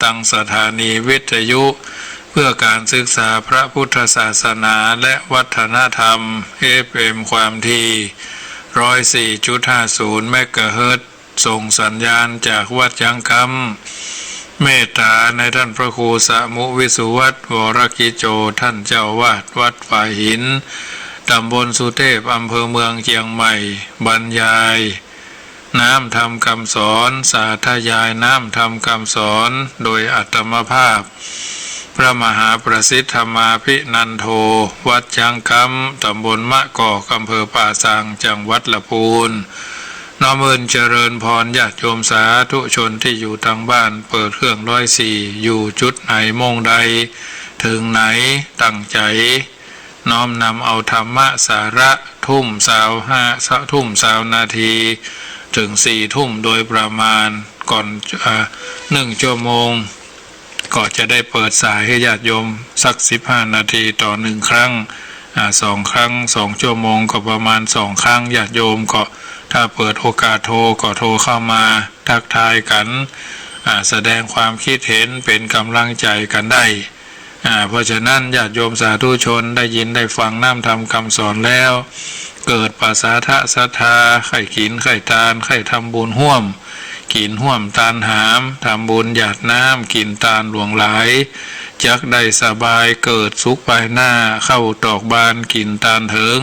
ตั้งสถานีวิทยุเพื่อการศึกษาพระพุทธศาสนาและวัฒนธรรม FM ความถี่ 104.50 เมกะเฮิรตซ์ส่งสัญญาณจากวัดยังคำเมตตาในท่านพระครูสมุวิสุวัตรวรกิโจท่านเจ้าวาดวัดฝ่ายหินตำบลสุเทพอำเภอเมืองเชียงใหม่บรรยายน้ำธรรมคำสอนสาธยายน้ำธรรมคำสอนโดยอัตมภาพพระมหาประสิทธมาภินันโทวัดยังคำตำบลมะกอกอำเภอป่าสังจังหวัดลำพูนน้อมเจริญพรญาติโยมสาธุชนที่อยู่ทางบ้านเปิดเครื่อง104อยู่จุดไหนมงใดถึงไหนตั้งใจน้อมนำเอาธรรมะสาระทุ่ม20นาทีถึง4 ทุ่มโดยประมาณก่อน1 ชั่วโมงก็จะได้เปิดสายให้ญาติโยมสัก15 นาทีต่อ1 ครั้ง2 ครั้ง2 ชั่วโมงก็ประมาณ2 ครั้งญาติโยมก็ถ้าเปิดโอกาสโทรก็โทรเข้ามาทักทายกันแสดงความคิดเห็นเป็นกำลังใจกันได้เพราะฉะนั้นญาติโยมสาธุชนได้ยินได้ฟังน้ำธรรมคำสอนแล้วเกิดปัสสาทะศรัทธาไข่ขินไข่ตาลไข่ทำบุญห่วมกินห่วมตาลหามทำบุญหยาดน้ำกินตาลหลวงหลายจักได้สบายเกิดสุขภายหน้าเข้าตอกบานกินตาลเถิง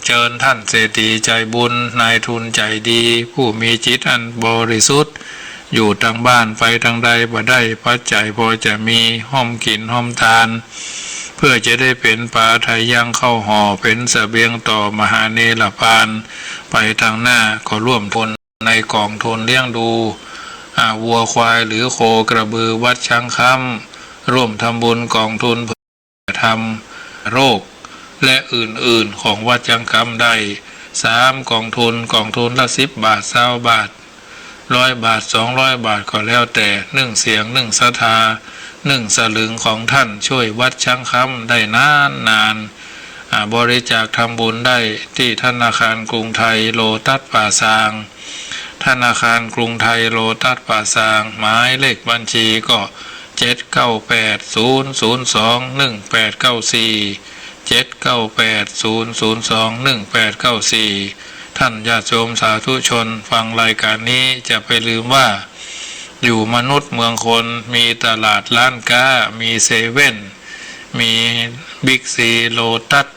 เชิญท่านเศรษฐีใจบุญนายทุนใจดีผู้มีจิตอันบริสุทธิ์อยู่ทางบ้านไปทางใดบ่ได้ปัจจัยพอจะมีห้อมกินห้อมทานเพื่อจะได้เป็นปาไทยยังเข้าห่อเป็นเสบียงต่อมหาเนรพานไปทางหน้าก็ร่วมทุนในกองทุนเลี้ยงดูวัวควายหรือโคกระบือวัดช้างคำร่วมทำบุญกองทุนเพื่อทำโรคและอื่นๆของวัดยังคำได้3 กองทุนละ10 บาท20 บาท100 บาท200 บาทก็แล้วแต่1 เสียง1 ศรัทธา1 สลึงของท่านช่วยวัดช้างคำได้นานบริจาคทำบุญได้ที่ธนาคารกรุงไทยโลตัสป่าซางธนาคารกรุงไทยโลตัสป่าซางหมายเลขบัญชีก็79800218894 79800218894ท่านญาติโยมสาธุชนฟังรายการนี้จะไปลืมว่าอยู่มนุษย์เมืองคนมีตลาดร้านค้ามีเซเว่นมีบิ๊กซีโลตัส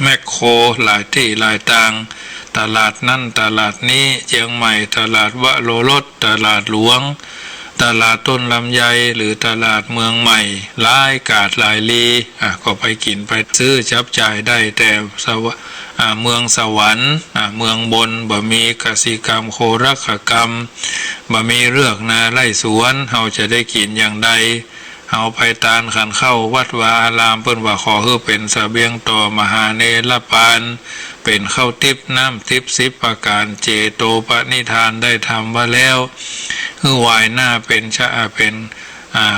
แมคโครหลายที่หลายทางตลาดนั่นตลาดนี้เชียงใหม่ตลาดวะโลรสตลาดหลวงตลาดต้นลำไยหรือตลาดเมืองใหม่หลายกาดหลายลีก็ไปกินไปซื้อจับจ่ายได้แต่เมืองสวรรค์เมืองบนบ่มีกสิกรรมโครักกรรมบ่มีเรือกนาไร่สวนเฮาจะได้กินอย่างใดเฮาไปตานขันเข้าวัดวาอารามเปิ้นว่าขอให้เป็นเสบียงต่อมหาเนรพานเป็นข้าวทิพย์น้ำทิพย์10 ประการเจโตปณิธานได้ทำว่าแล้วคือวายหน้าเป็นเป็น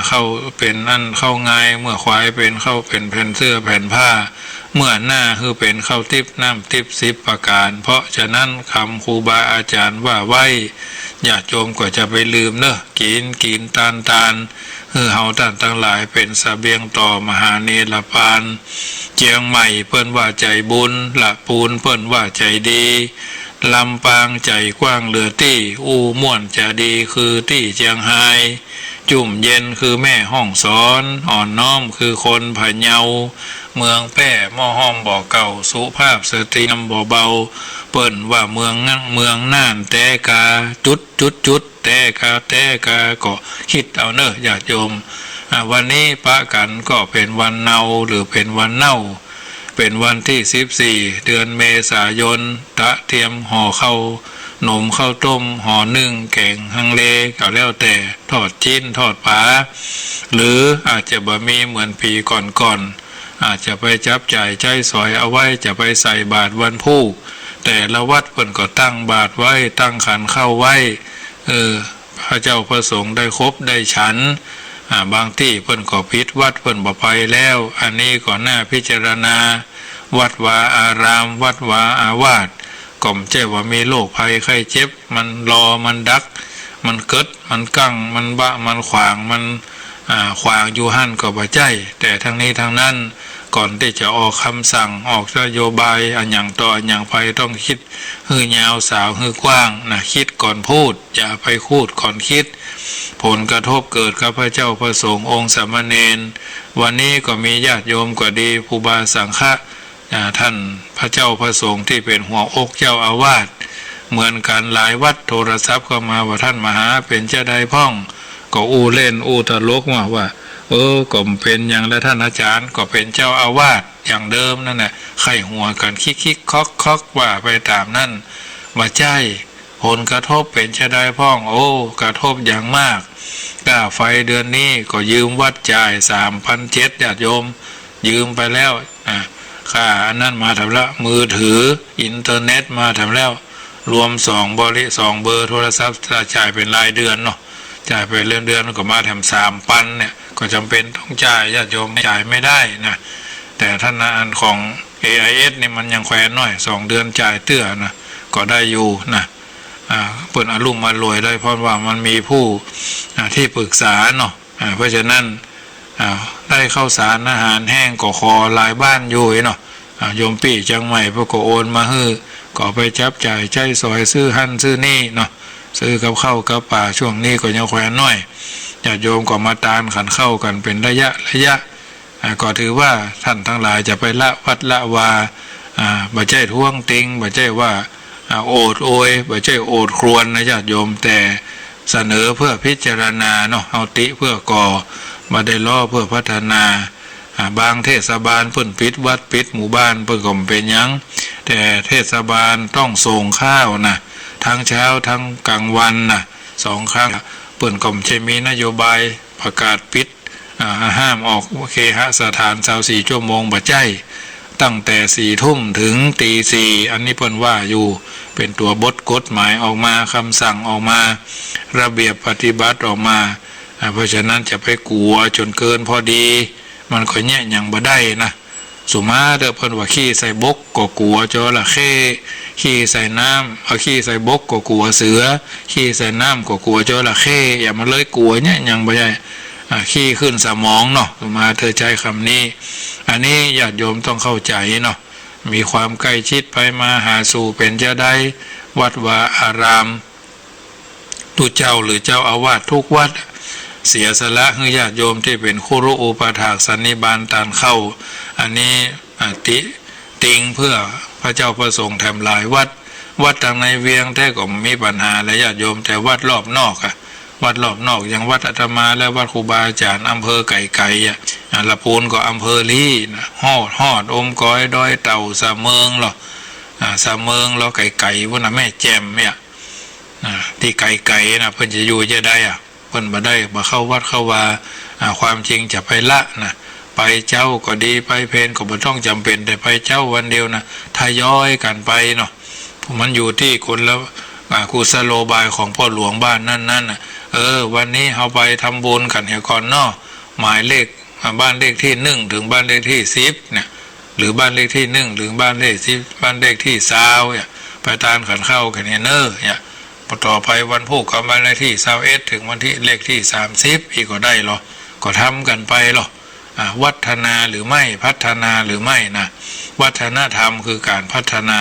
เข้าเป็นนั่นเข้าง่ายเมื่อควายเป็นเข้าเป็นแผ่นเสื้อแผ่นผ้าเมื่อหน้าคือเป็นข้าวทิพย์น้ำทิพย์10 ประการเพราะฉะนั้นคำครูบาอาจารย์ว่าไว้ญาติโยมก็จะไปลืมเนอะกินตาลคือเฮาท่านทั้งหลายเป็นเสบียงต่อมหาเนรพานเชียงใหม่เปิ้นว่าใจบุญละปูนเปิ้นว่าใจดีลำปางใจกว้างเหลือที่ม่วนจะดีคือที่เชียงไฮ้จุ่มเย็นคือแม่ห้องสอนอ่อนน้อมคือคนพะเยาเมืองแป้หม้อห้อมบ่อเก่าสุภาพสตรีนำบ่เบาเปิ้นว่าเมืองน่านแต่กาจุดแต่กาก็คิดเอาเนอะญาติโยมวันนี้ปะกันก็เป็นวันเนาหรือเป็นวันเน่าเป็นวันที่14 เดือนเมษายนตะเทียมห่อข้าวหนมข้าวต้มห่อนึ่งแกงฮังเลก็แล้วแต่ทอดจิ้นทอดปลาหรืออาจจะบะมีเหมือนปีก่อนอาจจะไปจับจ่ายใจสอยเอาไว้จะไปใส่บาตรวันผู้แต่ละวัดเพิ่นก็ตั้งบาตรไว้ตั้งขันเข้าไว้พระเจ้าพระสงฆ์ได้ครบได้ฉันบางที่เพิ่นก็พิษวัดเพิ่นบ่ไปแล้วอันนี้ก็น่าพิจารณาวัดวาอารามวัดวาอาวาสก่อมเจ้าว่ามีโรคภัยไข้เจ็บมันรอมันดัก มันเกิดมันกั้งมันบะมันขวางมันขวางอยู่หั่นก็บ่ใจแต่ทั้งนี้ทั้งนั้นก่อนที่จะออกคำสั่งออกนโยบายอันอย่างต่ออันอย่างไปต้องคิดฮือยาวสาวฮือกว้างนะคิดก่อนพูดอย่าไปพูดก่อนคิดผลกระทบเกิดกับพระเจ้าพระสงฆ์องค์สามเณรวันนี้ก็มีญาติโยมก็ดีครูบาสังฆะท่านพระเจ้าพระสงฆ์ที่เป็นหัวอกเจ้าอาวาสเหมือนกันหลายวัดโทรศัพท์เข้ามาว่าท่านมหาเป็นเจ้าใดพ่องก็อู้เล่นอู้ตลกว่าก็เป็นอย่างและท่านอาจารย์ก็เป็นเจ้าอาวาสอย่างเดิมนั่นแหละไข้หัวกันคิกคอกว่าไปตามนั่นว่าใจผลกระทบเป็นเจ้าใดพ่องกระทบอย่างมากค่าไฟเดือนนี้ก็ยืมวัดจ่าย3,700ญาติโยมยืมไปแล้วค่าอันนั้นมาทำแล้วมือถืออินเทอร์เน็ตมาทำแล้วรวม2เบอร์โทรศัพท์จ่ายเป็นรายเดือนเนาะจ่ายไปเดือนก็มาแถม3,000เนี่ยก็จำเป็นต้องจ่ายญาติโยมจ่ายไม่ได้นะแต่ธนาคารของ AIS นี่มันยังแขวนหน่อย2เดือนจ่ายเตื้อนะก็ได้อยู่นะเปิดอารมณ์มารวยได้เพราะว่ามันมีผู้ที่ปรึกษาเนาะเพราะฉะนั้นได้ข้าวสารอาหารแห้งก็ขอหลายบ้านอยู่เนาะโยมปี่จังใหม่พวกก็โอนมาฮื้อก็ไปจับจ่ายใช้สอยซื้อหั่นซื้อนี่เนาะซื้อกับข้าวกับป่าช่วงนี้ก็ยังแขวนน้อยญาติโยมก็มาตานขันเข้ากันเป็นระยะก็ถือว่าท่านทั้งหลายจะไปละวัดละวาบ่ใช่ท่วงติงบ่ใช่ว่าโอดโอยบ่ใช่โอดครวญนะญาติโยมแต่เสนอเพื่อพิจารณาเนาะเอาติเพื่อก่อมาได้ล้อเพื่อพัฒนาบางเทศบาลเพิ่นปิดวัดปิดหมู่บ้านเพิ่นก็เป็นหยังแต่เทศบาลต้องส่งข้าวนะทั้งเช้าทั้งกลางวันนะ2 ครั้งเปิ่นก็จะมีนโยบายประกาศปิดห้ามออกเคหสถาน24 ชั่วโมงบ่ใจตั้งแต่4 ทุ่มถึงตี 4อันนี้เปิ่นว่าอยู่เป็นตัวบทกฎหมายออกมาคำสั่งออกมาระเบียบปฏิบัติออกมาเพราะฉะนั้นจะไปกลัวจนเกินพอดีมันก็แย่ยังบ่ได้นะสุมาเด้อเพิ่นว่าขี้ใส่บกก็กลัวจระเข้ขี้ใส่น้ำขี้ใส่บกก็กลัวเสือขี้ใส่น้ำก็กลัวจระเข้อย่ามาเลยกลัวเนี่ยยังบ่ได้ขี้ขึ้นสมองเนาะสุมาเธอใช้คำนี้อันนี้ญาติโยมต้องเข้าใจเนาะมีความใกล้ชิดไปมาหาสู่เป็นเจ้าได้วัดวาอารามทุกเจ้าหรือเจ้าอาวาสทุกวัดเสียสละให้ญาติโยมที่เป็นครูอุปถากสันนิบาตตานเข้าอันนี้ติงเพื่อพระเจ้าประสงค์แถมหลายวัดทางในเวียงแท้ก็มีปัญหาและญาติโยมแต่วัดรอบนอกวัดรอบนอกอย่างวัดอาตมาและวัดครูบาอาจารย์อำเภอไก่ละปูนก็อำเภอลี่ฮอดอมก้อยดอยเต่าสะเมิงหรอสะเมิงแล้วไก่พวกน่ะแม่แจ่มเนี่ยที่ไก่นะเพิ่นจะอยู่จะได้เพิ่นบ่ได้บ่เข้าวัดเข้าวาความจริงจะไปละนะไปเจ้าก็ดีไปเพนก็บ่ต้องจำเป็นแต่ไปเจ้าวันเดียวนะทยอยกันไปเนาะมันอยู่ที่คนแล้วกุศโลบายของพ่อหลวงบ้านนั่นวันนี้เฮาไปทำบุญกันเฮียก่อนเนาะหมายเลขบ้านเลขที่1ถึงบ้านเลขที่10เนี่ยหรือบ้านเลขที่1หรือบ้านเลข10บ้านเลขที่20เนี่ยไปตานขันเข้ากันเนี่ยต่อไปวันพุธก็บ้านเลขที่21ถึงวันที่เลขที่30อีกก็ได้หรอก็ทำกันไปหรอวัฒนาหรือไม่พัฒนาหรือไม่นะวัฒนธรรมคือการพัฒนา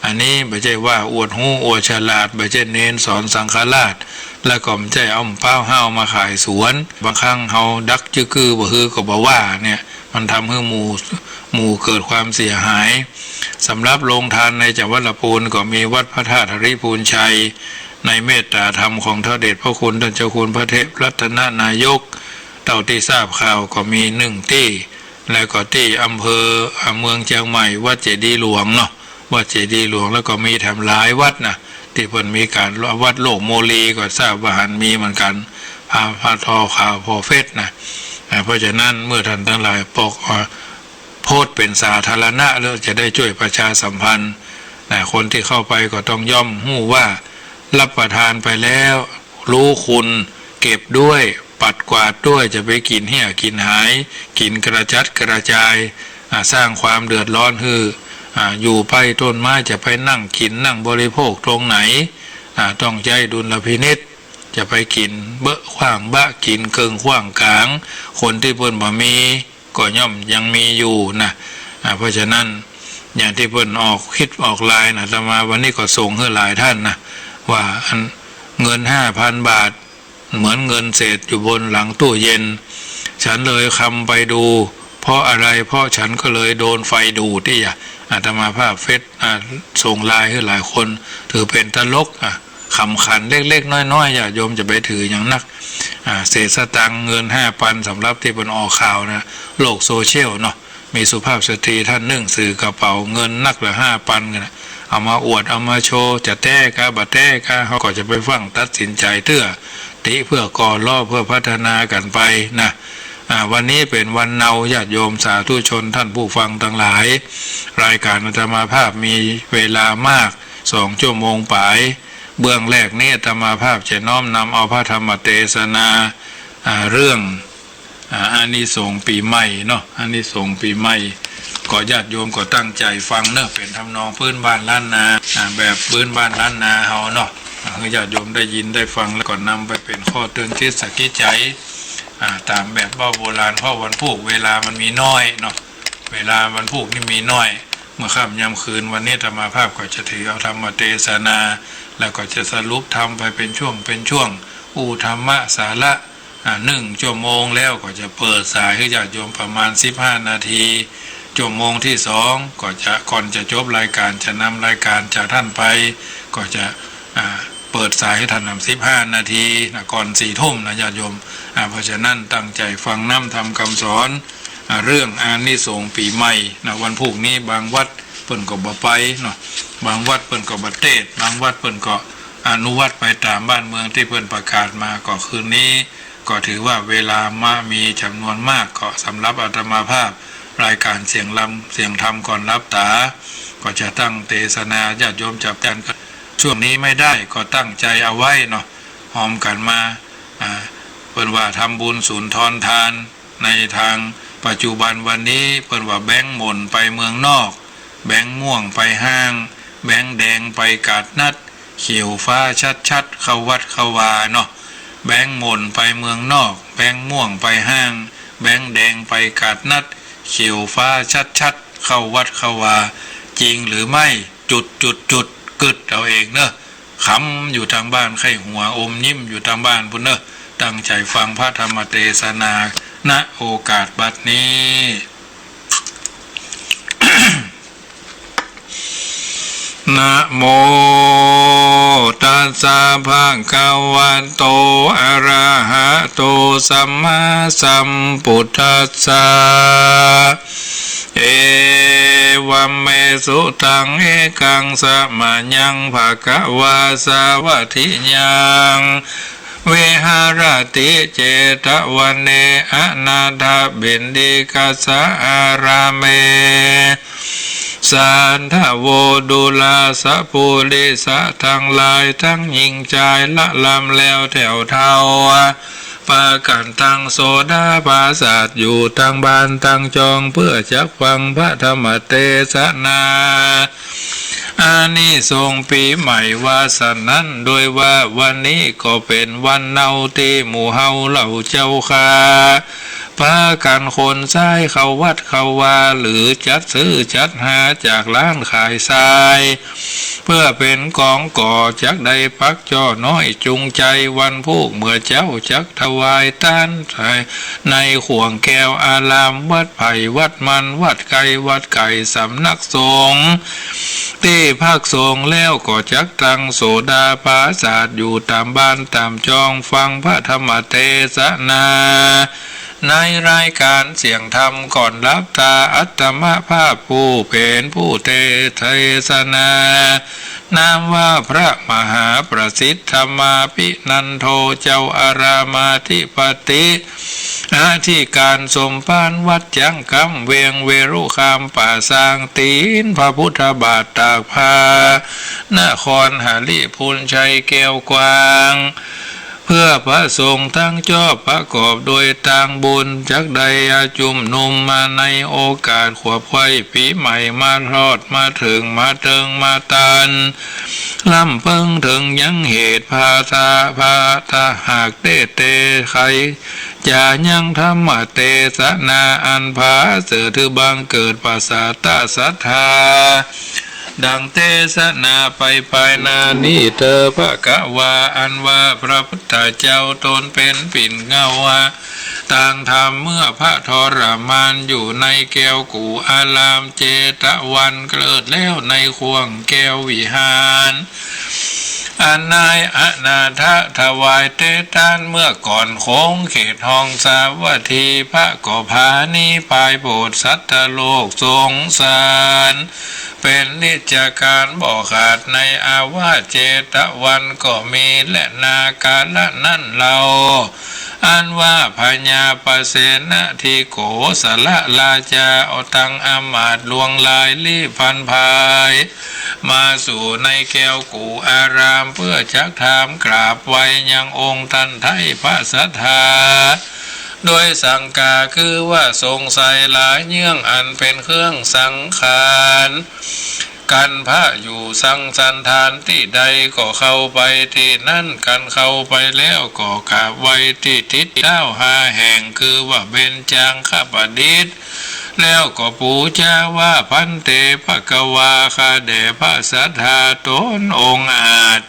อันนี้ไม่ใช่ว่าอวดหูอวดฉลาดไม่ใช่เน้นสอนสังฆราชแล้วก็ไม่ใช่เอาเป้าห้าวมาขายสวนบางครั้งเฮาดักจื้อคือบ่ฮือก็บ่ว่าเนี่ยมันทำให้หมู่เกิดความเสียหายสำหรับโรงทานในจังหวัดลำพูนก็มีวัดพระธาตุหริพูนชัยในเมตตาธรรมของพระเดชพระคุณท่านเจ้าคุณพระเทพรัตนนายกเต่าที่ทราบข่าวก็มี1ที่แล้วก็ที่อำเภอเมืองเชียงใหม่วัดเจดีย์หลวงเนาะวัดเจดีย์หลวงแล้วก็มีแถมหลายวัดนะที่เพิ่นมีการวัดโลกโมลีก็ทราบว่าหันมีเหมือนกันพาทอข่าวพอเฟสนะเพราะฉะนั้นเมื่อท่านทั้งหลายโพสต์เป็นสาธารณะแล้วจะได้ช่วยประชาสัมพันธ์คนที่เข้าไปก็ต้องย่อมหู้ว่ารับประทานไปแล้วรู้คุณเก็บด้วยปัดกวาดด้วยจะไปกินเหี้ยกินหายกินกระจัดกระจายสร้างความเดือดร้อนอยู่ไปต้นไม้จะไปนั่งกินนั่งบริโภคตรงไหนต้องใจดุลพินิจ จะไปกินเบอะขว้างบะกินเกิงขว้างกลางคนที่เพิ่นบ่มีก็ย่อมยังมีอยู่นะเพราะฉะนั้นอย่างที่เพิ่นออกคิดออกลายนะอาตมาวันนี้ก็ส่งให้หลายท่านนะว่าเงิน 5,000 บาทเหมือนเงินเศษอยู่บนหลังตู้เย็นฉันเลยคำไปดูเพราะอะไรเพราะฉันก็เลยโดนไฟดูดที่อาตมาภาพเฟซส่งไลน์ให้หลายคนถือเป็นตลกคำขันเล็กๆน้อยๆอย่าโยมจะไปถืออย่างนักเศษสตังค์เงิน 5,000 สำหรับที่เป็นออกข่าวนะโลกโซเชียลเนาะมีสุภาพสตรีท่านนึ่งสื่อกระเป๋าเงินนักละ 5,000 กันนะเอามาอวดเอามาโชว์จะแต้กะบัดแต้กะเขาก็จะไปฟังตัดสินใจเตื้อติเพื่อก่อล่อเพื่อพัฒนากันไปนะวันนี้เป็นวันเนาญาติโยมสาธุชนท่านผู้ฟังทั้งหลายรายการอาตมาภาพมีเวลามาก2 ชั่วโมงปลายเบื้องแรกนี้อาตมาภาพจะน้อมนำเอาพระธรรมเทศนาเรื่องอานิสงส์ปีใหม่เนาะอานิสงส์ปีใหม่ก็ญาติโยมก็ตั้งใจฟังเนอะเป็นทำนองพื้นบ้านล้านนาแบบพื้นบ้านล้านนาเฮาเนาะคือญาติโยมได้ยินได้ฟังแล้วก็นำไปเป็นข้อเตือนคิดสักกิจใจตามแบบโบราณเพราะวันพุธเวลามันมีน้อยเนาะเวลาวันพุธนี่มีน้อยเมื่อค่ำยามคืนวันนี้ธรรมาภาพก็จะถือเอาธรรมเทศนาแล้วก็จะสรุปทำไปเป็นช่วงธรรมะสาระ1 ชั่วโมงแล้วก็จะเปิดสายให้ญาติโยมประมาณ15 นาทีชั่วโมงที่2ก็จะก่อนจะจบรายการจะนำรายการจากท่านไปก็จะเปิดสายให้ท่านนำ15 นาทีก่อน4 ทุ่มนะญาติโยมเพราะฉะนั้นตั้งใจฟังน้ำทำคำสอนเรื่องอานิสงส์ปีใหม่นะวันพุธนี้บางวัดเปิ่นก็บ่ไปเนาะบางวัดเปิ่นก็บ่เทศบางวัดเปิ่นก็อนุวัตไปตามบ้านเมืองที่เปิ่นประกาศมาก็คืนนี้ก็ถือว่าเวลามามีจำนวนมากก็สำหรับอาตมาภาพรายการเสียงลำเสียงธรรมก่อนรับตาก็จะตั้งเทศนาญาติโยมจับกันช่วงนี้ไม่ได้ก็ตั้งใจเอาไว้เนาะหอมกันมาเปิ่นว่าทำบุญสุนทรทานในทางปัจจุบันวันนี้เปิ่นว่าแบงค์หม่นไปเมืองนอกแบงค์ม่วงไปห้างแบงค์แดงไปกาดนัดเขียวฟ้าชัดเข้าวัดเข้าวาเนาะแบงค์หม่นไปเมืองนอกแบงค์ม่วงไปห้างแบงค์แดงไปกาดนัดเขียวฟ้าชัดเข้าวัดเข้าวาจริงหรือไม่จุดกึดเอาเองเนอะขำอยู่ทางบ้านไข้หัวอมยิ้มอยู่ทางบ้านพุ่นเนอะตั้งใจฟังพระธรรมเทศนาณโอกาสบัดนี้ นะโมตัสสะภะคะวะโตอะระหะโตสัมมาสัมพุทธัสสะเอวัมเมสุตังเอกังสะมายังภะคะวะสาวัตถิยังเวหารติเจตวันเนอนาถเบนดิกัสสะอาราเมสันทโวดุลาสะปุริสะทั้งหลายทั้งหญิงชายละลำแล้วแถวเท่าปากันตั้งโสดาปาศาสอยู่ทางบ้านตั้งจองเพื่อจักฟังพระธรรมเทศนาอานิสงส์ปีใหม่ว่าสนั้นโดยว่าวันนี้ก็เป็นวันเนาที่หมู่เฮาเหล่าเจ้าค่ะพากันคนใช้เข้าวัดเข้าวาหรือจัดซื้อจัดหาจากร้านขายทรายเพื่อเป็นกองก่อจักได้พักจ่อน้อยจุงใจวันพุธเมื่อเจ้าจักถวายทานในข่วงแก้วอารามวัดไผ่วัดมันวัดไก่สำนักสงฆ์ที่ภาคสงฆ์แล้วก็จักตั้งโสดาปาศาสอยู่ตามบ้านตามจองฟังพระธรรมเทศนาในรายการเสียงธรรมก่อนรับตาอัตมภาพผู้เป็นผู้เทศนานามว่าพระมหาประสิทธมาภินันโทเจ้าอารามาธิปติหน้าที่การสมภารวัดจังคำเวียงเวรุคามป่าสางตีนพระพุทธบาทตากพานครหาลิพุนชัยแก้วกวางเ พื่อพระสงฆ์ทั้งชอบประกอบโดยต่างบุญจักใดอาจุมนุมมาในโอกาสขวบไว้ปีใหม่มาทอดมาถึงมาเติงมาตานลำเพิ่งถึงยังเหตุพาทาหากเตเตไขจะยังธรรมเตสนาอันพาเสือถือบังเกิดปัสสาตศรัทธาดังเทศนาไปภายนานี้เธอพระกะวาอันว่าพระพุทธเจ้าตนเป็นปิ่นเงาวาต่างทำเมื่อพระทรมานอยู่ในแก้วกูอารามเจตวันเกิดแล้วในควงแก้ววิหารอันนายอนาถถวายเตตานเมื่อก่อนโค้งเขตห้องสาวัตถีพระก่อพานีปายโปรดสัตว์โลกสงสารเป็นนิจการบ่ขาดในอาวาสเจตวันก็มีและนากาละนั่นเราอันว่าพญาปเสนทีโกสละลาจาเอาตังอามาตลวงลายลี่พันภายมาสู่ในแก้วกูอารามเพื่อชักถามกราบไว้ยังองค์ท่านไทยพระสัทธาโดยสังกาคือว่าทรงใส่หลายเยื่องอันเป็นเครื่องสังขารกันพระอยู่สังสันทานที่ใดก็เข้าไปที่นั่นกันเข้าไปแล้วก็กราบไว้ที่ทิศเจ้าหาแห่งคือว่าเบญจางคประดิษฐ์แล้วก็ปูชาว่าพันเตภกวาคาเดพระสัทธาตนองค์อาจ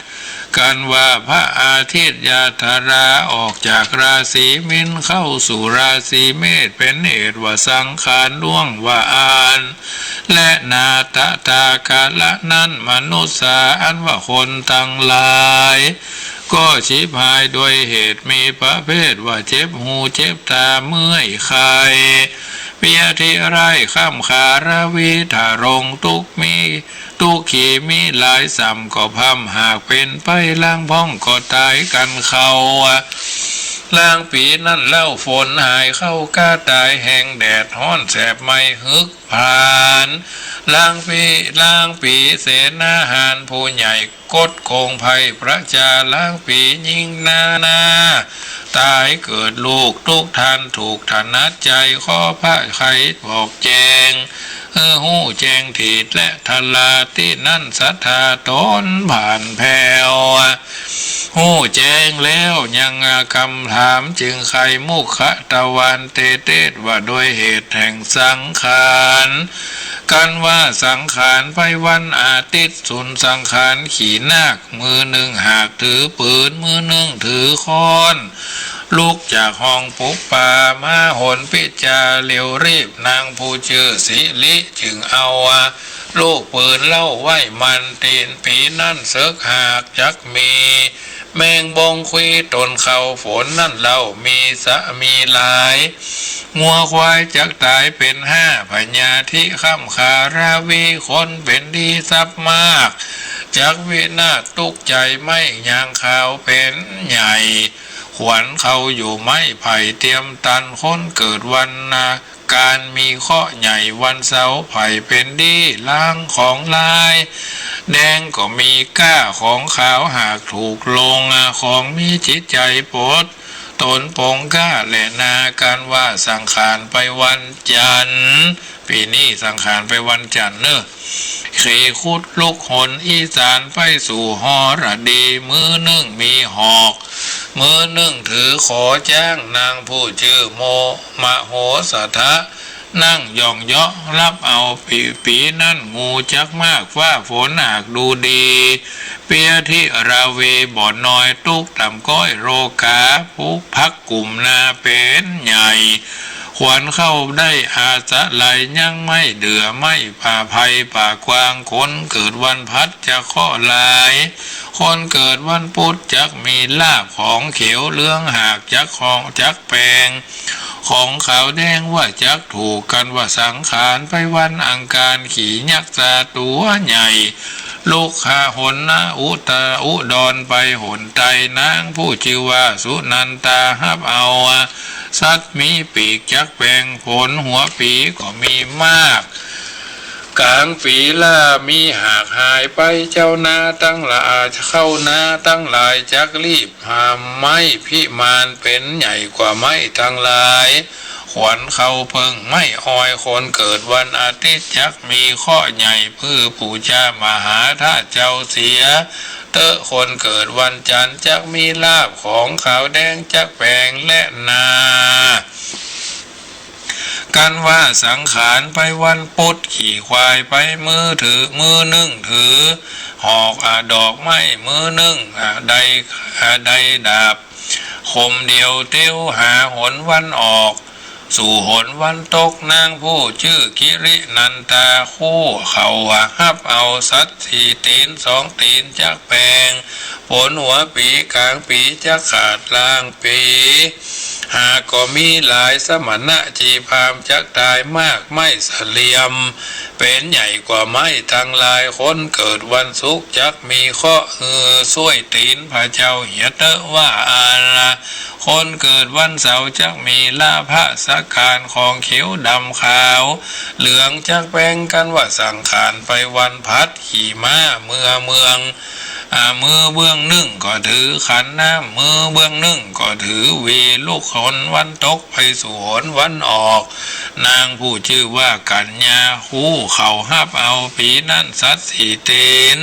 กันว่าพระอาทิตย์ยาธาราออกจากราศีมินเข้าสู่ราศีเมษเป็นเหตุว่าสังขารล่วงว่าอานและนาตตากาละนั้นมนุษย์สาอันว่าคนทั้งหลายก็ชิบหายโดยเหตุมีประเภทว่าเจ็บหูเจ็บตาเมื่อยไข้เปียทิไรข้ามขาราวิถารงทุกมีทุกขีมีหลายสัมก็พำหากเป็นไปล่างพ้องก็ตายกันเขาล่างปีนั่นเล่าฝนหายเข้าก้าตายแห่งแดดฮ้อนแสบไม่ฮึกผ่านล่างปีเสนาหารผู้ใหญ่กดโคงภัยพระจาล่างปียิ่งนาตายเกิดลูกทุกท่านถูกถนัดใจข้อพระไขบอกแจงหู้แจงถีดและทลาที่นั่นศรัทธาตนผ่านแผ่วหู้แจงแล้วยังคำถามจึงไขมุขตะวันเตว่าโดยเหตุแห่งสังขารกันว่าสังขารไปวันอาทิตย์สุนสังขารขี่นาคมือหนึ่งหากถือปืนมือหนึ่งถือค้อนลุกจากห้องปุบป่ามาหนพิจาเร็วรีบนางผู้ชื่อสิลิจึงเอาลูกปืนเล่าไว้มันตีนผีนั่นเสกหากจักมีแมงบงคุยตนเขาฝนนั่นเล่ามีมีหลายงัวควายจักตายเป็นห้าพญาธิข้ามขาราวีคนเป็นดีทรัพย์มากจักวินาศตุกใจไม่ยางขาวเป็นใหญ่ขวัญเขาอยู่ไม่ไผ่เตรียมตันคนเกิดวันนาการมีข้อใหญ่วันเสาร์ไผ่เป็นดีล่างของลายแดงก็มีก้าของขาวหากถูกลงของมีจิตใจปดตนปงก้าและนาการว่าสังขารไปวันจันทร์ปีนี้สังขารไปวันจันทร์เนอะขีคุดลุกหนอีสานไปสู่หอระดีมือหนึ่งมีหอกมือหนึ่งถือขอจ้างนางผู้ชื่อโมมโหสถะนั่งย่องเยาะรับเอาปีนั่นงูจักมากว่าฝนหากดูดีเปียที่ราเวบ่อนน้อยตุกต่ำก้อยโรกาพุกพักกลุ่มนาเป็นใหญ่ขวัญเข้าได้อาสะไหลยังไม่เดือไม่ผ่าภัยป่ากวางคนเกิดวันพัดจะข้อลายคนเกิดวันพุธจักมีลาภของเขียวเลื้องหากจักของจักแปลงของขาวแดงว่าจักถูกกันว่าสังขารไปวันอังคารขี่ยักษ์ตาตัวใหญ่ลูกขาหนนะอุดรไปหนไตนางผู้ชื่อว่าสุนันตาฮับเอาสัตว์มีปีกจักแปลงผลหัวปีก็มีมาก กลางปีล่ามีหากหายไปเจ้านาตั้งหลายเข้านาตั้งหลายจักรีบหามไม้พิมานเป็นใหญ่กว่าไม้ทั้งหลายขวัญเขาเพิ่งไม่ออยคนเกิดวันอาทิตย์จักมีข้อใหญ่เพื่อปู่จามหาธาตุเจ้าเสียเตอะคนเกิดวันจันทร์จักมีลาบของขาวแดงจักแปลงและนากันว่าสังขารไปวันพุธขี่ควายไปมือถือมือนึ่งถือหอกดอกไม้มือนึ่งใดดาบคมเดียวเตี้ยวหาหนวันออกสู่หนวันตกนางผู้ชื่อกิรินันตาคู่เขาฮับเอาสัตสี่ตีนสองตีนจักแปลงผลหัวปีกลางปีจักขาดล่างปีหากก็มีหลายสมณะจีพามจักตายมากไม่เสลียมเป็นใหญ่กว่าไม้ทั้งลายคนเกิดวันศุกร์จักมีข้อช่วยตีนพระเจ้าเหียเตอว่าอาละคนเกิดวันเสาร์จักมีลาภสักการของเขียวดำขาวเหลืองจักแบ่งกันว่าสังขารไปวันพัดขี่ม้าเมืองมือเบื้องหนึ่งก็ถือขันน้ำมือเบื้องหนึ่งก็ถือวีลูกคนวันตกไปสู่หนวันออกนางผู้ชื่อว่ากัญญาคู่เขาฮับเอาปีนั้นสัตสี่เตน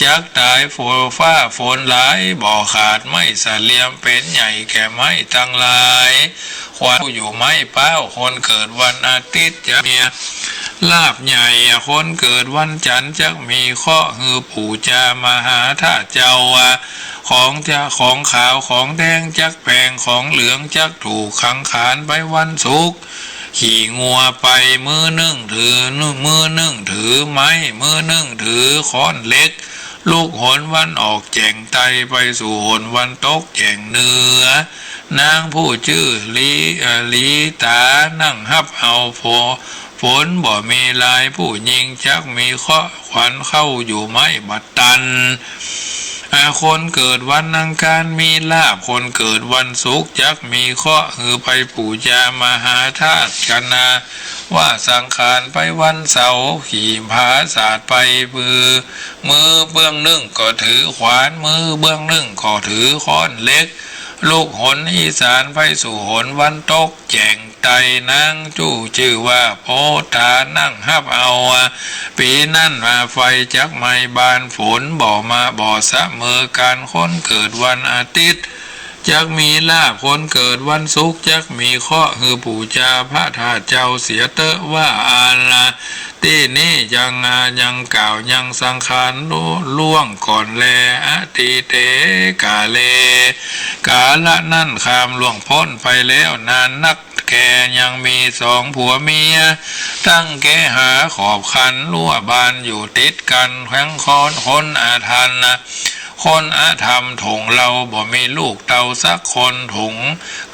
จักตายฝนฟ้าฝนหลายบ่อขาดไม่เสลียมเป็นใหญ่แก่ไม้ทั้งหลายควายอยู่ไม้เป้าคนเกิดวันอาทิตย์จะมีลาบใหญ่คนเกิดวันจันทร์จักมีข้อฮือปู่จามหาธาตุเจ้าของขาวของแดงจักแพงของเหลืองจักถูกขังขานไปวันศุกร์ขี่งัวไปมือนึ่งถือมือนึ่งถือไม้มือนึ่งถือค้อนเล็กลูกหนวันออกแจงไตไปสู่หนวันตกแจงเนื้อนางผู้ชื่อลีตานั่งฮับเอาฝนบ่มีลายผู้ยิงจักมีข้อขวัญเข้าอยู่ไม่บัดตันคนเกิดวันอังคารมีลาภคนเกิดวันศุกร์จักมีข้อหือไปปู่จามหาธาตุกันนาว่าสังขารไปวันเสาร์ขี่ผาศาสตร์ไปมือเบื้องหนึ่งก็ถือขวานมือเบื้องหนึ่งก็ถือค้อนเล็กลูกหนอีสานไปสู่หนวันตกแจงไตนางจู้ชื่อว่าโพธานั่งฮับเอาปีนั่นมาไฟจักไม่บานฝนบ่เสมอการคนเกิดวันอาทิตย์จักมีลาภคนเกิดวันศุกร์จักมีข้อฮือปู่จาพระธาตุเจ้าเสียเตอะว่าอาละที่นี่ยังกล่าวยังสังขารล่วงก่อนแลอติเตกาเลกาละนั่นคามล่วงพ้นไปแล้วนานนักแกยังมีสองผัวเมียตั้งแกหาขอบคันรั่วบานอยู่ติดกันแข้งคอนคนอาทันคนอาธรรมถงเราบ่มีลูกเต่าสักคนถุง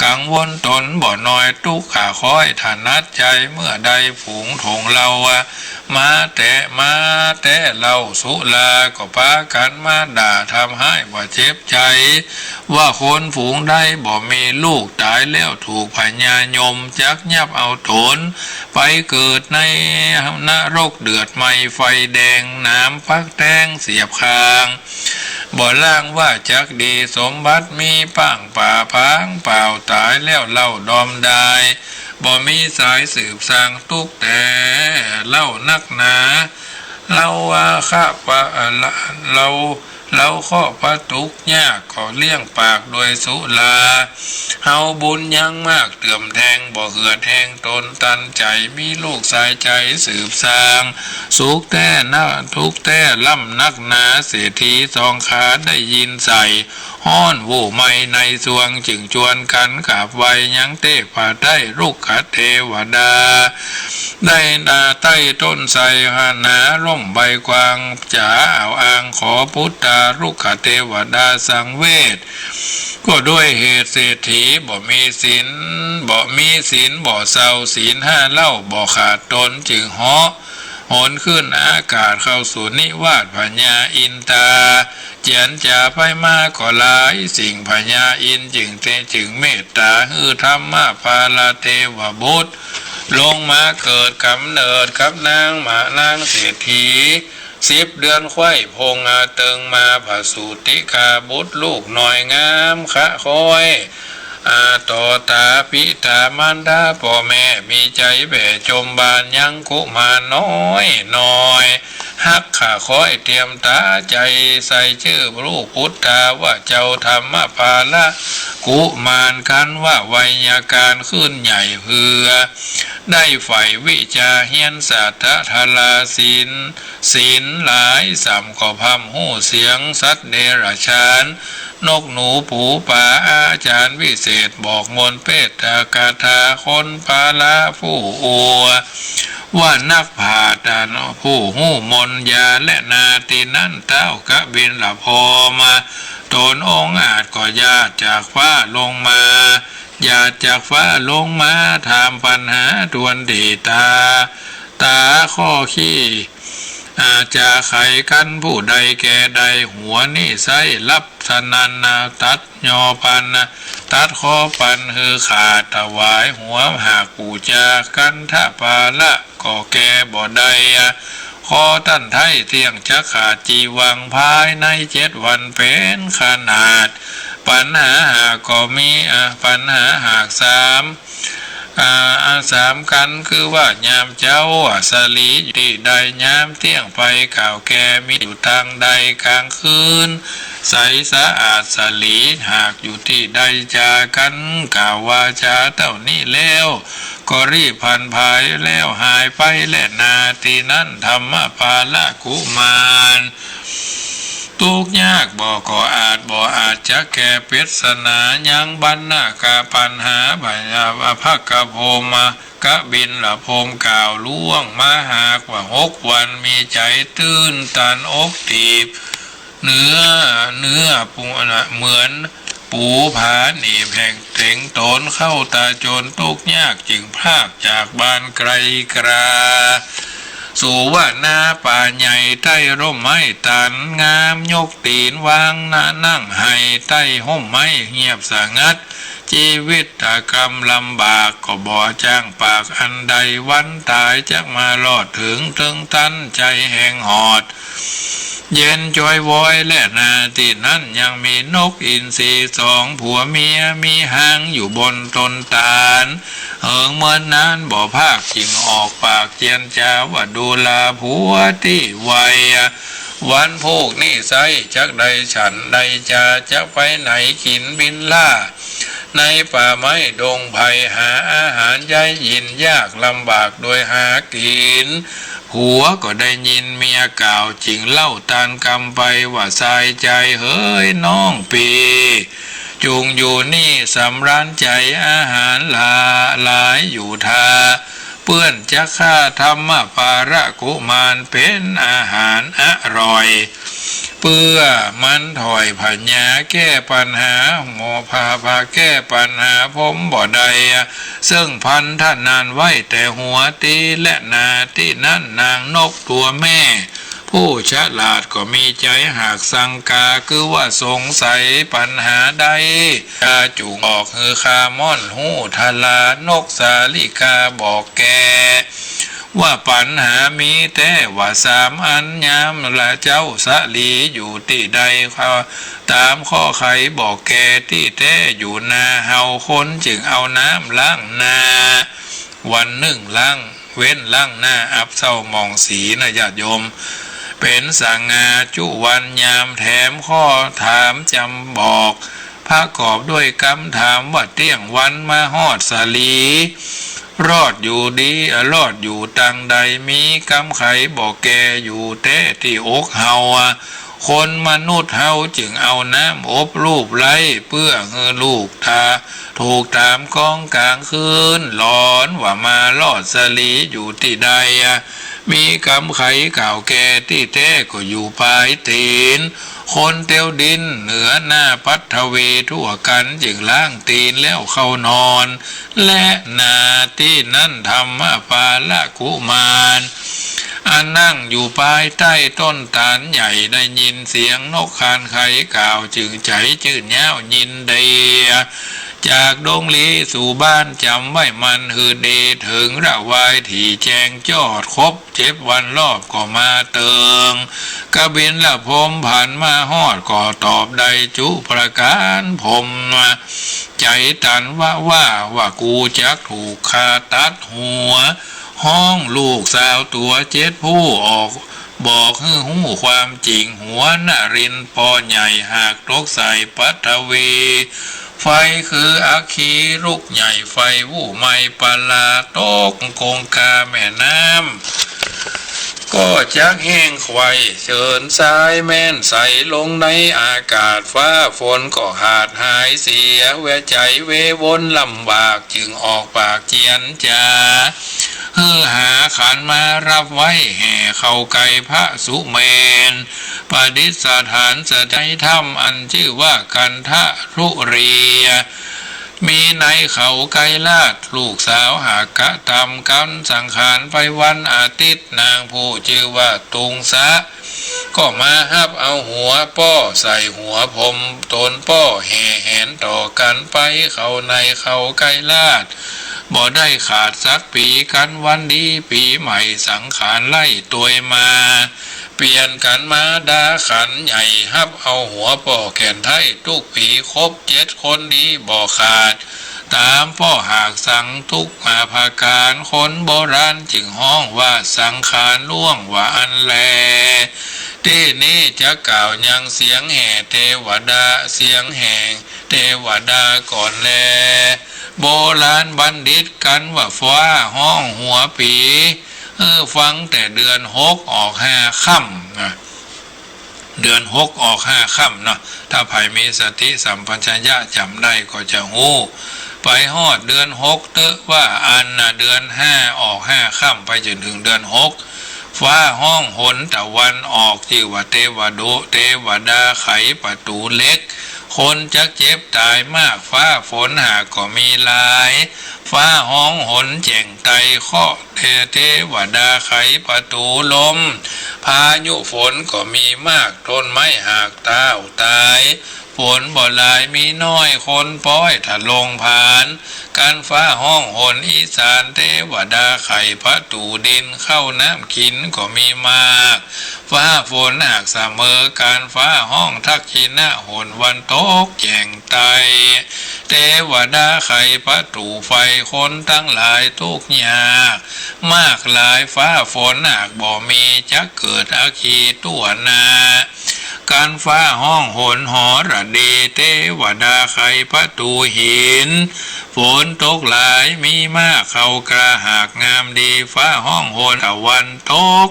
กังวลตนบ่น้อยตุกขาคอยฐานัดใจเมื่อใดฝูงถงเรามาแต่เราสุลาก็พากันมาด่าทำให้ว่าเจ็บใจว่าคนฝูงได้บ่มีลูกตายแล้วถูกพญายมจักยับเอาตนไปเกิดในนรกเดือดไหมไฟแดงน้ำพักแตงเสียบคางบ่ล่างว่าจักดีสมบัติมีป่างป่าพังเปล่าตายแล้วเล่าดอมได้บ่มีสายสืบสร้างตุกแต่เล่านักหนาเล่าว่าข้าปะเราข้อประตุกยากขอเลี้ยงปากโดยสุลาเฮาบุญยังมากเตื่อมแทงบ่เหือดแทงตนตันใจมีลูกสายใจสืบสร้างสุขแต่น่าทุกแต่ล่ำนักหนาเศรษฐีสองขาได้ยินใส่ห้อนโวไม่ในสวงจึงชวนกันขับไว้ยังเตผาได้ลูกขเทวดาได้นาใต้ต้นไทรหานาร่มใบกวางจ๋าอ่าวอ่างขอพุทธาลูกขเทวดาสังเวชก็ด้วยเหตุเศรษฐีบ่มีศีลบ่เศร้าศีลห้าเล่าบ่ขาดตนจึงเหาะโหนขึ้นอากาศเข้าสู่นิวาสพญาอินตาเจียนจ่าไปมาก็หลายสิ่งพญาอินจึงเมตตาฮือธรรมะพาลาเทวบุตร ลงมาเกิดกำเนิดกับนางมานางเศรษฐี10 เดือนไข้พงอาเติงมาผสูติกาบุตรลูกหน่อยงามคะคอยต่อตาพิตามารดาพ่อแม่มีใจแผ่จมบานยังกุมาน้อยน้อยฮักข้าคอยเตรียมตาใจใส่ชื่อลูกพุทธาว่าเจ้าธรรมภาละกุมารคันว่าไวยาการขึ้นใหญ่เพื่อได้ใฝ่วิชาเฮียนสัทธทลาศีลหลายสามก็พำหูเสียงสัตว์เดรัจฉานนกหนูผูป่าอาจารย์วิเศษบอกมนต์เพศกาถาคนพาลาผู้อัวว่านักผ่าตันผู้หูมนยาและนาตีนั่นเต้ากะบินละพอมาตนองอาจก็ญาติจากฟ้าลงมาญาติจากฟ้าลงมาถามปัญหาดวนดีตาข้อขี้อาจะไขกันผู้ใดแก่ใดหัวนี่ไส้รับสนันนาตัดยอปันตัดคอปันคือขาดถวายหัวหากปูจากันทะปาละก็แก่บ่ได้คอตั้นไทยเที่ยงจะขาดจีวังภายใน7 วันเป็นขนาดปัญหาหากก็มีปัญหาหากสามกันคือว่ายามเจ้าสลีที่ใดยามเที่ยงไปข่าวแก่มีอยู่ทางใดกลางคืนใสสะอาดสลีหากอยู่ที่ใดจากันกล่าววาจาเท่านี้แล้วก็รีบพันภายแล้วหายไปและนาทีนั้นธรรมภาละกุมารทุกยากบ่อาจจะแก่เปรศนายังบรรณากาปัญหาบาญาภักกโพมากะบินละพมกล่าวล่วงมาหากว่า6 วันมีใจตื้นตันอกตีบเนื้อปูเหมือนปูผาหนีบแห่งเต็งตนเข้าตาจนทุกยากจึงพากจากบ้านไกลกราสู่ว่านาป่าใหญ่ใต้ร่มไม้ตันงามยกตีนวางนั่งให้ใต้ห่มไม้เงียบสงัดชีวิตกรรมลำบากก็บ่จ้างปากอันใดวันตายจักมาลอดถึงตันใจแห่งหอดเย็นจอยวอยและนาที่นั้นยังมีนกอินทรี2 ผัวเมียมีหางอยู่บนต้นตาลเหิงเมื่อนนั้นบ่ภาคจิงออกปากเจียนจาว่าดูลาผัวที่ไววันพวกนี่ไซจักใดฉันใดจะไปไหนขินบินล่าในป่าไม้ดงไผ่หาอาหารยายยินยากลำบากโดยหากินผัวก็ได้ยินเมียกล่าวจริงเล่าตานกำไปว่าสายใจเฮ้ยน้องปีจุงอยู่นี่สำรันใจอาหารหลายอยู่ทาเปื้อนจะฆ่าธรรมปาระกุมารเป็นอาหารอร่อยเพื่อมันถอยผัญญาแก้ปัญหาหมอพาแก้ปัญหาผมบ่ได้ซึ่งพันท่านนานไว้แต่หัวตีและนาที่นั่นนางนกตัวแม่ผู้ฉลาดก็มีใจหากสังกาคือว่าสงสัยปัญหาใดจุงออกคือคาม่อนหูทลานกสาลิกาบอกแกว่าปัญหามีแต่ว่า3 อันยามละเจ้าสะลีอยู่ที่ใดตามข้อไขบอกแกที่แท้อยู่นาเฮาคนจึงเอาน้ำล้างนาวันหนึ่งล้างเว้นล้างหน้าอับเศร้ามองสีนะญาติโยมเป็นสังาจุวันยามแถมข้อถามจำบอกพระกอบด้วยคำถามว่าเตี้ยงวันมาฮอดสาลีรอดอยู่ดีรอดอยู่ตังใดมีกำไขบอกแกอยู่เต้ที่อกเฮาคนมนุษย์เฮาจึงเอาน้ำอบรูปไล่เพื่อเงือลูกทาถูกตามกองกลางคืนหลอนว่ามาลอดสลีอยู่ที่ใดมีกำไขก่าวแก่ที่แท้ก็อยู่ปลายตีนคนเตียวดินเหนือหน้าปัทเวทั่วกันจึงล้างตีนแล้วเข้านอนและนาที่นั่นธรรมปาละกุมารนั่งอยู่ภายใต้ต้นตาลใหญ่ได้ยินเสียงนกคานไขก่าวจึงใจจื่นเย้ายินดี จากดงลีสู่บ้านจำไว้มันหือดีถึงระวายที่แจงจอดครบ7 วันรอบก็มาเติงกระบินละพมผ่านมาฮอดก็ตอบได้จุประการผมใจตันว่ากูจักถูกคาตัดหัวห้องลูกสาวตัว7 ผู้ออกบอกให้หูความจริงหัวนรินปอใหญ่หากตกใส่ปัทวีไฟคืออาคีลูกใหญ่ไฟวู่ไม่ปลาโตกกงกาแม่น้ำก็จักแห้งไขวเชิญสายแม่นใสลงในอากาศฟ้าฝนก็หาดหายเสียแวใจเววนลำบากจึงออกปากเจียนจาหาขันมารับไว้แห่เข้าไก่พระสุเมนประดิษฐานสถานธรรมอันชื่อว่ากันทะรุเรียมีในเขาไกลลาดลูกสาวหากกะทำกันสังขารไปวันอาทิตย์นางผู้ชื่อว่าตุงสะก็มาฮับเอาหัวป้อใส่หัวผมตนป้อแห่แหนต่อกันไปเขาในเขาไกลลาดบ่ได้ขาดสักปีกันวันดีปีใหม่สังขารไล่ตัวมาเปลี่ยนกันมาดาขันใหญ่ฮับเอาหัวป่อแขนไทยทุกปีครบ7 คนดีบ่ขาดตามพ่อหากสังทุกมาภาการคนโบราณจึงห้องว่าสังขารล่วงว่าอันแลที่นี้จะกล่าวยังเสียงแห่เทวดาเสียงแห่งเทวดาก่อนแลโบราณบัณฑิตกันว่าฟ้าห้องหัวปีฟังแต่เดือน6ออก5 ค่ำเดือน6ออก5 ค่ำเนาะถ้าไผมีสติสัมปชัญญะจำได้ก็จะหู้ไปฮอดเดือน6เตอะว่าอันเดือน5ออก5 ค่ำไปจนถึงเดือน6ฟ้าห้องหนตะวันออกที่ว่าเทวดาไขประตูเล็กคนจะเจ็บตายมากฟ้าฝนหากก็มีหลายฟ้าห้องหนแจ่งไตข้อเทวดาไขประตูลมพายุฝนก็มีมากต้นไม้หากตายฝนบ่หลายมีน้อยคนป้อยถ้าลงผ่านการฟ้าห้องหนอีสานเทวดาไขประตูดินเข้าน้ำกินก็มีมากฟ้าฝนหากเสมอการฟ้าห้องทักขินะหนวันตกแจ่งไตเทวดาไขประตูไฟคนทั้งหลายทุกยากมากหลายฟ้าฝนหากบ่มีจะเกิดอาคีตัวนาการฟ้าห้องหนหอระดีเทวดาไขประตูหินฝนตกหลายมีมากเขากระหากงามดีฟ้าห้องหนตะวันตก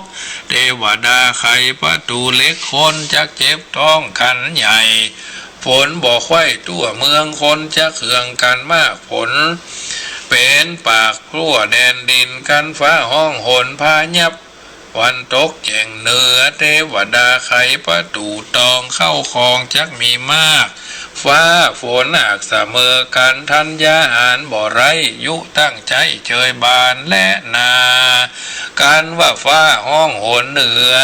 เทวดาไขประตูเล็กคนจะเจ็บท้องขันใหญ่ฝนบ่ไข้ตัวเมืองคนจะเคืองกันมากฝนเป็นปากพลั่วแดนดินกันฟ้าห้องหนพายับวันตกแห่งเหนือเทวดาไขประตูตองเข้าคลองจักมีมากฟ้าฝนหากเสมอกันทันยาหารบ่ไรยุตั้งใจเชยบานและนาการว่าฟ้าห้องหนเหนือ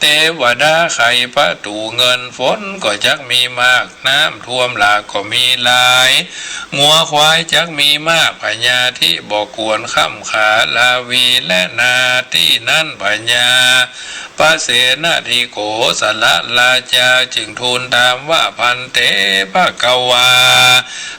เทวดาไขประตูเงินฝนก็จักมีมากน้ำท่วมหลากก็มีหลายงัวควายจักมีมากพญาที่บ่กวนข้ามขาลาวีและนาที่นั่นพญาพระเสนาธิโกสละราชาจึงทูลถามว่าพันเตพระกวา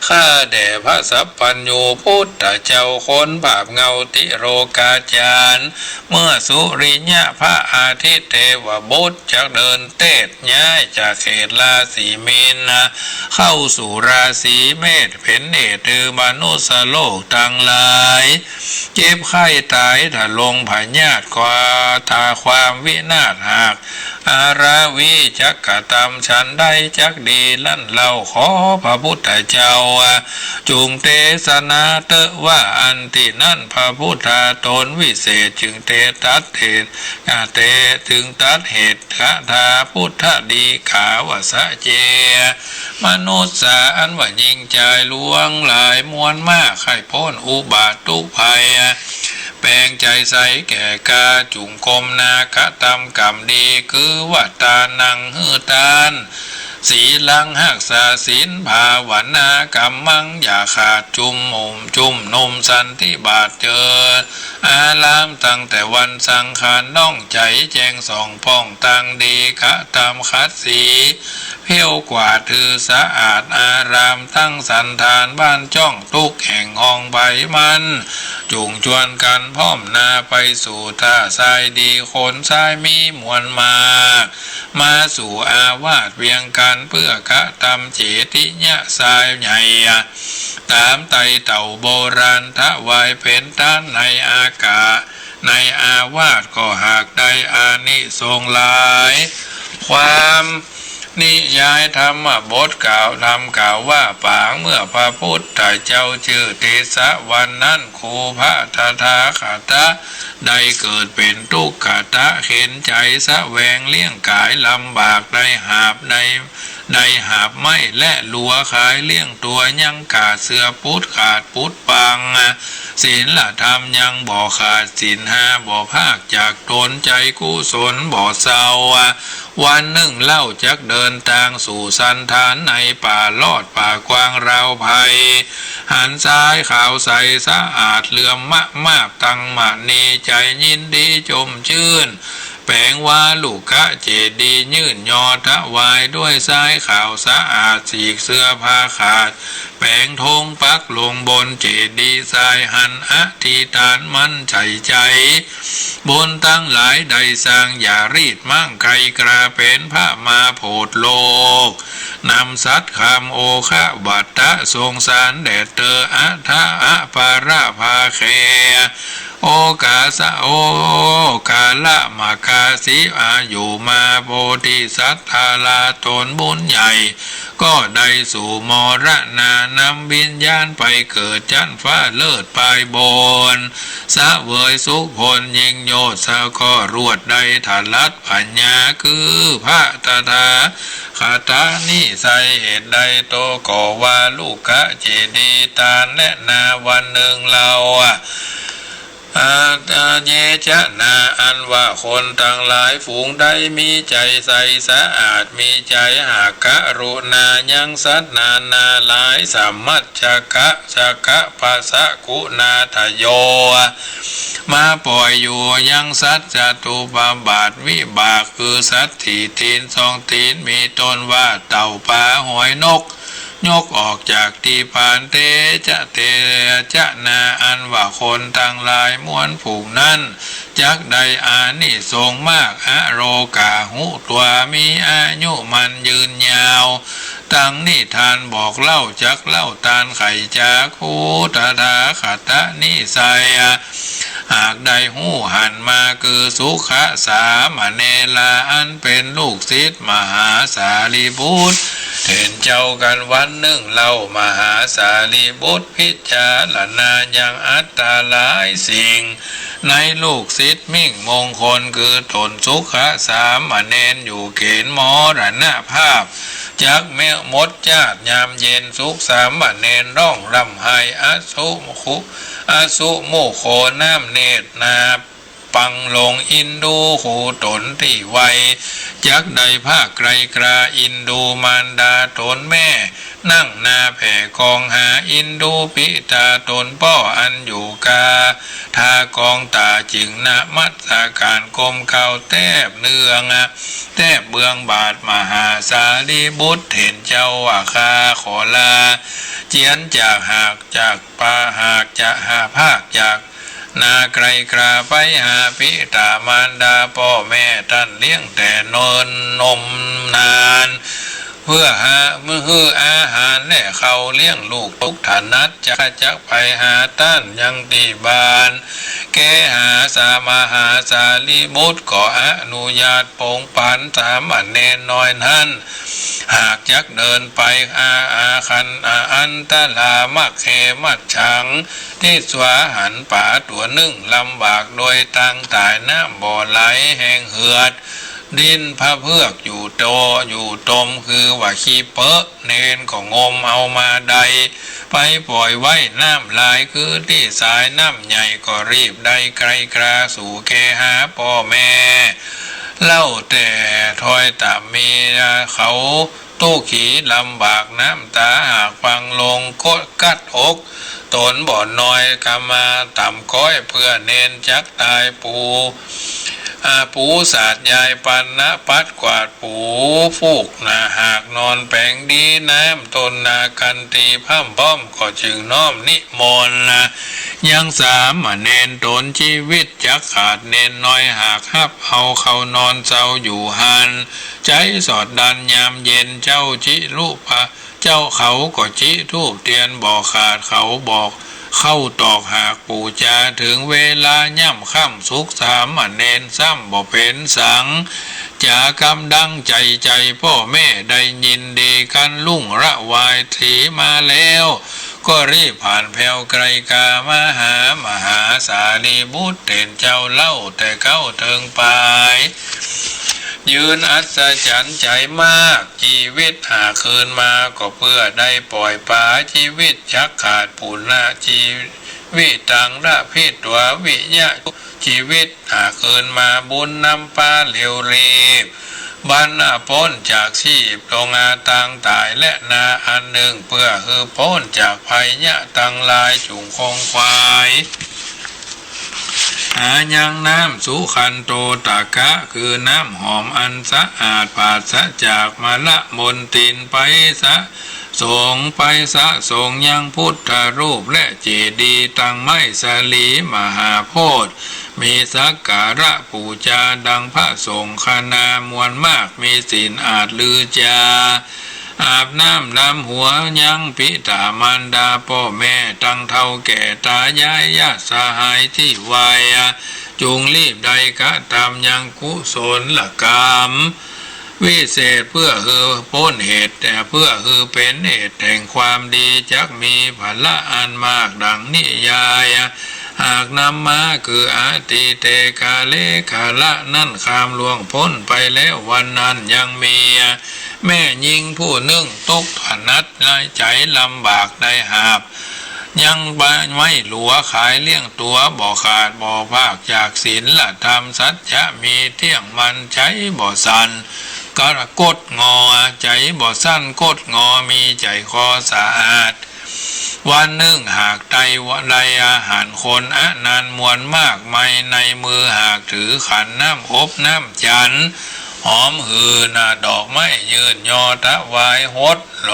ข้าแด่พระสัพพัญญูพุทธเจ้าคนบาปเงาติโรกาจารย์เมื่อสุริยะพระอาทิตย์เทวบุตรจะเดินเตศย้ายจากเขตราศีมีนเข้าสู่ราศีเมษเป็นเหตุคือมนุษย์โลกทั้งหลายเจ็บไข้ตายถ้าลงพญาติกว่าทาความวินาศหากอาราวีจักกะตำฉันได้จักดีลั่นเล่าขอพระพุทธเจ้าจุงเทศนาเตะว่าอันที่นั่นพระพุทธาตนวิเศษจึงเทตัดเหตุถึงตัดเหตุคาถาพุทธดีขาวสะเจมนุษย์สาอันว่ายิ่งใจลวงหลายมวลมากให้พ้นอุบาททุกภัยแปลงใจใสแก่กาจุงกรมนาคตำกรรมดีคือวัตตานังหือตาน ศีลังหักษาศีลภาวนากรรมังอย่าขาดจุมนุมสันติบาทเจออารามตั้งแต่วันสังขารน้องใจแจงส่องป้องตั้งดีคะตามคัดสีเพี้ยวกว่าถือสะอาดอารามตั้งสันธานบ้านจ้องทุกแห่งห้องใบมันจุงชวนกันพร้อมนาไปสู่ท่าทรายดีคนทรายมีมวลมาสู่อาวาสเวียงกันเพื่อกะทำเจติยะทรายใหญ่ตามไตเต่าโบราณทวายเป็นต้านในอากาศในอาวาสก็หากได้อานิสงส์หลายความนิยายธรรมบทกล่าวว่าปางเมื่อพระพุทธเจ้าชื่อเทสะวันนั้นครูพระทาคาตะได้เกิดเป็นทุกขตะเข็นใจสะแวงเลี้ยงกายลำบากได้หาบได้หาบไม่และลัวขายเลี้ยงตัวยังขาดเสื้อพุทธขาดพุทธปังศีลธรรมยังบ่ขาดศีลห้าบ่ภาคจากตนใจกุศลบ่เศร้าวันหนึ่งเล่าจักเดินทางสู่สันธานในป่าลอดป่ากว้างราวภัยหันซ้ายขาวใสสะอาดเหลื่อมมากตั้งมณีใจยินดีจมชื่นแปลงว่าลูกะเจดียื่นยอทะวายด้วยสายขาวสะอาดสีกเสื้อผ้าขาดแปลงธงปักลงบนเจดีทรายหันอธิษฐานมั่นใจบนตั้งหลายใดสร้างอย่ารีดมั่งใครกราเป็นพระมาโพดโลกนำสัตคำโอคะบัตตะทรงสารแด่เตออัทะปาราภาเคโอกาสะโอกาละมากาสิอายุมาโพธิสัตว์าลาตนบุญใหญ่ก็ได้สู่มรณานำวิญญาณไปเกิดจันฟ้าเลิศไปบนสะเวยสุพลยิงโยธสะก็รวดได้ทัลัดปัญญาคือพระตถาคตานิใสเหตุใดโตก่อว่าลูกะเจดีตานและนาวันหนึ่งเราเยจะนาอันว่าคนทั้งหลายฝูงใดมีใจใสสะอาดมีใจหากกรุณายังสัตนาหลายสัมมัจฉกะภาษะกุณาทโยมาปล่อยอยู่ยังสัตจตุปบาทวิบากคือสัตถีตีนสองตีนมีตนว่าเต่าปลาหอยนกยกออกจากที่ผ่านเตจะนาอันว่าคนทั้งหลายม้วนผูกนั้นจักใดอานิสงส์มากอโรกาหุตัวมีอายุมันยืนยาวตั้งนิทานบอกเล่าจักเล่าตานไข่จากคูตถาคตนิสัยหากได้หูหันมาคือสุขสามเณลาอันเป็นลูกศิษย์มหาสารีบุตรเห็นเจ้ากันวันหนึ่งเล่ามหาสารีบุตรพิจารณายังอัตตาหลายสิ่งในลูกศิษย์มิ่งมงคลคือตนสุขสามเณรอยู่เขนมรณภาพจากเมื่อมดจาดยามเย็นสุขสามเณรร้องรำไห้อสุโมโคน้ำเนตรนาปังลงอินดูหูตนที่ไวจักใดภาคไกลกราอินดูมารดาตนแม่นั่งนาแผ่กองหาอินดูปิตาตนป้ออันอยู่กาทากองตาจึงนามัสสาการกลมเข่าแทบเนืองแทบเบืองบาทมหาสารีบุตรเห็นเจ้าว่าคาขอลาเจียนจากหากจากปาหากจะหาภาคจากนาไกลกราไปหาพิตามารดาพ่อแม่ท่านเลี้ยงแต่นมนานเพื่ออาหารและเขาเลี้ยงลูกทุกฐานัดจักไปหาต้านยังตีบานแกหาสามหาสารีบุตรก็อนุญาตปงปันสามเณรน้อยนั้นหากจักเดินไปคันอันตลามักเขมัดฉังที่สวาหันป่าตัวหนึ่งลำบากโดยตั้งตายน้ำบ่อไหลแห้งเหือดดินพระเพือกอยู่ตมคือว่าขี้เปอะเนนก็งมเอามาใดไปปล่อยไว้น้ำลายคือที่สายน้ำใหญ่ก็รีบได้ไกลกราสู่แกหาพ่อแม่เล่าแต่ถอยตามมีเขา ตู้ขีลำบากน้ำตาหากฟังลงโคตรกัดอกตนบ่อนน้อยกามาต่ำก้อยเพื่อเน้นจักตายปูศาสตร์ยายปันนะปัดกวาดปูฟูกนาหากนอนแปลงดีน้ำตนนากันตีพั่มป้อมก็จึงน้อมนิมนต์ยังสามเนนตนชีวิตจักขาดเนนน้อยหากฮับเอาเขานอนเจ้าอยู่หันใจสอดดันยามเย็นเจ้าจิรูปะเจ้าเขาก็จิทูบเตียนบอกขาดเขาบอกเข้าตอกหากปู่จาถึงเวลาย่ำค่ำสุกสามเนนซ้ำบ่เป็นสังจากำดังใจพ่อแม่ได้ยินดีกันลุ่งระวายถีมาแล้วก็รีบผ่านแผ่วไกลกามหาสารีบุตรเด่นเจ้าเล่าแต่เข้าเทิงปลายยืนอัศจรรย์ใจมากชีวิตหาคืนมาก็เพื่อได้ปล่อยปลาชีวิตชักขาดปุณณะชีวิตตังระพิตววิญะชีวิตหาคืนมาบุญนำปลาเร็วรีบบันพ้นจากชีพตรงอาตังตายและนาอันหนึ่งเพื่อคือพ้นจากภัยยะตังลายจุงคงควายหายังน้ำสุขันโตตากะคือน้ำหอมอันสะอาดปราศจากมละมนตินไปส่งไปส่งยังพุทธรูปและเจดีย์ตั้งไม้สาลีมหาโพธิ์มีสักการะปูชาดังพระสงฆ์คณามวลมากมีศีลอาจลือจาอาบน้ำลำหัวยังพิตามันดาพ่อแม่ตั้งเท่าแก่ตายายญาติสหายที่วัยจุงรีบใดกะตามยังกุศลละกรรมวิเศษเพื่อคือพ้นเหตุแต่เพื่อคือเป็นเหตุแห่งความดีจักมีผลละอันมากดังนิยายหากนำมาคืออาติเตกาเลกาละนั่นคามล่วงพ้นไปแล้ววันนั้นยังมีแม่ยิงผู้นึ่งตกถนัดในใจลำบากได้หาบยังบ้านไม่หลัวขายเลี้ยงตัวบ่ขาดบ่ภาคจากศีลละธรรมสัจจะมีเที่ยงมันใจบ่สันกระกดงอใจบ่สั้นกดงอมีใจคอสะอาดวันหนึ่งหากใดวันใดอาหารคนนันมวลมากไม่ในมือหากถือขันน้ำอบน้ำจันหอมหือนาดอกไม้ยืนยอตะวายฮดห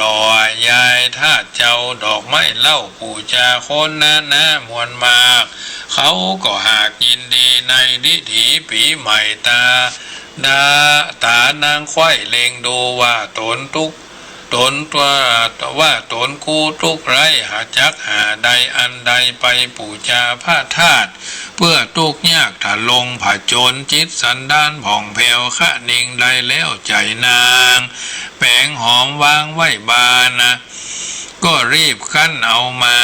ล่อยายถ้าเจ้าดอกไม้เล่าปูจาคนมวลมากเขาก็หากยินดีในดิถีปีใหม่ตานางไข่เล็งดูว่าตนว่าตนกู้ทุกไรหาจักหาใดอันใดไปปูจาพระธาตุเพื่อทุกยากถ้าลงผาจนจิตสันดานผ่องแผ้วขะนิ่งได้แล้วใจนางแปงหอมวางไว้บานก็รีบขั้นเอามา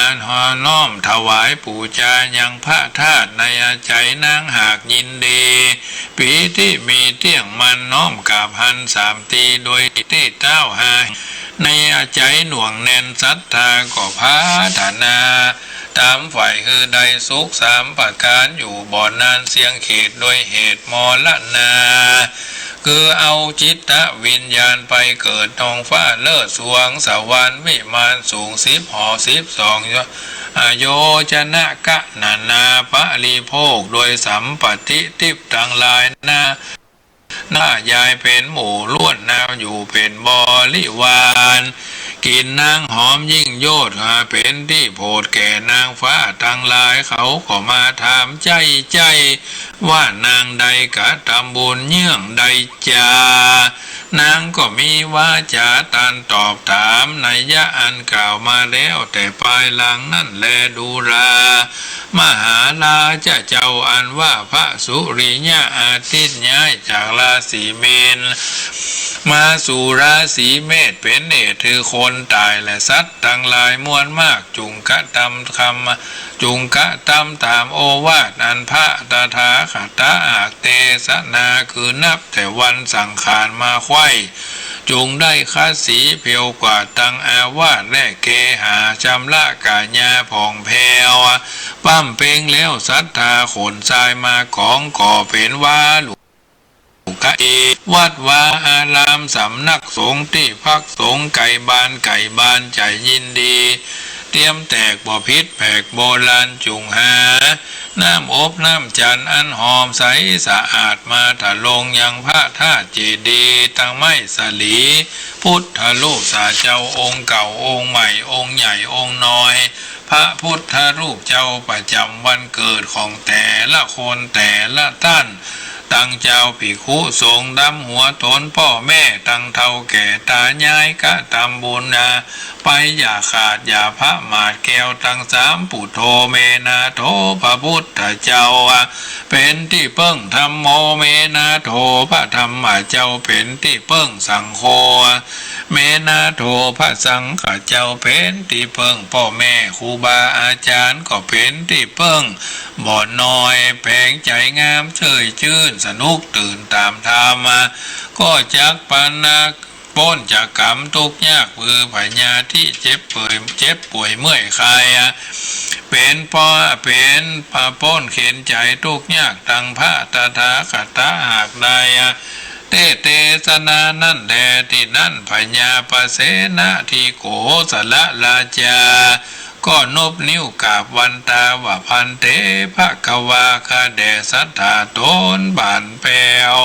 น้อมถวายปูจายังพระธาตุในใจนางหากยินดีปีที่มีเที่ยงมันน้อมกราบหันสามตีโดยที่เต้าหาในใจหน่วงแน่นศรัทธาก็พัฒนาตามฝ่ายคือใดสุขสามประการอยู่บ่อนานเสียงเขตโดยเหตุมรณาคือเอาจิตวิญญาณไปเกิดท้องฟ้าเลิศสวงสวรรค์วิมานสูง12โยชนะกะนาปะริโภคโดยสัมปติทิพทั้งหลายหน้ายายเป็นหมู่ล้วนนาอยู่เป็นบริวารกินนางหอมยิ่งโยดเป็นที่โพดแก่นางฟ้าทั้งหลายเขาก็มาถามใจว่านางใดกะทำบุญเยื่องใดจานางก็มีวาจาตันตอบถามในยะอันกล่าวมาแล้วแต่ปลายหลังนั่นแลดูรามหาลาเจ้าอันว่าพระสุริยะอาทิตย์ย้ายจากราศีเมษมาสู่ราศีเมษเป็นเหตุคือคนตายและสัตว์ทั้งหลายมวลมากจุงกะตามตามโอวาทอันพระตถาคตอากเทศนาคือนับแต่วันสังขารมาไข่จุงได้คาสีเพียวกว่าตังอาวาสและเกหาจำละกาญาผ่องแผ้วปั้มเพ่งแล้วศรัทธาขนทรายมาของก่อเป็นว่าลูก กะเอวัดวาอารามสำนักสงฆ์ที่พักสงฆ์ไก่บานใจยินดีเตรียมแตกบ่พิษแผกโบราณจุงหาน้ำอบน้ำจันอันหอมใสสะอาดมาถลงยังพระธาตุเจดีย์ตั้งไม้สลีพุทธรูปสาเจ้าองค์เก่าองค์ใหม่องค์ใหญ่องค์น้อยพระพุทธรูปเจ้าประจำวันเกิดของแต่ละคนแต่ละท่านตั้งเจ้าภิกขุสงฆ์ดำหัวตนพ่อแม่ตั้งเท่าแก่ตายายกะตำบุญนาไปอย่าขาดอย่าพระหมาดแก้วตั้งสามปุโธเมนาโถพระพุทธเจ้าเป็นที่เพิ่งธรรมโมเมนาโถพระธรรมเจ้าเป็นที่เพิ่งสังโฆเมนาโถพระสังฆเจ้าเป็นที่เพิ่งพ่อแม่ครูบาอาจารย์ก็เป็นที่เพิ่งบ่อนน้อยแผงใจงามเฉยชื่นสนุกตื่นตามธรรมก็จักปานาป้นจากกรรมทุกยากมือพญาที่เจ็บป่วยเมื่อยคายเป็นพระป้นเข็นใจทุกยากตังพระตถาคตหากใดเตสนานั่นแลที่นั่นพญาปเสนะที่โกสละราชาก็นบนิ้วกราบวันตาว่าพันเตภะคะวาคาแด่สัทธาตนบานแปว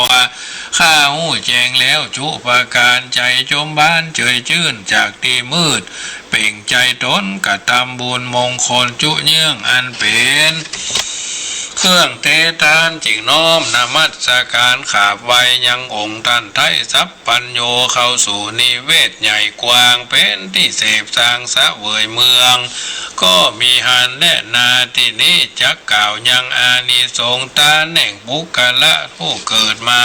ข้าหูแจงแล้วชุประการใจจมบ้านเฉยชื่นจากที่มืดเป่งใจตนกะทำบุญมงคลจุเยื่องอันเป็นเครื่องเตตานจิงน้อมนามัสการขาบไว้ยังองค์ท่านไทยสัพปัญโยเข้าสู่นิเวศใหญ่กว้างเป็นที่เสพสร้างสะเวยเมืองก็มีหันและนาที่นี้จักกล่าวยังอานิสงส์ตาแหน่งบุคละผู้เกิดมา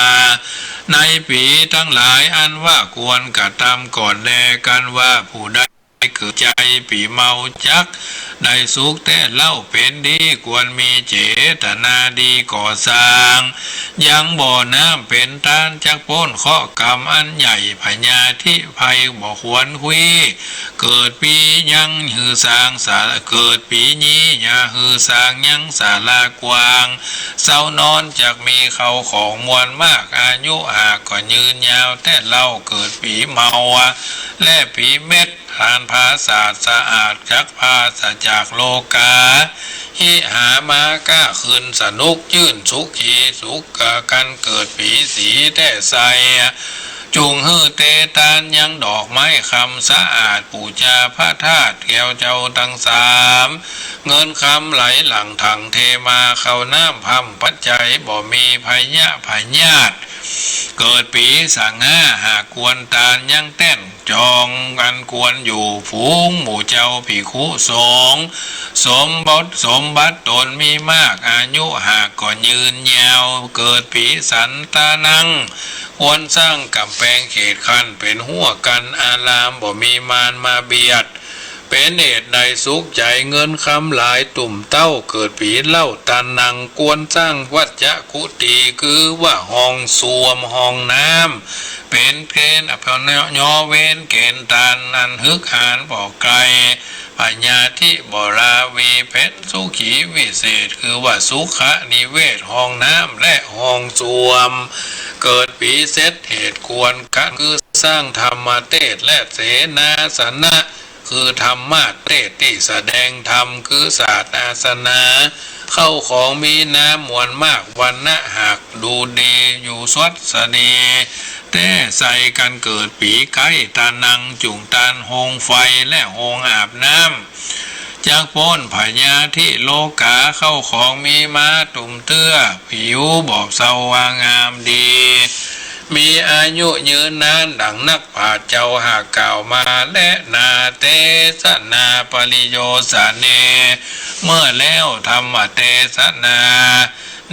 ในปีทั้งหลายอันว่าควรกระทำก่อนแลกันว่าผู้ใดเกิดใจปีเมาจักได้สุขแต่เล่าเป็นดีควรมีเจตนาดีก่อสร้างยังบ่อน้ำเป็นทานจักพ้นข้อกรรมอันใหญ่พญาธิภัยบ่ควรคุยเกิดปียังหือสร้างสาเกิดปีนี้อย่าหือสร้างยังศาลากว้างเศร้านอนจากมีเขาของมวลมากอายุหากก็ยืนยาวแต่เล่าเกิดปีเมาและปีเม็ดทานภาษาสะอาดจักภาษาจากโลกาฮิหามาก้าคืนสนุกยื่นสุขีสุกกันเกิดปีสีแต่ใสจุงฮือเตตานยังดอกไม้คำสะอาดปูชาพระธาตุแก้วเจ้าทั้งสามเงินคำไหลหลังถังเทมาเข้าน้ำพัมปัจจัยบ่มีพยะพญาตเกิดปีสังหาหากกวนตาลยังเต้นจองกันกวนอยู่ฝูงหมู่เจ้าภิกขุสงฆ์สมบัติตนมีมากอายุหากก็ยืนยาวเกิดปีสันตานังควรสร้างกำแพงเขตคันเป็นหัวกันอารามบ่มีมารมาเบียดเป็นเหตุใดสุขใจเงินคำหลายตุ่มเต้าเกิดผีเล่าตานังกวนสร้างวัจจะคุตีคือว่าห้องสวมห้องน้ำเป็นเกณฑ์อภนยอเวนเกณฑ์ตานนันฮึกหานบอกไกลพญาธิบราวีเพชรสุขีวิเศษคือว่าสุขนิเวศห้องน้ำและห้องสวมเกิดปีเซตเหตุควรกันคือสร้างธรรมเทศและเสนาสนะคือธรรมะเทศที่แสดงธรรมคือศาสตร์อาสนาเข้าของมีน้ำมวลมากวันนะหักดูดีอยู่สวัสดีแต่ใส่กันเกิดปีไก่ตานังจุงตานหงไฟและหงอาบน้ำจากพ้นพญาที่โลกาเข้าของมีมาตุ่มเตื้อผิวบอบเศร้าวางามดีมีอายุยืนนานดังนักปราชญ์เจ้าหากกล่าวมาและนาเตสนาปริโยสเนเมื่อแล้วธรรมเตสนา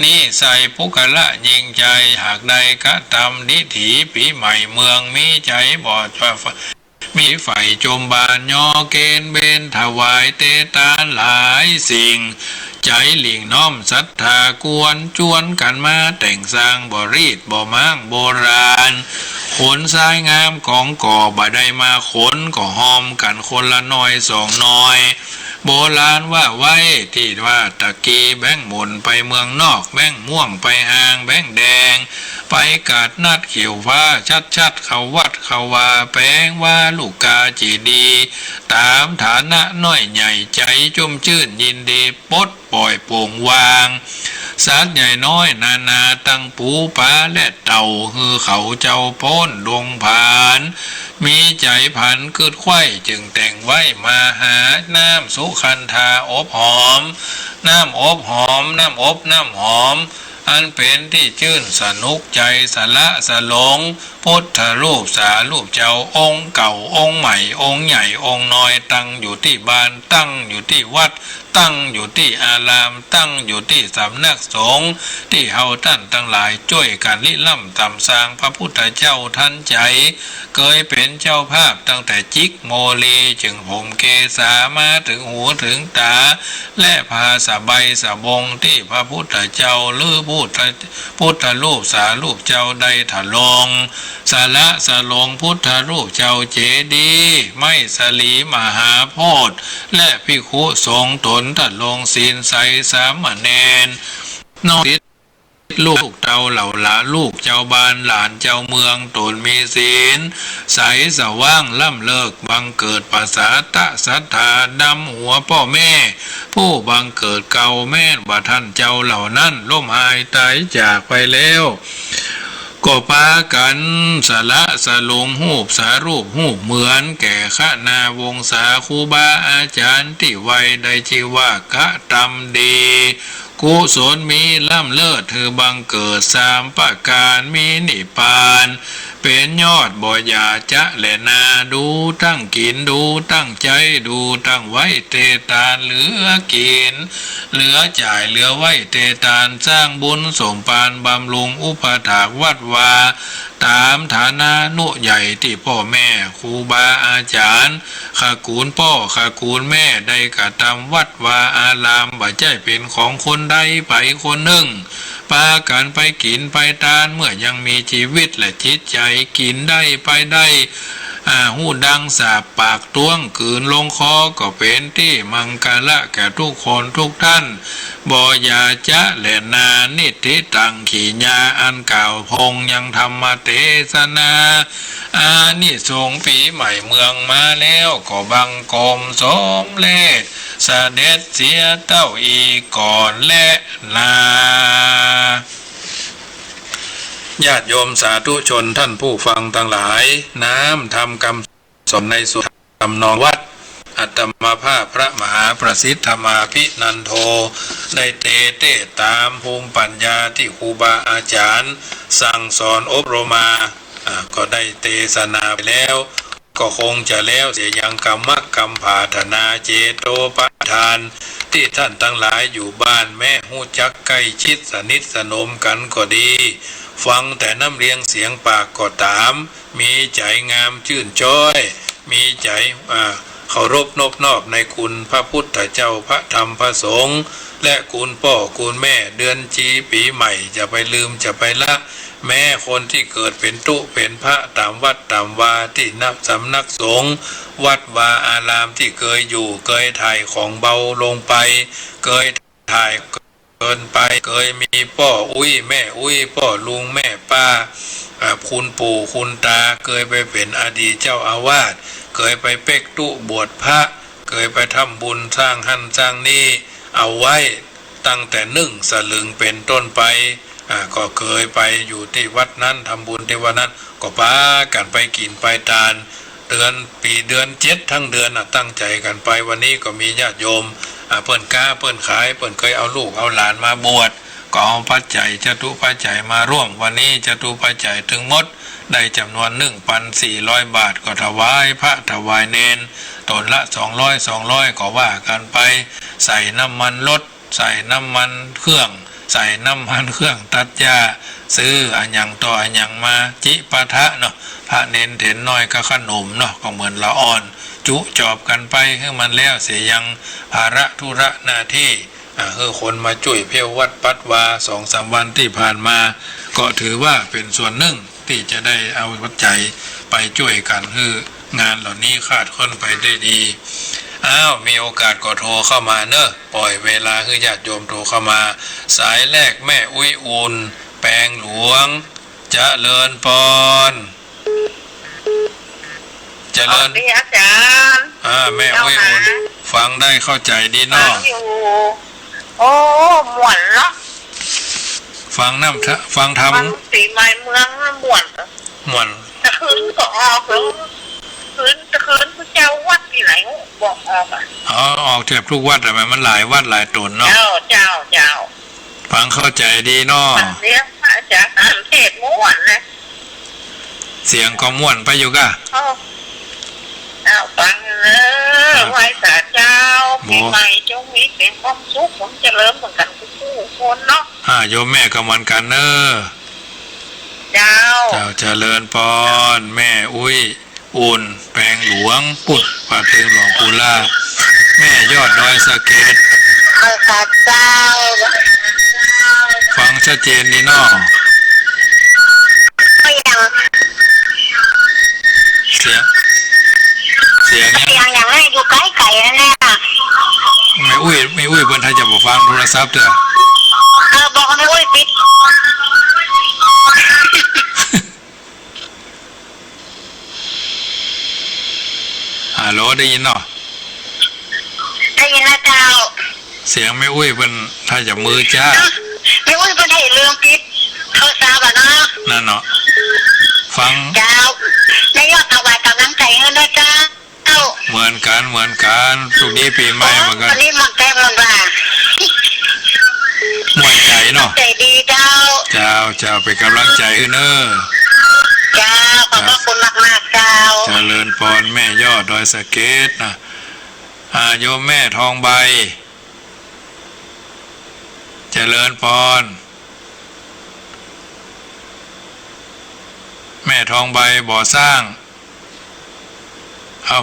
นี่ใส่ปุกละยิงใจหากใดกะทำนิถีปีใหม่เมืองมีใจบ่จว่ามีไฟจมบานยอเกณฑ์เบนถวายเตตาหลายสิ่งใจหลิงน้อมศรัทธากวนจวนกันมาแต่งสร้างบ่รีดบ่มั่งโบราณขนสายงามของก่อบ่ได้มาขนก็หอมกันคนละน้อยสองน้อยโบราณว่าไว้ที่ว่าตะกี้แบ่งหมุนไปเมืองนอกแบ่งม่วงไปหางแบ่งแดง ไปกาดนัดเขียวฟ้าชัดเขาวัดเขาว่าแปลงว่าลูกกาจีดีตามฐานะน้อยใหญ่ใจจุ่มชื่นยินดีปลดปล่อยโปร่งวางสัตว์ใหญ่น้อยนานาตั้งปูปลาและเต่าฮือเขาเจ้าพ้นดงผานมีใจผันคืดไข่จึงแต่งไว้มาหาน้ำสุขันธาอบหอมน้ำอบหอมน้ำอบน้ำหอมอันเป็นที่ชื่นสนุกใจสละสลงพุทธรูปสารูปเจ้าองค์เก่าองค์ใหม่องค์ใหญ่องค์น้อยตั้งอยู่ที่บ้านตั้งอยู่ที่วัดตั้งอยู่ที่อารามตั้งอยู่ที่สำนักสงฆ์ที่เฮาท่านทั้งหลายช่วยกันลิล่ำตำสร้างพระพุทธเจ้าท่านใจเคยเป็นเจ้าภาพตั้งแต่จิกโมลีจึงผมเกษามาถึงหูถึงตาและพาสบายสบงที่พระพุทธเจ้าหรือพุทธรูปสารูปเจ้าได้ถลงสาระสลงพุทธรูปเจ้าเจดีไม่สลีมหาโพธิ์และภิกขุสงฆ์ตนถลงศีลใสสามเณรนอกลูกเจ้าเหล่าหลาลูกเจ้าบ้านหลานเจ้าเมืองตนมีศีลใสสว่างล่ำเลิกบังเกิดภาษาตะศรัทธาดำหัวพ่อแม่ผู้บังเกิดเก่าแม่นว่าท่านเจ้าเหล่านั้นล้มหายตายจากไปแล้วก็พากันสละสลงหูปสารูปหูปเหมือนแก่ขณาวงศาครูบาอาจารย์ที่ไว้ได้ชื่อว่ากะตำดีกุศลมีล่ำเลิศเธอบังเกิดสามประการมีนิพพานเป็นยอดบ่อยาจะและนาดูตั้งกินดูตั้งใจดูตั้งไว้เตตานเหลือกินเหลือจ่ายเหลือไว้เตตานสร้างบุญสมปานบำรุงอุปถากวัดวาตามฐานะนุใหญ่ที่พ่อแม่ครูบาอาจารย์ข้ากูลพ่อข้ากูลแม่ได้กระทำวัดวาอารามบ่ใจเป็นของคนใดไปคนหนึ่งพากันไปกินไปทานเมื่อยังมีชีวิตและจิตใจกินได้ไปได้หูดังสาบปากต้วงกืนลงคอก็เป็นที่มังกรละแก่ทุกคนทุกท่านบ่อยาจะและนานิทิตังขีญาอันเก่าพงยังธรรมเทศนาอานิสงส์ปีใหม่เมืองมาแล้วก็บังกรมสมเลศเสด็จเสียเต้าอีก่อนและลาญาติโยมสาธุชนท่านผู้ฟังทั้งหลายน้ำทำกรรมสมในสุธรรมนองวัดอัตมาภาพพระมหาประสิทธมาภินันโทได้เตตามภูมิปัญญาที่ครูบาอาจารย์สั่งสอนอบรมมาก็ได้เทศนาไปแล้วก็คงจะแล้วเสียยังกรรมกรรมภาธนาเจโตปทานที่ท่านทั้งหลายอยู่บ้านแม่หูจักใกล้ชิดสนิทสนมกันก็ดีฟังแต่น้ำเรียงเสียงปากก็ตามมีใจงามชื่นจ้อยมีใจเคารพนบนอบในคุณพระพุทธเจ้าพระธรรมพระสงฆ์และคุณพ่อคุณแม่เดือนจีปีใหม่จะไปลืมจะไปละแม้คนที่เกิดเป็นตุเป็นพระตามวัดตามวาที่นับสำนักสงฆ์วัดวาอารามที่เคยอยู่เคยถ่ายของเบาลงไปเคยถ่ายเกินไปเคยมีพ่ออุ้ยแม่อุ้ยพ่อลุงแม่ป้าคุณปู่คุณตาเคยไปเป็นอดีตเจ้าอาวาสเคยไปเป็กตุบวชพระเคยไปทำบุญสร้างหันสร้างนี่เอาไว้ตั้งแต่1 สลึงเป็นต้นไปก็เคยไปอยู่ที่วัดนั้นทำบุญที่วัดนั้นก็พากันไปกินไปทานเดือนปีเดือน7ทั้งเดือนตั้งใจกันไปวันนี้ก็มีญาติโยมเปิ้นค้าเปิ้นขายเปิ้นเคยเอาลูกเอาหลานมาบวชก็เอาปัจจัยจตุปัจจัยมาร่วมวันนี้จตุปัจจัยถึงหมดได้จำนวน 1,400 บาทก็ถวายพระถวายเนนตนละ200ก็ว่ากันไปใส่น้ำมันรถใส่น้ำมันเครื่องใส่น้ำมันเครื่องตัดหญ้าซื้ออันยังต่ออันยังมาจิปะทะเนาะพระเนนเถนน้อยก็ขนมเนาะก็เหมือนละอ่อนจุจอบกันไปให้มันแล้วเสียยังภาระธุระหน้าที่คือคนมาช่วยเพียววัดปัดวา2-3 วันที่ผ่านมาก็ถือว่าเป็นส่วนหนึ่งที่จะได้เอาปัจจัยไปช่วยกันคืองานเหล่านี้ขาดค้นไปได้ดีมีโอกาสก็โทรเข้ามาเนอะปล่อยเวลาคือญาติโยมโทรเข้ามาสายแรกแม่อุ้ยอุ่นแปลงหลวง เจริญพรเจริญดีอาจารย์แม่อุ้ยอุ่นฟังได้เข้าใจดีเนาะอยู่โอ้หมวนเนาะฟังน้ำฟังทำปีใหม่เมืองหมวนตะคืนก็ออกแล้วตะคืนพระเจ้าวัดที่ไหนบอกออกออกแทบทุกวัดแต่มันหลายวัดหลายตนเนาะเจ้าฟังเข้าใจดีเนาะเสียงอาจารย์เทศม้วนนะเสียงก็ม้วนไปอยู่กะฟังไหว้ศาลเจ้าปีใหม่จงมีเป็นความสุขผมจะเริ่มเหมือนกันทุกคนเนาะโยมแม่ก็เหมือนกันเนอะเจ้าเจริญพรแม่อุ้ยอุ่นแปลงหลวงปุดป่าเติงหลวงปูล่าแม่ยอดดอยสะเก็ดเจ้าฟังชัดเจนดีเนาะเสียงอย่างไรอยู่ใกล้ไก่นั่นแหละไม่อุ้ยเพื่อนไทยจะบอกฟังโทรศัพท์เถอะบอกไม่อุ้ยปิดฮัลโหลได้ยินเนาะได้ยินนะเจ้าเสียงไม่อุ้ยเพื่อนไทยจะมือจ้าไม่อุ้ยเพื่อนไทยเรื่องปิดเขาทราบอ่ะเนาะนั่นเนาะฟังเจ้าได้ยอดถวายกำลังใจเงินด้วยเจ้าเหมือนกันสุขนี้ปีใหม่เหมือนกันวันนี้มันแก้มันว่าม่วนใจเนาะใจดีเจ้าเป็นกำลังใจเนอะเจ้าขอบคุณมากเจ้าเจริญพรแม่ยอดดอยสะเก็ดนะโยมแม่ทองใบเจริญพรแม่ทองใบบ่อสร้าง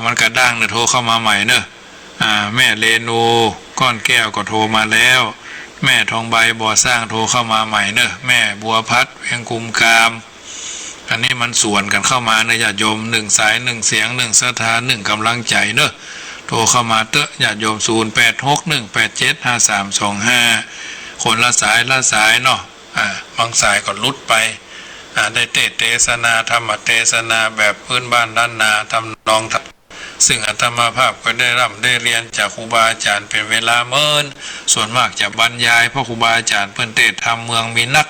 มันกระด้างเนี่ยโทรเข้ามาใหม่เนอะแม่เรนูก้อนแก้วก็โทรมาแล้วแม่ทองใบบ่อสร้างโทรเข้ามาใหม่เนอะแม่บัวพัดเวียงกุมกามอันนี้มันส่วนกันเข้ามาเนอะญาติโยม1 สาย 1 เสียง 1 ศรัทธา 1 กำลังใจเนอะโทรเข้ามาเตอะญาติโยม0861875325คนละสายเนาะบางสายก็ลุดไปได้เทศนาธรรมเทศนาแบบพื้นบ้านด้านนาทำนองซึ่งอาตมาภาพก็ได้ได้เรียนจากครูบาอาจารย์เป็นเวลาเมินส่วนมากจะบรรยายเพราะครูบาอาจารย์เพิ่นเทศทำเมืองมีนัก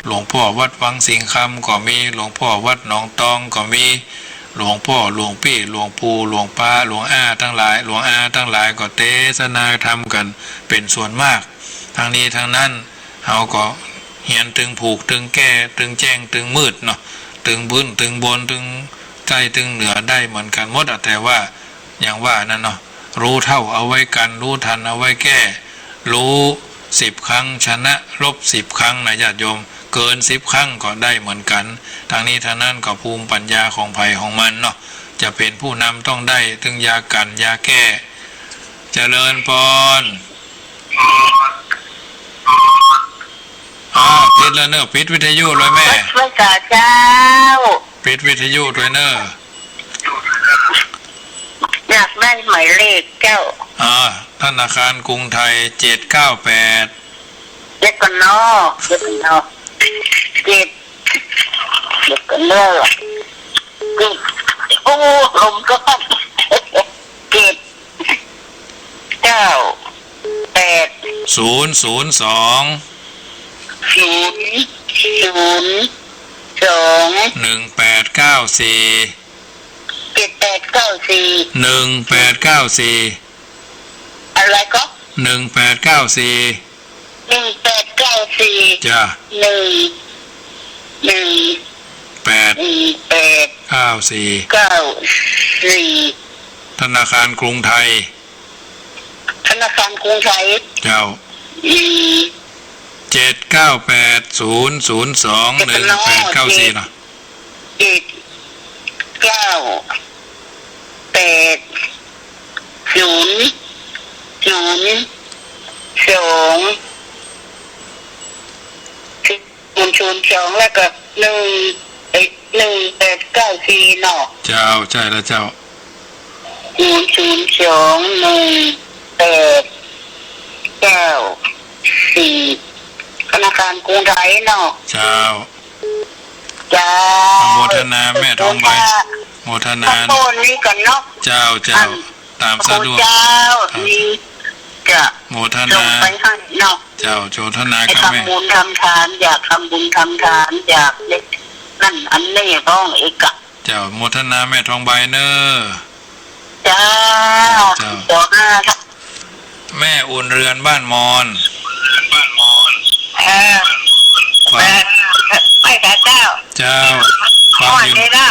หลวงพ่อวัดวังสิงคำก็มีหลวงพ่อวัดหนองตองก็มีหลวงพ่อหลวงพี่หลวงปู่หลวงป้าหลวงอาทั้งหลายก็เทศนาทำกันเป็นส่วนมากทางนี้ทางนั้นเขาก็เหียนตึงผูกตึงแก้ตึงแจ้งตึงมืดเนาะตึงบุญตึงบนตึงใต้ตึงเหนือได้เหมือนกันหมดแต่ว่าอย่างว่านั่นเนาะรู้เท่าเอาไว้กันรู้ทันเอาไว้แก้รู้10 ครั้งชนะลบ10 ครั้งนะญาติโยมเกิน10 ครั้งก็ได้เหมือนกันทางนี้ทางนั้นก็ภูมิปัญญาของภัยของมันเนาะจะเป็นผู้นำต้องได้ถึงยากันยาแก้เจริญพรปิดแล้วเนอะปิดวิทยุเลยแม่ไม่กะเจ้าปิดวิทยุด้วยเนอะอยากได้หมายเลขเจ้าธนาคารกรุงไทย798เด็กกันเนาะเด็กกันเนอะโอ้ลมก็7980002 1894อะไรก็1894จ้ะ18894ธนาคารกรุงไทยเจ้า79800218894เนาะ7980002แล้วก็1894เนาะเจ้าใช่แล้วเจ้า0021894 ธนาคารกรุงไทยเนาะเจ้า จ้าโมทนาแม่ทองใบโมทนา โอนนี่กันเนาะ เจ้าตามสะดวก เจ้านี่จะ โมท ล นาง ไปให้เนาะ เจ้าโจทนา ให้ กับแม่ ทำบุญทำทานอยากทำบุญทำทานอยากเล็กนั่นอันนี้ต้องเอกะ เจ้าโมทนาแม่ทองใบเนอ จ้าขอห้าครับ แม่อุ่นเรือนบ้านมอน ฟัง ไม่ค่ะเจ้า เจ้าฟัง วัน อยู่ นี้นะ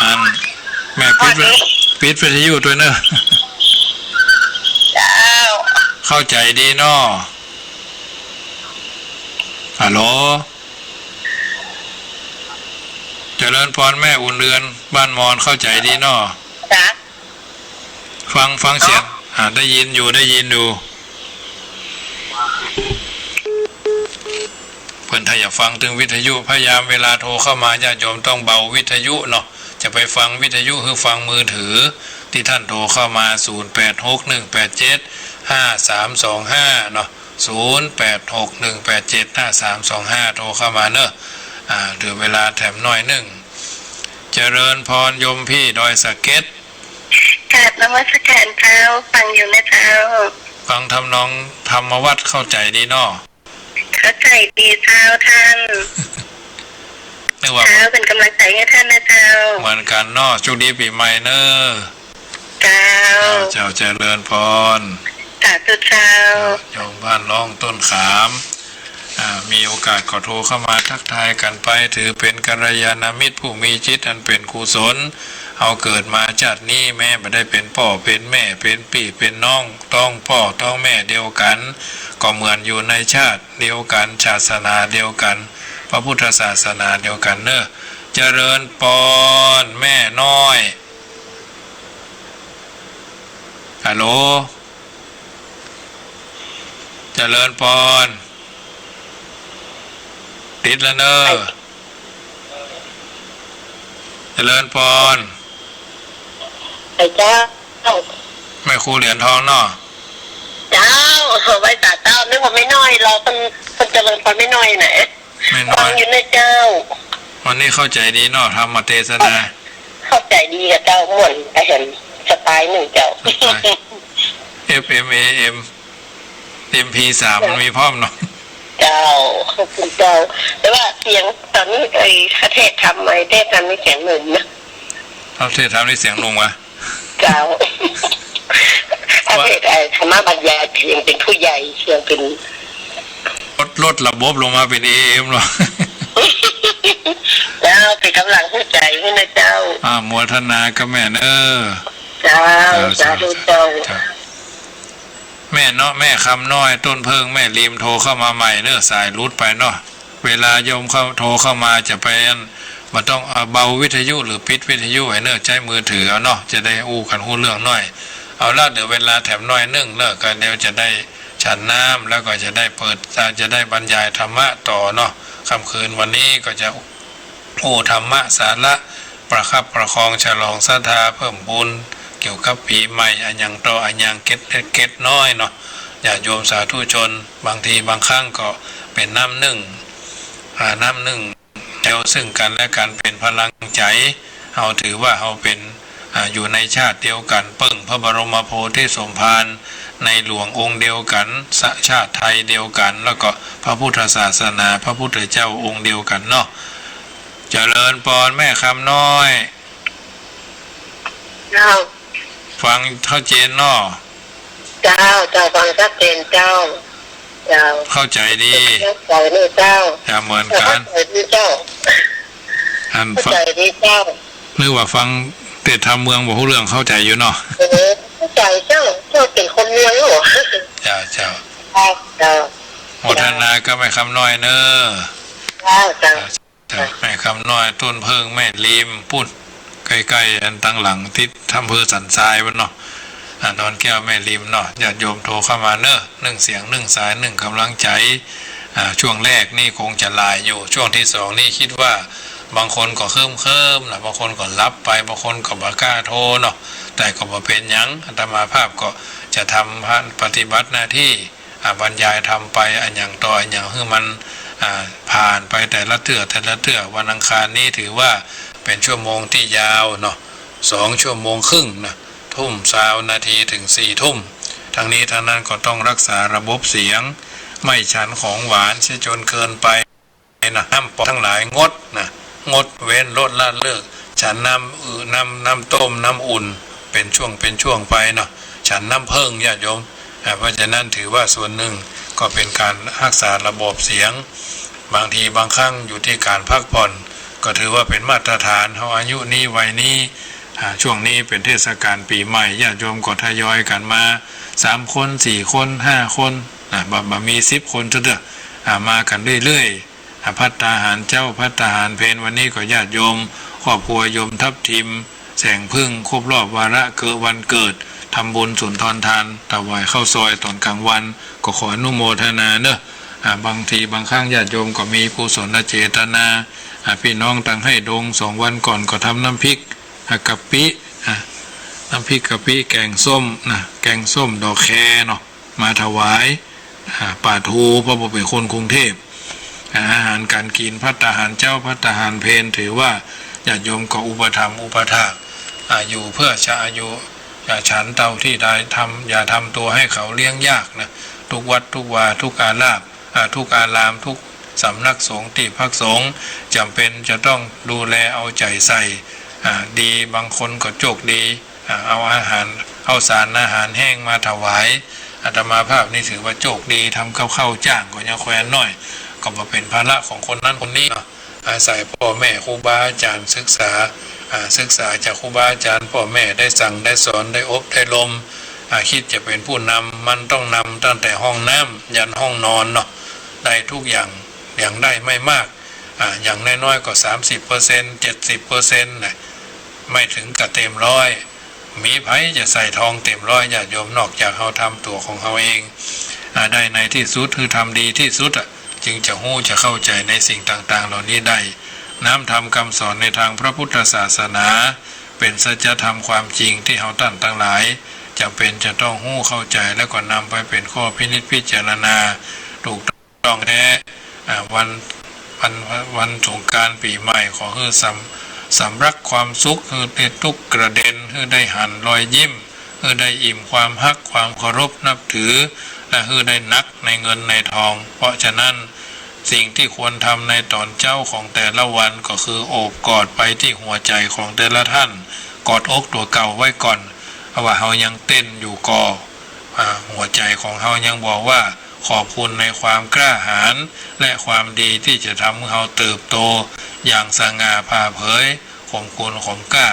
อันแม่ปิดวิทยุตัวเนอะ เจ้า เข้าใจดีเนาะฮัลโหลเจริญพรแม่อุ่นเรือนบ้านมอนเข้าใจดีเนาะ จ้า ฟังเสียงได้ยินอยู่เพื่อนถ้าอยากฟังถึงวิทยุพยายามเวลาโทรเข้ามาญาติโยมต้องเบาวิทยุเนาะจะไปฟังวิทยุคือฟังมือถือที่ท่านโทรเข้ามา0861875325เนาะ0861875325โทรเข้ามาเนอะถือเวลาแถมน้อยหนึ่งเจริญพรโยมพี่ดอยสะเก็ดกราบนมัสการเจ้าฟังอยู่นะเจ้า ฟังทำนองธรรมวัดเข้าใจดีเนาะ เข้าใจดีเจ้าท่าน นึกว่า เจ้าเป็นกำลังใจให้ท่านนะเจ้า เหมือนกันเนาะโชคดีปีใหม่เนอะ เจ้า เจ้าเจริญพร สาธุเจ้า โยมบ้านร้องต้นขามมีโอกาสขอโทรเข้ามาทักทายกันไปถือเป็นกัลยาณมิตรผู้มีจิตอันเป็นกุศลเอาเกิดมาชาตินี้แม่ไม่ได้เป็นพ่อเป็นแม่เป็นพี่เป็นน้องต้องพ่อต้องแม่เดียวกันก็เหมือนอยู่ในชาติเดียวกันศาสนาเดียวกันพระพุทธศาสนาเดียวกันเนอะเจริญพรแม่น้อยฮัลโหลเจริญพรติดแล้วเนอะเจริญพร ไอ้เจ้า แม่ครูเหรียญทองเนาะ เจ้าไว้สาเจ้านึกว่าไม่น้อยเราคนเจริญพรไม่น้อยไหน ไม่น้ ฟั อง ย อยู่ในเจ้า วันนี้เข้าใจดีเนาะธรรมเทศนา เข้าใจดีกับเจ้าม่วนไปเห็นสไตล์หนึ่งเจ้า FM AM MP3 มันมีพร้อมเนาะ เจ้าขอบคุณเจ้าแต่ว่าเสียงตอนนี้ไอ้เทศทำไมเทศทำนี่เสียงหนุ่มนะ เอาเทศทำได้เสียงลงวะ เจ้าเทศธรรมบรรยายเสียงเป็นผู้ใหญ่เสียงเป็น ลดระบบลงมาเป็น AM เนาะ เจ้าเป็นกำลังผู้ใจให้นะเจ้า โมทนากับแม่เนอะ เจ้าสาธุเจ้า แม่เนาะแม่คำน้อยต้นเพิงแม่ริมโทรเข้ามาใหม่เนอะสายรุดไปเนาะเวลาโยมเข้าโทรเข้ามาจะไปมันต้องเบาวิทยุหรือปิดวิทยุไว้เนอะใช้มือถือเอาเนาะจะได้อู้กันหู้เรื่องน้อยเอาละเดี๋ยวเวลาแถมน้อยนึ่งเนอะก็เดี๋ยวจะได้ฉันน้ำแล้วก็จะได้เปิดจะได้บรรยายธรรมะต่อเนาะค่ำคืนวันนี้ก็จะอู้ธรรมะสาระประคับประคองฉลองศรัทธาเพิ่มบุญเกี่ยวกับปีใหม่อันยังต่ออันยังเก็ดน้อยเนาะอย่าโยมสาธุชนบางทีบางครั้งก็เป็นน้ำหนึ่งแถวซึ่งกันและกันเป็นพลังใจเอาถือว่าเราเป็นอยู่ในชาติเดียวกันปึ้งพระบรมโพธิสมภารในหลวงองค์เดียวกันชาติไทยเดียวกันแล้วก็พระพุทธศาสนาพระพุทธเจ้าองค์เดียวกันเนาะเจริญพรแม่คำน้อย เจ้า ฟังเข้าเจนเนาะ เจ้าฟังชัดเจนเจ้าเข้าใจดี เข้าใจนี่เจ้า อย่าเหมือนกัน เข้าใจดีเจ้า เข้าใจดีเจ้า นึกว่าฟังเตะทำเมืองบอกเรื่องเข้าใจอยู่เนาะ เข้าใจเจ้าเป็นคนเมืองเหรอ เจ้า เจ้า โมทนาก็ไม่คำน้อยเนอะแม่คำน้อยต้นเพิงแม่ริมพูดใกล้ๆอันตั้งหลังทิศทำเภอสันทรายวันเนาะนอนแก้วแม่ริมเนาะญาติโยมโทรเข้ามาเนอะ1เสียง1สาย1กำลังใจช่วงแรกนี่คงจะลายอยู่ช่วงที่2นี่คิดว่าบางคนก็เคิมนะบางคนก็รับไปบางคนก็บ่กล้าโทรเนาะแต่ก็บ่เป็นหยังอาตมาภาพก็จะทำปฏิบัติหน้าที่บรรยายทำไปอันอย่างต่ออันอย่างให้มัน ผ่านไปแต่ละเทื่อวันอังคารนี้ถือว่าเป็นชั่วโมงที่ยาวเนาะ2 ชั่วโมงครึ่งนะทุ่ม20 นาทีถึง4 ทุ่มทั้งนี้ทั้งนั้นก็ต้องรักษาระบบเสียงไม่ฉันของหวานเสียจนเกินไปนะน้ำปอทั้งหลายงดเว้นลดละเลิกฉันน้ำต้มน้ำอุ่นเป็นช่วงไปเนาะฉันน้ำเพิ่งญาติโยมเพราะฉะนั้นถือว่าส่วนหนึ่งก็เป็นการรักษาระบบเสียงบางทีบางครั้งอยู่ที่การพักผ่อนก็ถือว่าเป็นมาตรฐานเฮาอายุนี้วัยนี้ช่วงนี้เป็นเทศกาลปีใหม่ญาติโยมก็ทยอยกันมา3 คน4 คน5 คนบ่มี10 คนเด้อมากันเรื่อยๆภัตตาหารเจ้าภัตตาหารเพลวันนี้ก็ญาติโยมครอบครัวโยมทับทิมแสงพึ่งครบรอบวาระวันเกิดทำบุญสุนทรทานถวายข้าวซอยตอนกลางวันก็ขออนุโมทนาเนอะบางทีบางครั้งญาติโยมก็มีกุศลเจตนาพี่น้องตั้งให้ดง2 วันก่อนก็ทำน้ำพริกกะปิน้ำพริกกะปิแกงส้มแกงส้มดอกแคเนาะมาถวายป่าทูเพราะผมเป็นคนกรุงเทพอาหารการกินภัตตาหารเจ้าภัตตาหารเพลถือว่าญาติโยมก็อุปถัมภ์อุปถากอยู่เพื่อจะอายุฉันเท่าที่ได้ทำอย่าทำตัวให้เขาเลี้ยงยากนะทุกวัดทุกวาทุกอารามทุกสำนักสงฆ์ที่พักสงฆ์จำเป็นจะต้องดูแลเอาใจใส่ดีบางคนก็โชคดีเอาสารอาหารแห้งมาถวายอาตมาภาพนี่ถือว่าโชคดีทำข้าวจ้างก็ยังแควนน้อยก็มาเป็นภาระของคนนั้นคนนี้อาศัยพ่อแม่ครูบาอาจารย์ศึกษาจากครูบาอาจารย์พ่อแม่ได้สั่งได้สอนได้อบได้ลมคิดจะเป็นผู้นำมันต้องนำตั้งแต่ห้องน้ำยันห้องนอนเนาะได้ทุกอย่างได้ไม่มากอย่างน้อยๆก็30% 70%นะไม่ถึงกับเต็มร้อยมีไผจะใส่ทองเต็มร้อยญาติโยมนอกจากเขาทำตัวของเขาเองได้ในที่สุดคือทำดีที่สุดจึงจะเข้าใจในสิ่งต่างๆเหล่านี้ได้น้ำธรรมคำสอนในทางพระพุทธศาสนาเป็นสัจธรรมความจริงที่เขาตั้งทั้งหลายจำเป็นจะต้องเข้าใจแล้วก็นำไปเป็นข้อพินิจพิจารณาถูกต้องแท้วันสงกรานต์ปีใหม่ขอให้สำรักความสุขคือได้ทุกกระเด็นคือได้หันรอยยิ้มคือได้อิ่มความฮักความเคารพนับถือและคือได้นักในเงินในทองเพราะฉะนั้นสิ่งที่ควรทำในตอนเจ้าของแต่ละวันก็คือโอบกอดไปที่หัวใจของแต่ละท่านกอดอกตัวเก่าไว้ก่อนเพราะว่าเขายังเต้นอยู่หัวใจของเขายังบอกว่าขอบคุณในความกล้าหาญและความดีที่จะทำให้เขาเติบโตอย่างสง่าผ่าเผยข่มคุณข่มกล้า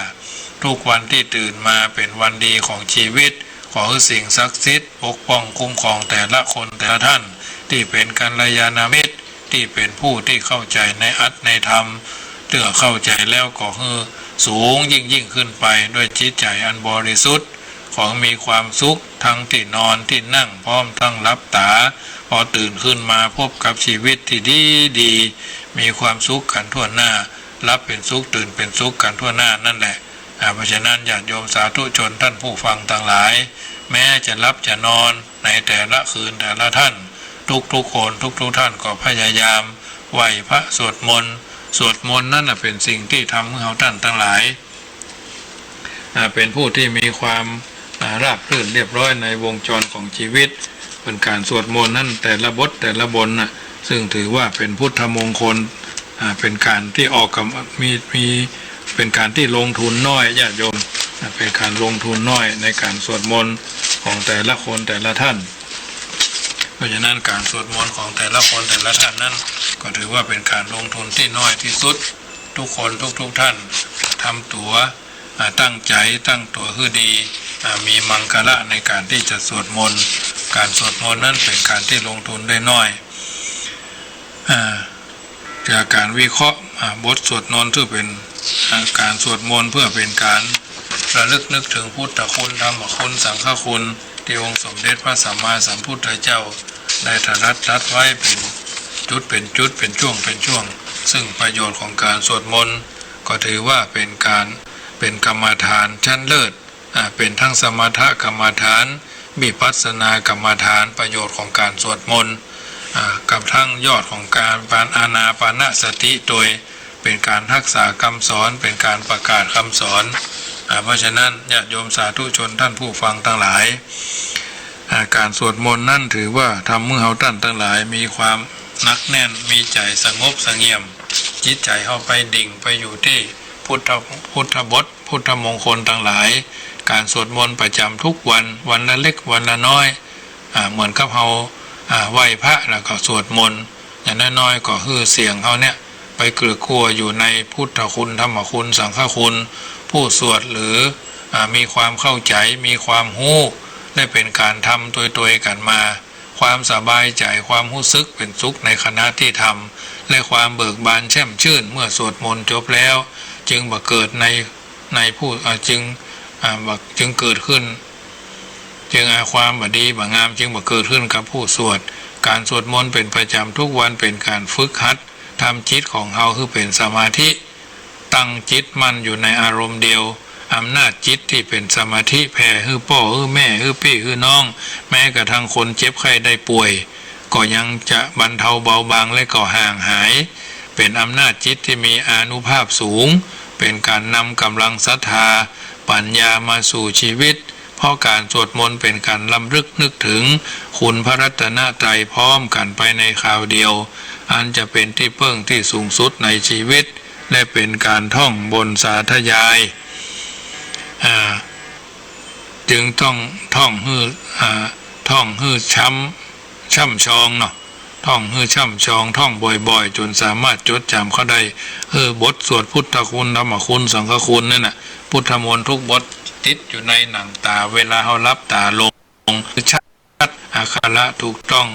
ทุกวันที่ตื่นมาเป็นวันดีของชีวิตขอให้สิ่งศักดิ์สิทธิ์ปกป้องคุ้มครองแต่ละคนแต่ละท่านที่เป็นกัลยาณมิตรที่เป็นผู้ที่เข้าใจในอัตในธรรมเมื่อเข้าใจแล้วก็คือสูงยิ่งขึ้นไปด้วยจิตใจอันบริสุทธิ์ของมีความสุขทั้งที่นอนที่นั่งพร้อมทั้งหลับตาพอตื่นขึ้นมาพบกับชีวิตที่ดีมีความสุขกันทั่วหน้ารับเป็นสุขตื่นเป็นสุขกันทั่วหน้านั่นแหละเพราะฉะนั้นญาติโยมสาธุชนท่านผู้ฟังทั้งหลายแม้จะรับจะนอนในแต่ละคืนแต่ละท่านทุกคนทุกท่านก็พยายามไหว้พระสวดมนต์นั่นเป็นสิ่งที่ทำให้เราท่านทั้งหลายเป็นผู้ที่มีความราบรื่นเรียบร้อยในวงจรของชีวิตเป็นการสวดมนต์นั่นแต่ละบทแต่ละบทซึ่งถือว่าเป็นพุทธมงคลเป็นการที่ออกกับมีเป็นการที่ลงทุนน้อยญาติโยมเป็นการลงทุนน้อยในการสวดมนต์ของแต่ละคนแต่ละท่านเพราะฉะนั้นการสวดมนต์ของแต่ละคนแต่ละท่านนั้นก็ถือว่าเป็นการลงทุนที่น้อยที่สุดทุกคนทุกท่านทำตัวตั้งใจตั้งตัวคือดีมีมังคละในการที่จะสวดมนต์การสวดมนต์นั้นเป็นการที่ลงทุนได้น้อยจากการวิเคราะห์บทสวดมนต์ที่เป็นการสวดมนต์เพื่อเป็นการระลึกนึกถึงพุทธคุณธรรมคุณสังฆคุณที่องค์สมเด็จพระสัมมาสัมพุทธเจ้าได้ตรัสไว้เป็นจุดเป็นช่วงซึ่งประโยชน์ของการสวดมนต์ก็ถือว่าเป็นกรรมฐานชั้นเลิศเป็นทั้งสมถกรรมฐานวิปัสสนากรรมฐานประโยชน์ของการสวดมนต์ กับทั้งยอดของการปานอานาปานสติโดยเป็นการรักษาคำสอนเป็นการประกาศคำสอนเพราะฉะนั้นญาติโยมสาธุชนท่านผู้ฟังทั้งหลายการสวดมนต์นั่นถือว่าทำเมื่อเฮาท่านทั้งหลายมีความนักแน่นมีใจสงบเสงี่ยมจิตใจเข้าไปดิ่งไปอยู่ที่พุทธบทพุทธมงคลทั้งหลายการสวดมนต์ประจำทุกวันวันละเล็กวันละน้อยเหมือนกับเฮาไหว้พระแล้วก็สวดมนต์อย่างน้อยๆก็คือเสียงเขาเนี่ยไปเกลือคั่วอยู่ในพุทธคุณธรรมคุณสังฆคุณผู้สวดหรือมีความเข้าใจมีความรู้ได้เป็นการทำตัวกันมาความสบายใจความรู้สึกเป็นสุขในขณะที่ทำและความเบิกบานแช่มชื่นเมื่อสวดมนต์จบแล้วจึงบังเกิดในผู้จึงเกิดขึ้นจึงความบดีบงามจึงบังเกิดขึ้นกับผู้สวดการสวดมนต์เป็นประจำทุกวันเป็นการฝึกหัดทำจิตของเฮาคือเป็นสมาธิตั้งจิตมั่นอยู่ในอารมณ์เดียวอำนาจจิตที่เป็นสมาธิแผ่คือพ่อคือแม่คือพี่คือน้องแม้กระทั่งคนเจ็บไข้ได้ป่วยก็ยังจะบรรเทาเบาบางและก็ห่างหายเป็นอำนาจจิตที่มีอานุภาพสูงเป็นการนำกำลังศรัทธาปัญญามาสู่ชีวิตเพราะการสวดมนต์เป็นการลำลึกนึกถึงคุณพระรัตนตรัยพร้อมกันไปในคราวเดียวอันจะเป็นที่พึ่งที่สูงสุดในชีวิตและเป็นการท่องบนสาธยายจึงต้องท่องฮือช่ำชองเนาะท่องฮือช่ำชองท่องบ่อยๆจนสามารถจดจำเขาได้บทสวดพุทธคุณธรรมคุณสังฆคุณนั่นน่ะพุทธมนต์ทุกบทติดอยู่ในหนังตาเวลาเขารับตาลงชัดอาคาระถูกต้อง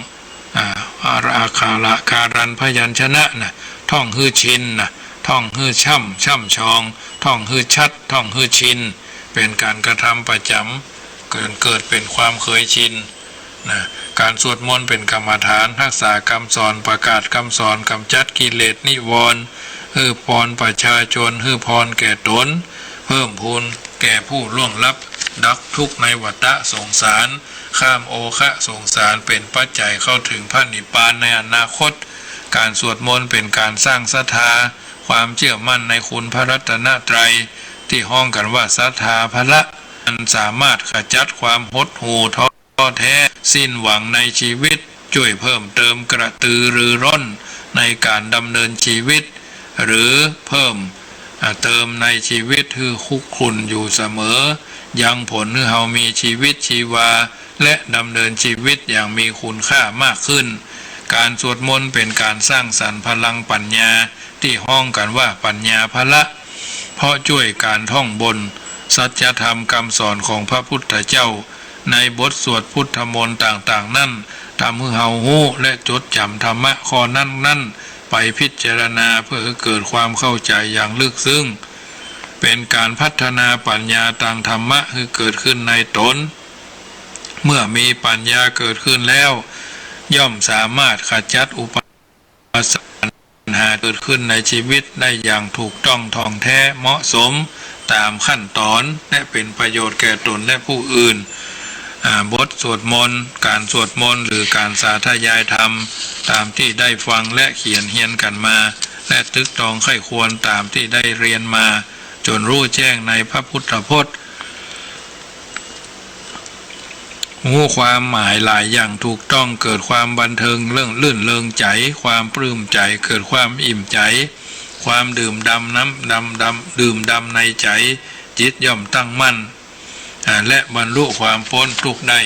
อาคาระการันพยัญชนะน่ะท่องฮือชินน่ะท่องฮือช่ำชองท่องฮือชัดท่องฮือชินเป็นการกระทำประจำเกิดเป็นความเคยชินนะการสวดมนต์เป็นกรรมฐานรักษาคำสอนประกาศคำสอนกำจัดกิเลสนิวรณ์พรประชาชนพรแก่ตนเพิ่มพูนแก่ผู้ล่วงลับดับทุกข์ในวัฏสงสารข้ามโอคะสงสารเป็นปัจจัยเข้าถึงพระนิพพานในอนาคตการสวดมนต์เป็นการสร้างศรัทธาความเชื่อมั่นในคุณพระรัตนตรัยที่ห้องกันว่าศรัทธาพละอันสามารถขจัดความหดหู่ท้อแท้สิ้นหวังในชีวิตช่วยเพิ่มเติมกระตือรือร้นในการดำเนินชีวิตหรือเพิ่มเติมในชีวิตคือคุกคุนอยู่เสมอยังผลให้เฮามีชีวิตชีวาและดำเนินชีวิตอย่างมีคุณค่ามากขึ้นการสวดมนต์เป็นการสร้างสรรค์พลังปัญญาที่ห้องกันว่าปัญญาพละเพราะช่วยการท่องบนสัจธรรมคำสอนของพระพุทธเจ้าในบทสวดพุทธมนต์ต่างๆนั่นทำให้เฮาฮู้และจดจำธรรมะข้อนั่นไปพิจารณาเพื่อให้เกิดความเข้าใจอย่างลึกซึ้งเป็นการพัฒนาปัญญาทางธรรมะให้เกิดขึ้นในตนเมื่อมีปัญญาเกิดขึ้นแล้วย่อมสามารถขจัดอุปสรรคปัญหาเกิดขึ้นในชีวิตได้อย่างถูกต้องท่องแท้เหมาะสมตามขั้นตอนและเป็นประโยชน์แก่ตนและผู้อื่นบทสวดมนต์การสวดมนต์หรือการสาธยายธรรมตามที่ได้ฟังและเขียนเฮียนกันมาและตึกตองไข้ควรตามที่ได้เรียนมาจนรู้แจ้งในพระพุทธพจน์รู้ความหมายหลายอย่างถูกต้องเกิดความบันเทิงเรื่องลื่นเริงใจความปลื้มใจเกิดความอิ่มใจความดื่มดำดื่มดำในใจจิตย่อมตั้งมั่นและบรรลุความพ้นทุกข์ได้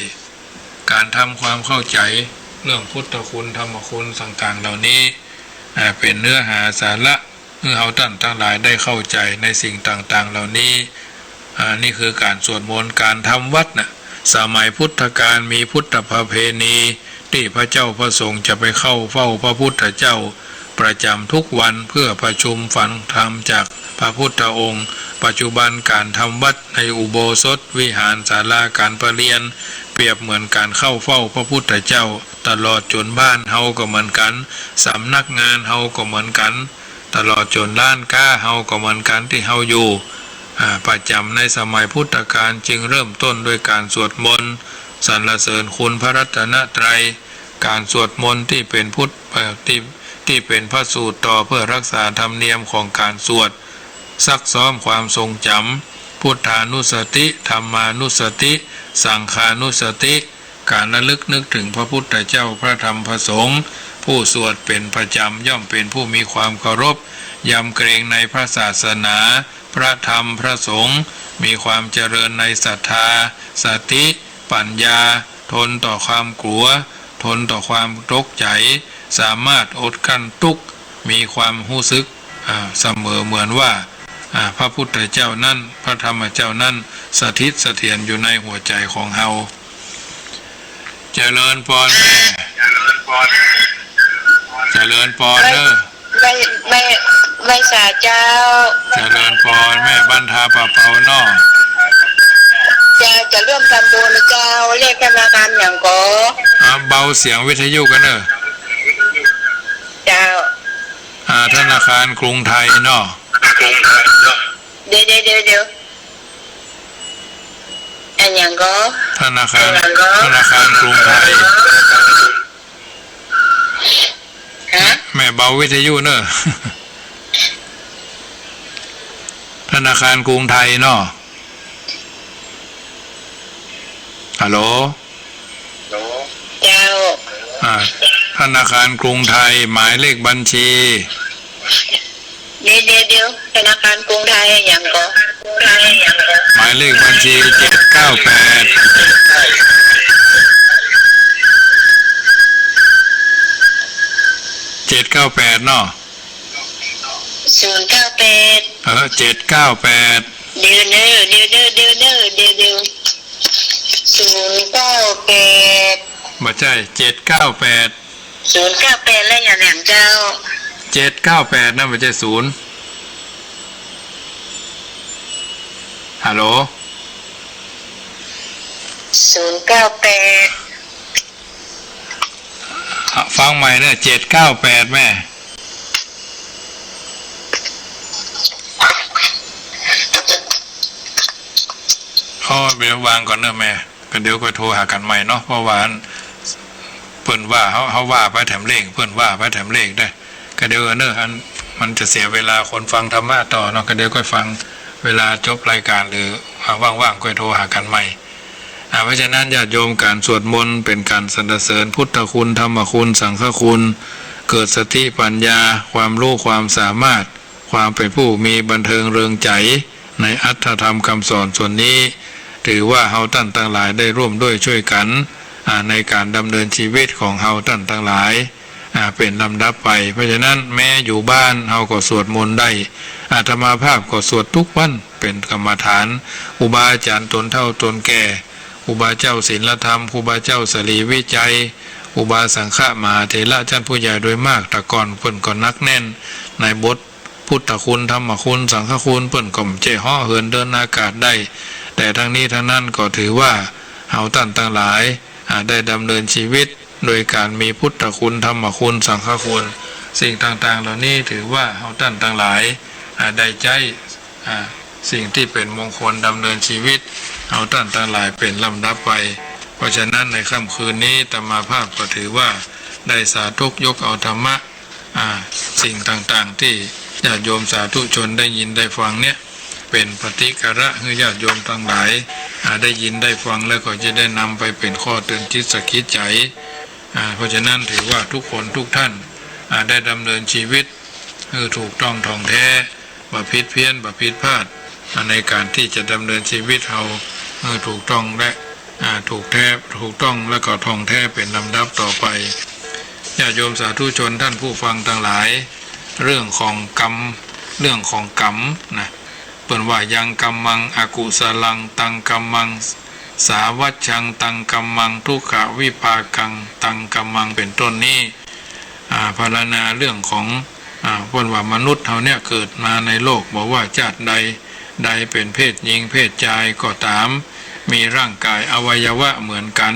การทำความเข้าใจเรื่องพุทธคุณธรรมคุณต่างๆเหล่านี้เป็นเนื้อหาสาระเมื่อเราท่านทั้งหลายได้เข้าใจในสิ่งต่างๆเหล่านี้นี่คือการสวดมนต์การทำวัดนะสมัยพุทธกาลมีพุทธประเพณีที่พระเจ้าพระสงฆ์จะไปเข้าเฝ้าพระพุทธเจ้าประจำทุกวันเพื่อประชุมฟังธรรมจากพระพุทธองค์ปัจจุบันการทำวัดในอุโบสถวิหารศาลาการประเรียนเปรียบเหมือนการเข้าเฝ้าพระพุทธเจ้าตลอดจนบ้านเฮาก็เหมือนกันสำนักงานเฮาก็เหมือนกันตลอดจนร้านค้าเฮาก็เหมือนกันที่เฮาอยู่ประจำในสมัยพุทธกาลจึงเริ่มต้นด้วยการสวดมนต์สรรเสริญคุณพระรัตนตรัย การสวดมนต์ที่เป็นพุทธที่เป็นพระสูตรต่อเพื่อรักษาธรรมเนียมของการสวดซักซ้อมความทรงจำพุทธานุสติธรรมานุสติสังฆานุสติการระลึกนึกถึงพระพุทธเจ้าพระธรรมพระสงฆ์ผู้สวดเป็นประจำย่อมเป็นผู้มีความเคารพยำเกรงในพระศาสนาพระธรรมพระสงฆ์มีความเจริญในศรัทธาสติปัญญาทนต่อความกลัวทนต่อความตกใจสามารถอดกั้นทุกข์มีความรู้สึกเสมอเหมือนว่าพระพุทธเจ้านั่นพระธรรมเจ้านั่นสถิตเสถียรอยู่ในหัวใจของเฮาเจริญพรแม่เจริญพรเด้อไม่สาเจ้าเจริญพรแม่บรรทาปะเปาเนาะจะร่วมทำบุญนะเจ้าเรียกธนาคารอย่างก็เบาเสียงวิทยุกันเด้อเจ้าธนาคารกรุงไทยเนาะเดี๋ยวอันอย่างก็ธนาคารกรุงไทยแม่เบาวิทยุเนอะธนาคารกรุงไทยเนาะฮัลโหลเจ้าธนาคารกรุงไทยหมายเลขบัญชีเดี๋ยวธนาคารกรุงไทยอย่างก็หมายเลขบัญชี798 เนาะ098 798เดี๋ยว098บ่ใช่798 098แล้วอย่างแหลมเจ้า798นั่นไม่ใช่0ฮัลโหล098ฟังใหม่เนี่ย798แม่เดี๋ยววางก่อนเนอะแม่ก็เดี๋ยวก็โทรหากันใหม่เนาะเพราะว่าเพิ่นว่าเขาว่าไปแถมเลขเพิ่นว่าไปแถมเลขได้ก็เดี๋ยวเนอะมันจะเสียเวลาคนฟังธรรมะต่อเนาะก็เดี๋ยวก็ฟังเวลาจบรายการหรือว่างๆก็โทรหากันใหม่เพราะฉะนั้นญาติโยมการสวดมนต์เป็นการสรรเสริญพุทธคุณธรรมคุณสังฆคุณเกิดสติปัญญาความรู้ความสามารถความเป็นผู้มีบันเทิงเริงใจในอัตถธรรมคำสอนส่วนนี้ถือว่าเฮาท่านทั้งหลายได้ร่วมด้วยช่วยกันในการดำเนินชีวิตของเฮาท่านทั้งหลายเป็นลำดับไปเพราะฉะนั้นแม้อยู่บ้านเฮาก็สวดมนต์ได้อาตมาภาพก็สวดทุกวันเป็นกรรมฐานครูบาอาจารย์ตนเฒ่าตนแก่ครูบาเจ้าศีลธรรมครูบาเจ้าสรีวิจัยครูบาสังฆมหาเถระท่านผู้ใหญ่โดยมากแต่ก่อนเพิ่นก็นักแน่นในบทพุทธคุณธรรมคุณสังฆคุณเพิ่นก็เจ้ห่อเหินเดินอากาศได้แต่ทั้งนี้ทั้งนั้นก็ถือว่าเฮาท่านทั้งหลายได้ดำเนินชีวิตโดยการมีพุทธคุณธรรมคุณสังฆคุณสิ่งต่างๆเหล่านี้ถือว่าเฮาท่านทั้งหลายได้ใจสิ่งที่เป็นมงคลดำเนินชีวิตเฮาท่านทั้งหลายเป็นลำดับไปเพราะฉะนั้นในค่ำคืนนี้อาตมาภาพก็ถือว่าได้สาธุยกเอาธรรมะสิ่งต่างๆที่ญาติโยมสาธุชนได้ยินได้ฟังเนี่ยเป็นปฏิกระให้ญาติโยมทั้งหลายได้ยินได้ฟังแล้วก็จะได้นำไปเป็นข้อเตือนจิตสกิดใจเพราะฉะนั้นถือว่าทุกคนทุกท่านได้ดำเนินชีวิตถูกต้องท่องแท้บ่ผิดเพี้ยนบ่ผิดพลาดในการที่จะดำเนินชีวิตเราถูกต้องและถูกต้องและก็ท่องแท้เป็นลำดับต่อไปญาติโยมสาธุชนท่านผู้ฟังทั้งหลายเรื่องของกรรมนะเปิ่นว่ายังกัมมังอกุศลังตังกัมมังสาวัชชังตังกัมมังทุกขวิภากังตังกัมมังเป็นต้นนี้พรรณนาเรื่องของเปิ่นว่ามนุษย์เฮาเนี่ยเกิดมาในโลกบอกว่าชาติใดเป็นเพศหญิงเพศชายก็ตามมีร่างกายอวัยวะเหมือนกัน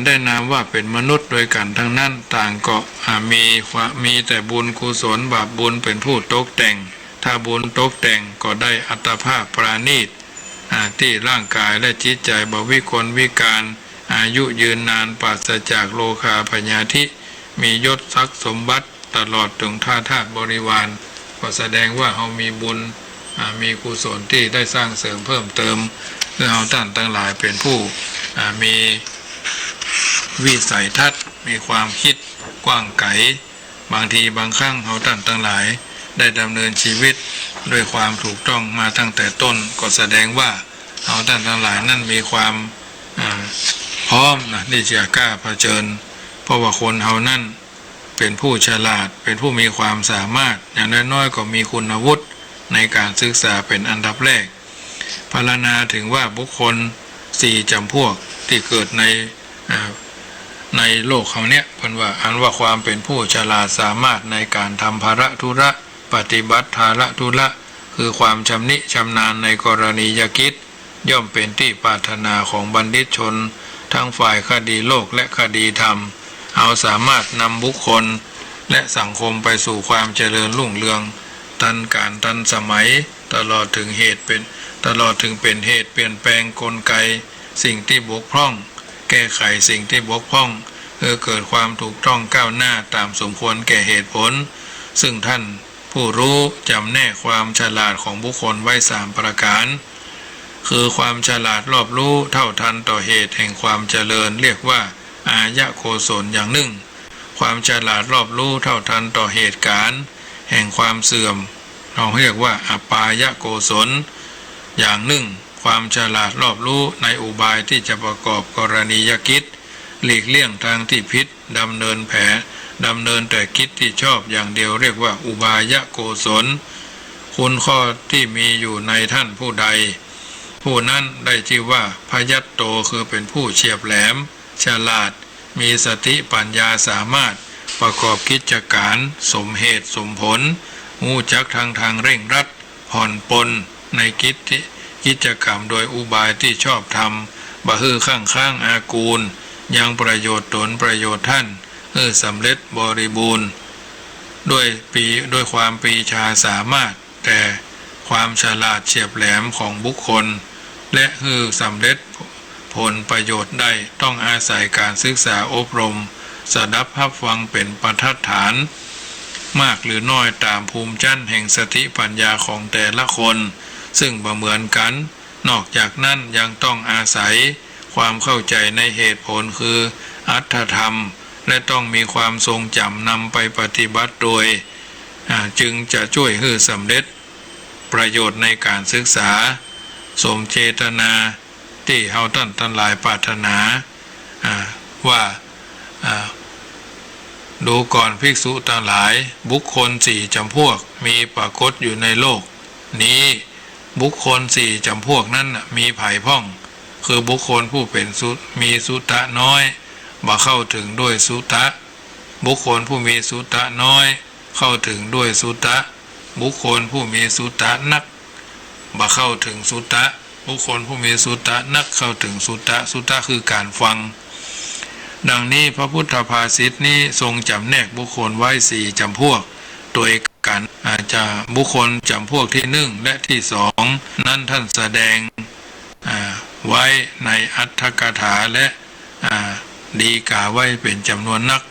ได้นามว่าเป็นมนุษย์โดยกันทั้งนั้นต่างก็มีแต่บุญกุศลบาปบุญเป็นผู้ตกแต่งถ้าบุญตกแต่งก็ได้อัตภาพปราณีตที่ร่างกายและจิตใจบ่วิกลวิการ อายุยืนนานปราศจากโลคาพยาธิมียศทรัพย์สมบัติตลอดถึงท่าทาสบริวารก็แสดงว่าเรามีบุญมีกุศลที่ได้สร้างเสริมเพิ่มเติมเพื่อเราท่านทั้งหลายเป็นผู้มีวิสัยทัศน์มีความคิดกว้างไกลบางทีบางครั้งเราท่านทั้งหลายได้ดำเนินชีวิตด้วยความถูกต้องมาตั้งแต่ต้นก็แสดงว่าเราท่านทั้งหลายนั่นมีความพร้อมนะที่จะกล้าเผชิญเพราะว่าคนเรานั่นเป็นผู้ฉลาดเป็นผู้มีความสามารถอย่างน้อยๆก็มีคุณวุฒิในการศึกษาเป็นอันดับแรกพรรณนาถึงว่าบุคคล4จำพวกที่เกิดในโลกเขาเนี้ยเพิ่นว่าอันว่าความเป็นผู้ฉลาดสามารถในการทำภาระธุระปฏิบัติภาระธุระคือความชำนิชำนาญในกรณียกิจย่อมเป็นที่ปรารถนาของบัณฑิตชนทั้งฝ่ายคดีโลกและคดีธรรมเอาสามารถนำบุคคลและสังคมไปสู่ความเจริญรุ่งเรืองทันการทันสมัยตลอดถึงเป็นเหตุเปลี่ยนแปลงกลไกสิ่งที่บกพร่องแก้ไขสิ่งที่บกพร่องเกิดความถูกต้องก้าวหน้าตามสมควรแก่เหตุผลซึ่งท่านผู้รู้จำแนกความฉลาดของบุคคลไว้3ประการคือความฉลาดรอบรู้เท่าทันต่อเหตุแห่งความเจริญเรียกว่าอายะโกศลอย่างหนึ่งความฉลาดรอบรู้เท่าทันต่อเหตุการณ์แห่งความเสื่อมเราเรียกว่าอปายะโกศลอย่างหนึ่งความฉลาดรอบรู้ในอุบายที่จะประกอบกรณียกิจหลีกเลี่ยงทางที่ผิดดำเนินแต่กิจที่ชอบอย่างเดียวเรียกว่าอุบายะโกศลคุณข้อที่มีอยู่ในท่านผู้ใดผู้นั้นได้ชื่อว่าพยัตโตคือเป็นผู้เฉียบแหลมฉลาดมีสติปัญญาสามารถประกอบกิจการสมเหตุสมผลรู้จักทางเร่งรัดผ่อนปลนในกิจกรรมโดยอุบายที่ชอบธรรมบ่ฮือข้างอากูลยังประโยชน์ตนประโยชน์ท่านสำเร็จบริบูรณ์ด้วยความปรีชาสามารถแต่ความฉลาดเฉียบแหลมของบุคคลและสำเร็จผลประโยชน์ได้ต้องอาศัยการศึกษาอบรมสดับรับฟังเป็นประทัดฐานมากหรือน้อยตามภูมิชั้นแห่งสติปัญญาของแต่ละคนซึ่งบ่เหมือนกันนอกจากนั้นยังต้องอาศัยความเข้าใจในเหตุผลคืออรรถธรรมและต้องมีความทรงจำนำไปปฏิบัติโดยจึงจะช่วยให้สำเร็จประโยชน์ในการศึกษาสมเจตนาที่เฮาท่านทั้งหลายปรารถนาว่าดูก่อนภิกษุทั้งหลายบุคคล4จำพวกมีปรากฏอยู่ในโลกนี้บุคคล4จำพวกนั้นมีไผ่พ่องคือบุคคลผู้เป็นมีสุตะน้อยบ่เข้าถึงด้วยสุตะบุคคลผู้มีสุตะน้อยเข้าถึงด้วยสุตะบุคคลผู้มีสุตะนักบ่เข้าถึงสุตะบุคคลผู้มีสุตะนักเข้าถึงสุตะคือการฟังดังนี้พระพุทธภาษิตนี้ทรงจำแนกบุคคลไว้4จำพวกโดยการอาจจะบุคคลจำพวกที่1และที่2นั้นท่านแสดงไว้ในอัตถกถาและดีกาไว้เป็นจำนวนนัก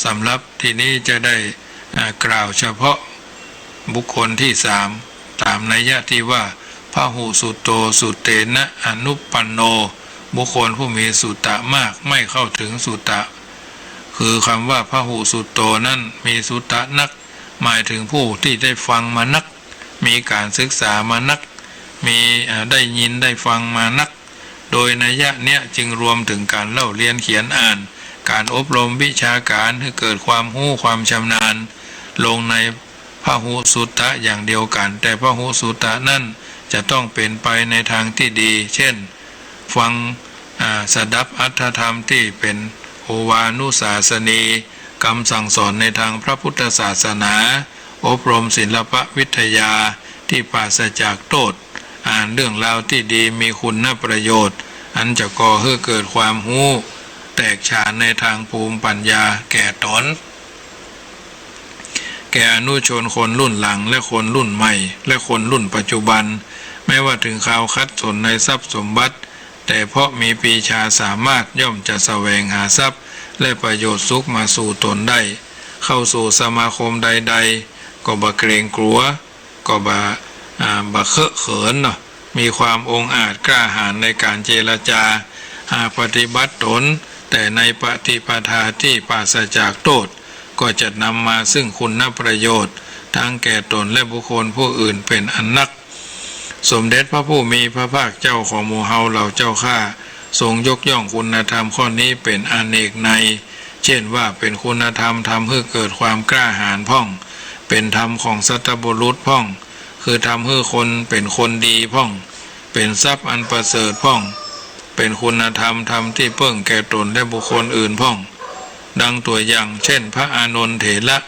สำหรับที่นี้จะได้กล่าวเฉพาะบุคคลที่3ตามนัยยะที่ว่าพหุสุโตสุเตนะอนุปปันโนบุคคลผู้มีสุตะมากไม่เข้าถึงสุตะคือคำว่าพหุสุโตนั้นมีสุตะนักหมายถึงผู้ที่ได้ฟังมานักมีการศึกษามานักมีได้ยินได้ฟังมานักโดยนัยยะเนี้ยจึงรวมถึงการเล่าเรียนเขียนอ่านการอบรมวิชาการให้เกิดความรู้ความชำนาญลงในพหุสุตตะอย่างเดียวกันแต่พหุสุตตะนั้นจะต้องเป็นไปในทางที่ดีเช่นฟังสดับอรรถธรรมที่เป็นโอวานุสาสนีคำสั่งสอนในทางพระพุทธศาสนาอบรมศิลปวิทยาที่ปราศจากโทษอ่านเรื่องราวที่ดีมีคุณประโยชน์อันจะก่อให้เกิดความรู้แตกฉานในทางภูมิปัญญาแก่ตนแก่อนุชนคนรุ่นหลังและคนรุ่นใหม่และคนรุ่นปัจจุบันไม่ว่าถึงข่าวคัดสนในทรัพย์สมบัติ แต่เพราะมีปีชาสามารถย่อมจะแสวงหาทรัพย์และประโยชน์สุขมาสู่ตนได้เข้าสู่สมาคมใดๆก็บ่เกรงกลัวก็บ่เคอะเขินเนาะมีความองอาจกล้าหาญในการเจรจาหาปฏิบัติตนแต่ในปฏิปทาที่ปราศจากโทษก็จะนำมาซึ่งคุณประโยชน์ทั้งแก่ตนและบุคคลผู้อื่นเป็นอันนักสมเด็จพระผู้มีพระภาคเจ้าของหมู่เฮาเหล่าเจ้าข้าทรงยกย่องคุณธรรมข้อนี้เป็นอเนกในเช่นว่าเป็นคุณธรรมทำให้เกิดความกล้าหาญพ่องเป็นธรรมของสัตบุรุษพ่องคือทำให้คนเป็นคนดีพ่องเป็นทรัพย์อันประเสริฐพ่องเป็นคุณธรรมธรรมที่เพิ่งแก่ตนและบุคคลอื่นพ่องดังตัวอย่างเช่นพระอานนท์เถระ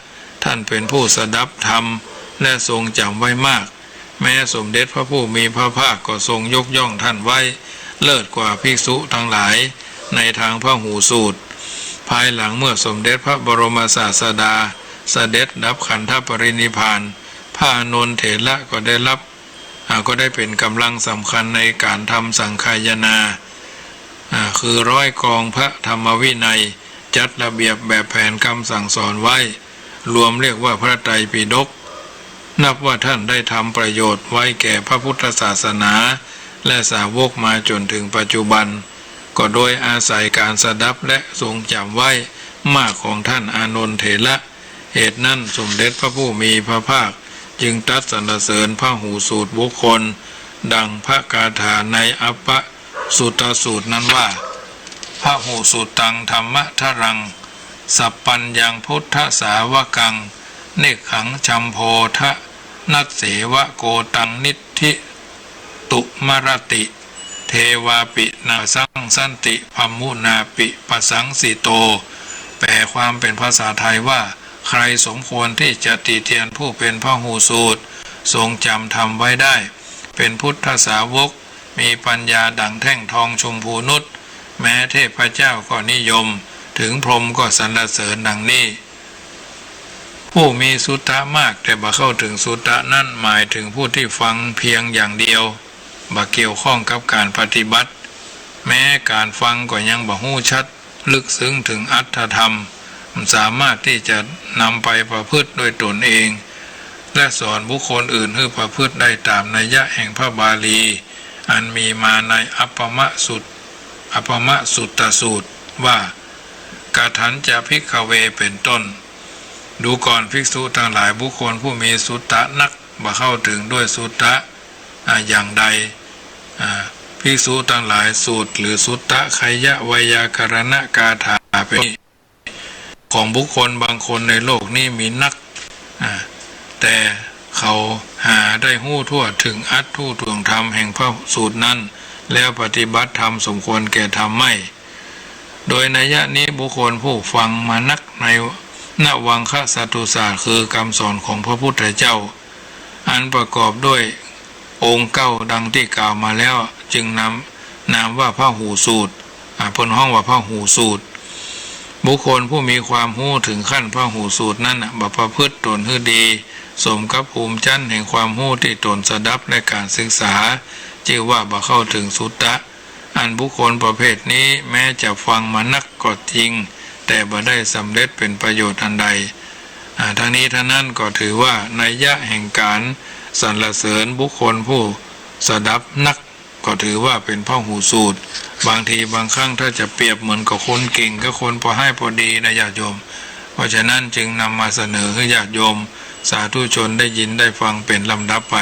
ท่านเป็นผู้สดับธรรมและทรงจำไว้มากแม้สมเด็จพระผู้มีพระภาคก็ทรงยกย่องท่านไว้เลิศกว่าภิกษุทั้งหลายในทางพหูสูตรภายหลังเมื่อสมเด็จพระบรมศาสดาเสด็จดับขันธปรินิพพานพระอานนท์เถระก็ได้เป็นกำลังสำคัญในการทำสังฆายนาคือร้อยกองพระธรรมวินัยจัดระเบียบแบบแผนคำสั่งสอนไว้รวมเรียกว่าพระไตรปิฎกนับว่าท่านได้ทำประโยชน์ไว้แก่พระพุทธศาสนาและสาวกมาจนถึงปัจจุบันก็โดยอาศัยการสดับและทรงจำไว้มากของท่านอานนท์เถระเหตุนั้นสมเด็จพระผู้มีพระภาคจึงตรัสสรรเสริญพหูสูตรบุคคลดังพระคาถาในอัปปสุตสูตรนั้นว่าพหูสูตังธรรมทรังสัพปัญญังพุทธสาวกังเนกขังชัมโพทะนัสเสวะโกตังนิธิตุมรติเทวาปินาสังสันติภัมมุนาปิปสังสิโตแปลความเป็นภาษาไทยว่าใครสมควรที่จะติเตียนผู้เป็นพหูสูตรทรงจำทำไว้ได้เป็นพุทธสาวกมีปัญญาดังแท่งทองชมพูนุชแม้เทพเจ้าก็นิยมถึงพรหมก็สรรเสริญดังนี้ผู้มีสุตตะมากแต่บ่เข้าถึงสุตตะนั่นหมายถึงผู้ที่ฟังเพียงอย่างเดียวบ่เกี่ยวข้องกับการปฏิบัติแม้การฟังก็ยังบ่ฮู้ชัดลึกซึ้งถึงอรรถธรรมสามารถที่จะนำไปประพฤติโดยตนเองและสอนบุคคลอื่นให้ประพฤติได้ตามนัยยะแห่งพระบาลีอันมีมาในอัปปมสุตตสูตรว่ากาถันจะภิกขเวเป็นต้นดูก่อนภิกษุทั้งหลายบุคคลผู้มีสุตตะนักบ่เข้าถึงด้วยสุตตะอย่างใดภิกษุทั้งหลายสูตรหรือสุตตะไคยะวยากรณกาถาเป็นของบุคคลบางคนในโลกนี้มีนักแต่เขาหาได้หู้ทั่วถึงอัตถุถ่วงธรรมแห่งพระสูตรนั้นแล้วปฏิบัติธรรมสมควรแก่ธรรมไม่โดยนัยยะนี้บุคคลผู้ฟังมานักในนวังคสัตตุศาสตร์คือคำสอนของพระพุทธเจ้าอันประกอบด้วยองค์เก้าดังที่กล่าวมาแล้วจึงนามว่าพหูสูตรพนห้องว่าพหูสูตรบุคคลผู้มีความรู้ถึงขั้นพหูสูตรนั้นบ่ประพฤติตนให้ดีสมกับภูมิชั้นแห่งความรู้ที่ตนสดับในการศึกษาชื่อว่าบ่เข้าถึงสุตตะอันบุคคลประเภทนี้แม้จะฟังมานักก็จริงแต่บ่ได้สำเร็จเป็นประโยชน์อันใดทั้งนี้ทั้งนั้นก็ถือว่านัยยะแห่งการสรรเสริญบุคคลผู้สดับนักก็ถือว่าเป็นพหูสูตรบางทีบางครั้งถ้าจะเปรียบเหมือนกับคนเก่งกับคนพอให้พอดีนะญาติโยมเพราะฉะนั้นจึงนำมาเสนอให้ญาติโยมสาธุชนได้ยินได้ฟังเป็นลำดับไป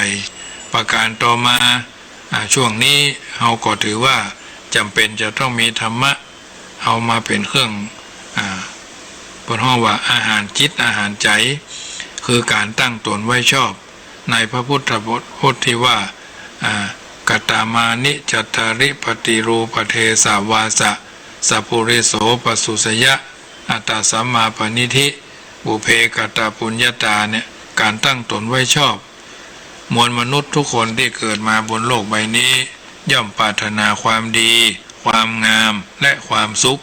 ประการต่อมาช่วงนี้เราก็ถือว่าจำเป็นจะต้องมีธรรมะเอามาเป็นเครื่องบนห้องว่าอาหารจิตอาหารใจคือการตั้งตนไว้ชอบในพระพุทธพจน์ที่ว่ากตามานิจัตตาริปฏิรูปเทสาวาสะสัพพุริโสปสุสยะอัตตสัมมาปณิธิบุเพกตาปุญญาตาเนี่ยการตั้งตนไว้ชอบมวลมนุษย์ทุกคนที่เกิดมาบนโลกใบนี้ย่อมปรารถนาความดีความงามและความสุข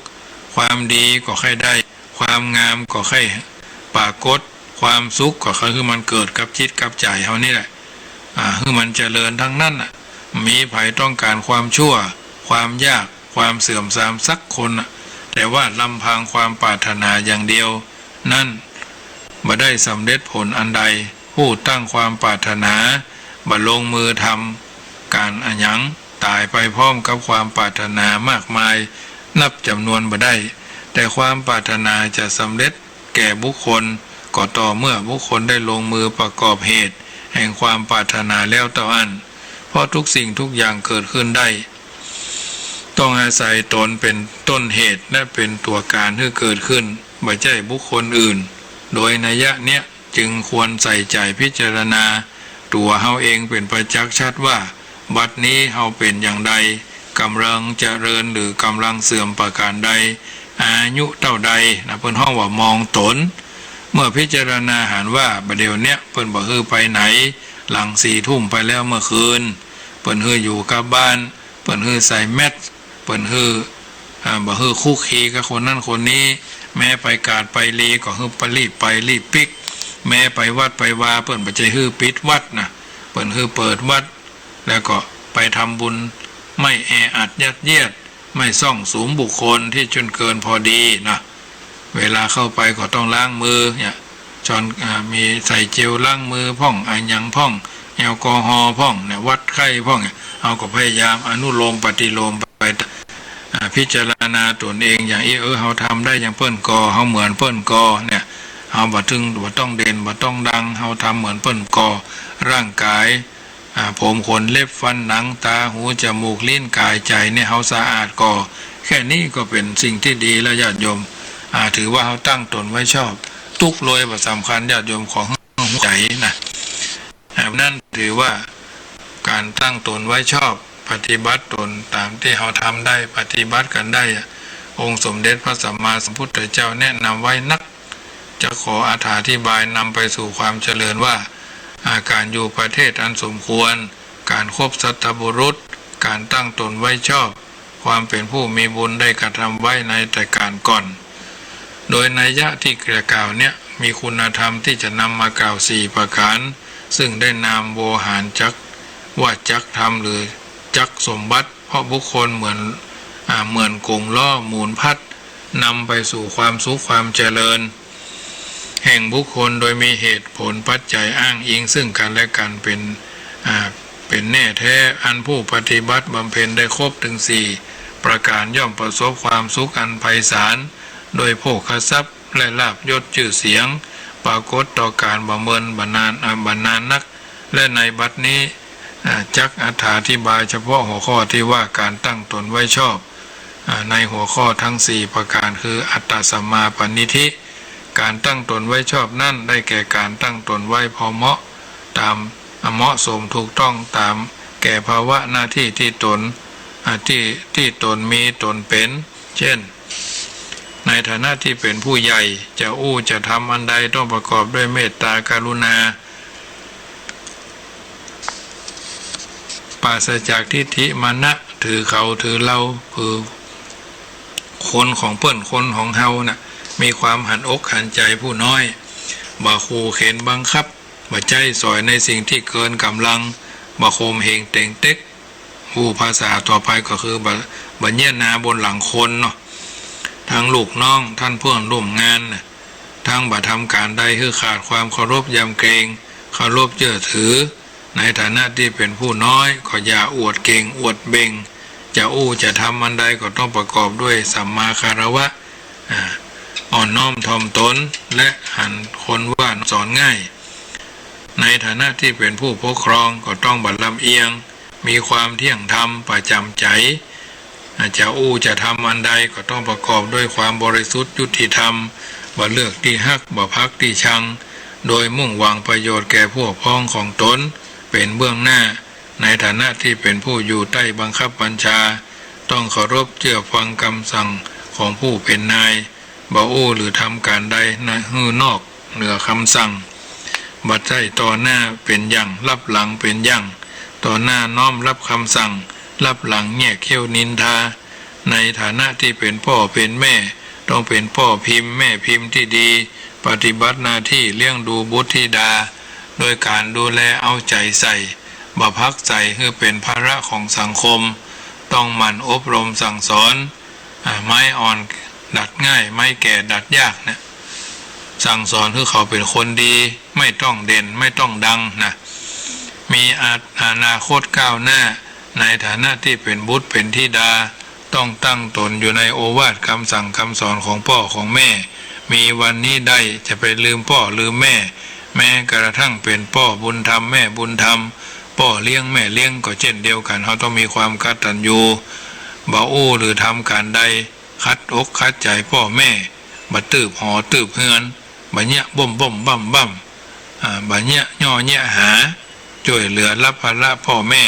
ความดีก็ให้ได้ความงามก็ให้ปรากฏความสุขก็คือมันเกิดกับจิตกับใจเขานี่แหละคือมันเจริญทั้งนั้นมีไผต้องการความชั่ว ความยากความเสื่อมทรามสักคนแต่ว่าลำพังความปรารถนาอย่างเดียว นั่นบ่ได้สำเร็จผลอันใดผู้ตั้งความปรารถนาบ่ลงมือทำการอันหยังตายไปพร้อมกับความปรารถนามากมายนับจำนวนบ่ได้แต่ความปรารถนาจะสำเร็จแก่บุคคลก็ต่อเมื่อบุคคลได้ลงมือประกอบเหตุแห่งความปรารถนาแล้วเท่านั้นเพราะทุกสิ่งทุกอย่างเกิดขึ้นได้ต้องอาศัยตนเป็นต้นเหตุและเป็นตัวการให้เกิดขึ้นไม่ใช่บุคคลอื่นโดยนัยยะเนี้ยจึงควรใส่ใจพิจารณาตัวเฮาเองเป็นประจักษ์ชัดว่าบัดนี้เฮาเป็นอย่างใดกำลังเจริญหรือกำลังเสื่อมประการใดอายุเท่าใดนะเพิ่นห้องว่ามองตนเมื่อพิจารณาหารว่าบัดเดี๋ยวเนี้ยเพิ่นบ่ฮือไปไหนหลัง4 ทุ่มไปแล้วเมื่อคืนเพิ่นฮืออยู่กับบ้านเพิ่นฮือใส่แมสเพิ่นฮือบ่ฮือคุกคีกับคนนั้นคนนี้แม้ไปกาดไปลีก็ฮือไปรีบปิกแม้ไปวัดไปวาเพิ่นบ่ใจฮือปิดวัดนะเพิ่นฮือเปิดวัดแล้วก็ไปทำบุญไม่แออัดยัดเยียดไม่ซ่องสุมบุคคลที่จนเกินพอดีนะเวลาเข้าไปก็ต้องล้างมือเนี่ยจอนมีใส่เจลล้างมือพ่องอันยังพ่องแอลกอฮอล์พ่องเนี่ยวัดไข้พ่องเอาก็พยายามอนุโลมปฏิโลมไปพิจารณาตนเองอย่างเฮาทำได้อย่างเปิ้นกอเฮาเหมือนเปิ้นกอเนี่ยเฮาบ่ต้องเด่นบ่ต้องดังเฮาทำเหมือนเปิ้นกอร่างกายผมขนเล็บฟันหนังตาหูจมูกลิ้นกายใจเนี่ยเฮาสะอาดก่อแค่นี้ก็เป็นสิ่งที่ดีแล้วญาติโยมถือว่าเฮาตั้งตนไว้ชอบทุกโลยบ่สำคัญญาติโยมของใจนะนั่นถือว่าการตั้งตนไว้ชอบปฏิบัติตนตามที่เฮาทำได้ปฏิบัติกันได้องค์สมเด็จพระสัมมาสัมพุทธเจ้าแนะนำไว้นักจะขออธิบายนำไปสู่ความเจริญว่าการอยู่ประเทศอันสมควรการคบสัตบุรุษการตั้งตนไว้ชอบความเป็นผู้มีบุญได้กระทำไว้ในแต่การก่อนโดยนัยยะที่กล่าวเนี่ยมีคุณธรรมที่จะนำมากล่าว4 ประการซึ่งได้นามโวหารจักว่าจักธรรมหรือจักสมบัติเพราะบุคคลเหมือนกงล้อหมุนพัดนำไปสู่ความสุขความเจริญแห่งบุคคลโดยมีเหตุผลปัจจัยอ้างอิงซึ่งกันและกันเป็นแน่แท้อันผู้ปฏิบัติบำเพ็ญได้ครบถึง4 ประการย่อมประสบความสุขอันไพศาลโดยโภคทรัพย์และลาภยศชื่อเสียงปรากฏต่อการบำเพ็ญบรรณานักและในบัดนี้จักอธิบายเฉพาะหัวข้อที่ว่าการตั้งตนไว้ชอบในหัวข้อทั้ง4 ประการคืออัตตสัมมาปณิธิการตั้งตนไว้ชอบนั่นได้แก่การตั้งตนไว้พอเหมาะตามเหมาะสมถูกต้องตามแก่ภาวะหน้าที่ที่ตนที่ตนมีตนเป็นเช่นในฐานะที่เป็นผู้ใหญ่จะทำอันใดต้องประกอบด้วยเมตตากรุณาปราศจากทิฏฐิมานะถือเขาถือเราคือคนของเปิ้นคนของเฮาน่ะมีความหันอกหันใจผู้น้อยบ่ขู่เข็นบังคับบ่ใจสอยในสิ่งที่เกินกำลังบ่โคมเหงเต็งเต็กผู้ภาษาต่อไปก็คือบ่เยี่ยนาบนหลังคนเนาะทั้งลูกน้องท่านเพื่อนร่วมงานทั้งบ่ทำการใดคือขาดความเคารพยำเกรงเคารพเชื่อถือในฐานะที่เป็นผู้น้อยก็อย่าอวดเก่งอวดเบ่งจะทำอันใดก็ต้องประกอบด้วยสัมมาคารวะอ่อนน้อมถ่อมตนและหันคนว่าสอนง่ายในฐานะที่เป็นผู้ปกครองก็ต้องบัดลำเอียงมีความเที่ยงธรรมประจำใจจะทำอันใดก็ต้องประกอบด้วยความบริสุทธิ์ยุติธรรมบ่เลือกที่ฮักบ่พักที่ชังโดยมุ่งหวังประโยชน์แก่พวกพ้องของตนเป็นเบื้องหน้าในฐานะที่เป็นผู้อยู่ใต้บังคับบัญชาต้องเคารพเชื่อฟังคำสั่งของผู้เป็นนายบ่หรือทำการใดนอกเหนือคำสั่งบัดใจต่อหน้าเป็นอย่างรับหลังเป็นอย่างต่อหน้าน้อมรับคำสั่งรับหลังแง่เขี้ยวนินทาในฐานะที่เป็นพ่อเป็นแม่ต้องเป็นพ่อพิมพ์แม่พิมพ์ที่ดีปฏิบัติหน้าที่เลี้ยงดูบุตรธิดาโดยการดูแลเอาใจใส่บ่พักใจคือเป็นภาระของสังคม ต้องหมั่นอบรมสั่งสอนไม้อ่อนดัดง่ายไม้แก่ดัดยากนะสั่งสอนให้เขาเป็นคนดีไม่ต้องเด่นไม่ต้องดังนะมีอนาคตก้าวหน้าในฐานะที่เป็นบุตรเป็นธิดาต้องตั้งตนอยู่ในโอวาทคำสั่งคำสอนของพ่อของแม่มีวันนี้ได้จะไปลืมพ่อลืมแม่แม้กระทั่งเป็นพ่อบุญธรรมแม่บุญธรรมพ่อเลี้ยงแม่เลี้ยงก็เช่นเดียวกันเขาต้องมีความกตัญญูบ่อู้หรือทำการใดคัดอกคัดใจพ่อแม่บ่ตืบหอตืบเฮือนบ่เนี้ยบ่มบ่มบ่มบ่มบ่เนี้ยย่อเนี้ยหาช่วยเหลือรับภาระพ่อแม่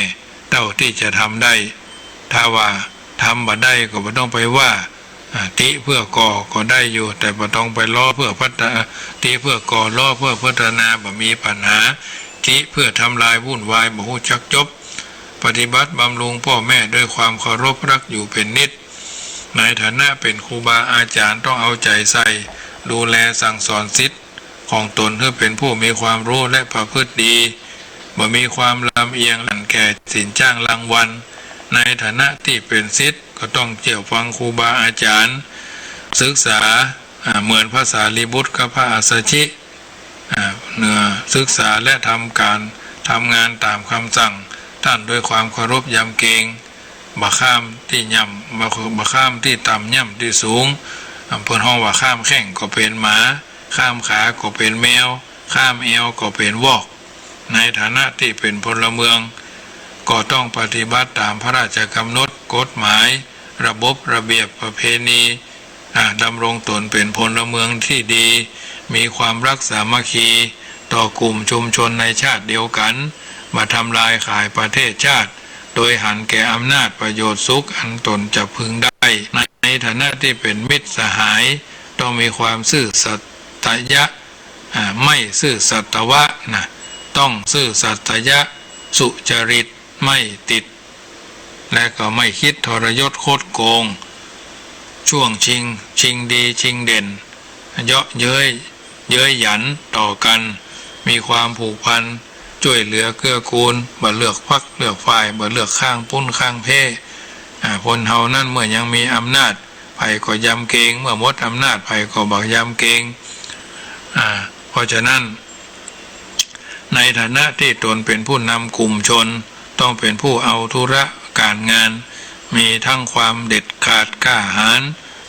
เท่าที่จะทำได้ถ้าว่าทำบ่ได้ก็บ่ต้องไปว่าติเพื่อก่อก็ได้อยู่แต่บ่ต้องไปล้อเพื่อพัฒนาติเพื่อก่อล้อเพื่อพัฒนาบ่มีปัญหาติเพื่อทำลายวุ่นวายบ่ฮู้จักจบปฏิบัติบำรุงพ่อแม่ด้วยความเคารพรักอยู่เป็นนิจในฐานะเป็นครูบาอาจารย์ต้องเอาใจใส่ดูแลสั่งสอนศิษย์ของตนเพื่อเป็นผู้มีความรู้และประพฤติดีบ่มีความลำเอียงหลั่นแก่สินจ้างรางวัลในฐานะที่เป็นศิษย์ก็ต้องเกี่ยวฟังครูบาอาจารย์ศึกษาเหมือนภาษาลีบุตรกับพระอัสสชิเนื้อศึกษาและทำงานตามคำสั่งท่านด้วยความเคารพยำเกรงบ่ข้ามที่ย่ำบ่ข้ามที่ต่ำย่ำที่สูงเพิ่นห้องว่าข้ามแข้งก็เป็นหมาข้ามขาก็เป็นแมวข้ามเอวก็เป็นวอกในฐานะที่เป็นพลเมืองก็ต้องปฏิบัติตามพระราชกำหนดกฎหมายระบบระเบียบประเพณีดำรงตนเป็นพลเมืองที่ดีมีความรักสามัคคีต่อกลุ่มชุมชนในชาติเดียวกันมาทำลายขายประเทศชาติโดยหันแก่อำนาจประโยชน์สุขอันตนจะพึงได้ในฐานะที่เป็นมิตรสหายต้องมีความซื่อสัตยะไม่ซื่อสัตวะนะต้องซื่อสัตยะสุจริตไม่ติดและก็ไม่คิดทรยศโคดโกงช่วงชิงดีชิงเด่นเยาะเย้ยหยันต่อกันมีความผูกพันช่วยเหลือเกื้อกูลบ่เลือกพรรคเลือกฝ่ายบ่เลือกข้างปุ้นข้างเพ่คนเฮานั่นเมื่อยังมีอำนาจไผก็ยำเกรงเมื่อหมดอำนาจไผก็บักยำเกรงเพราะฉะนั้นในฐานะที่ตนเป็นผู้นำกลุ่มชนต้องเป็นผู้เอาธุระการงานมีทั้งความเด็ดขาดกล้าหาญ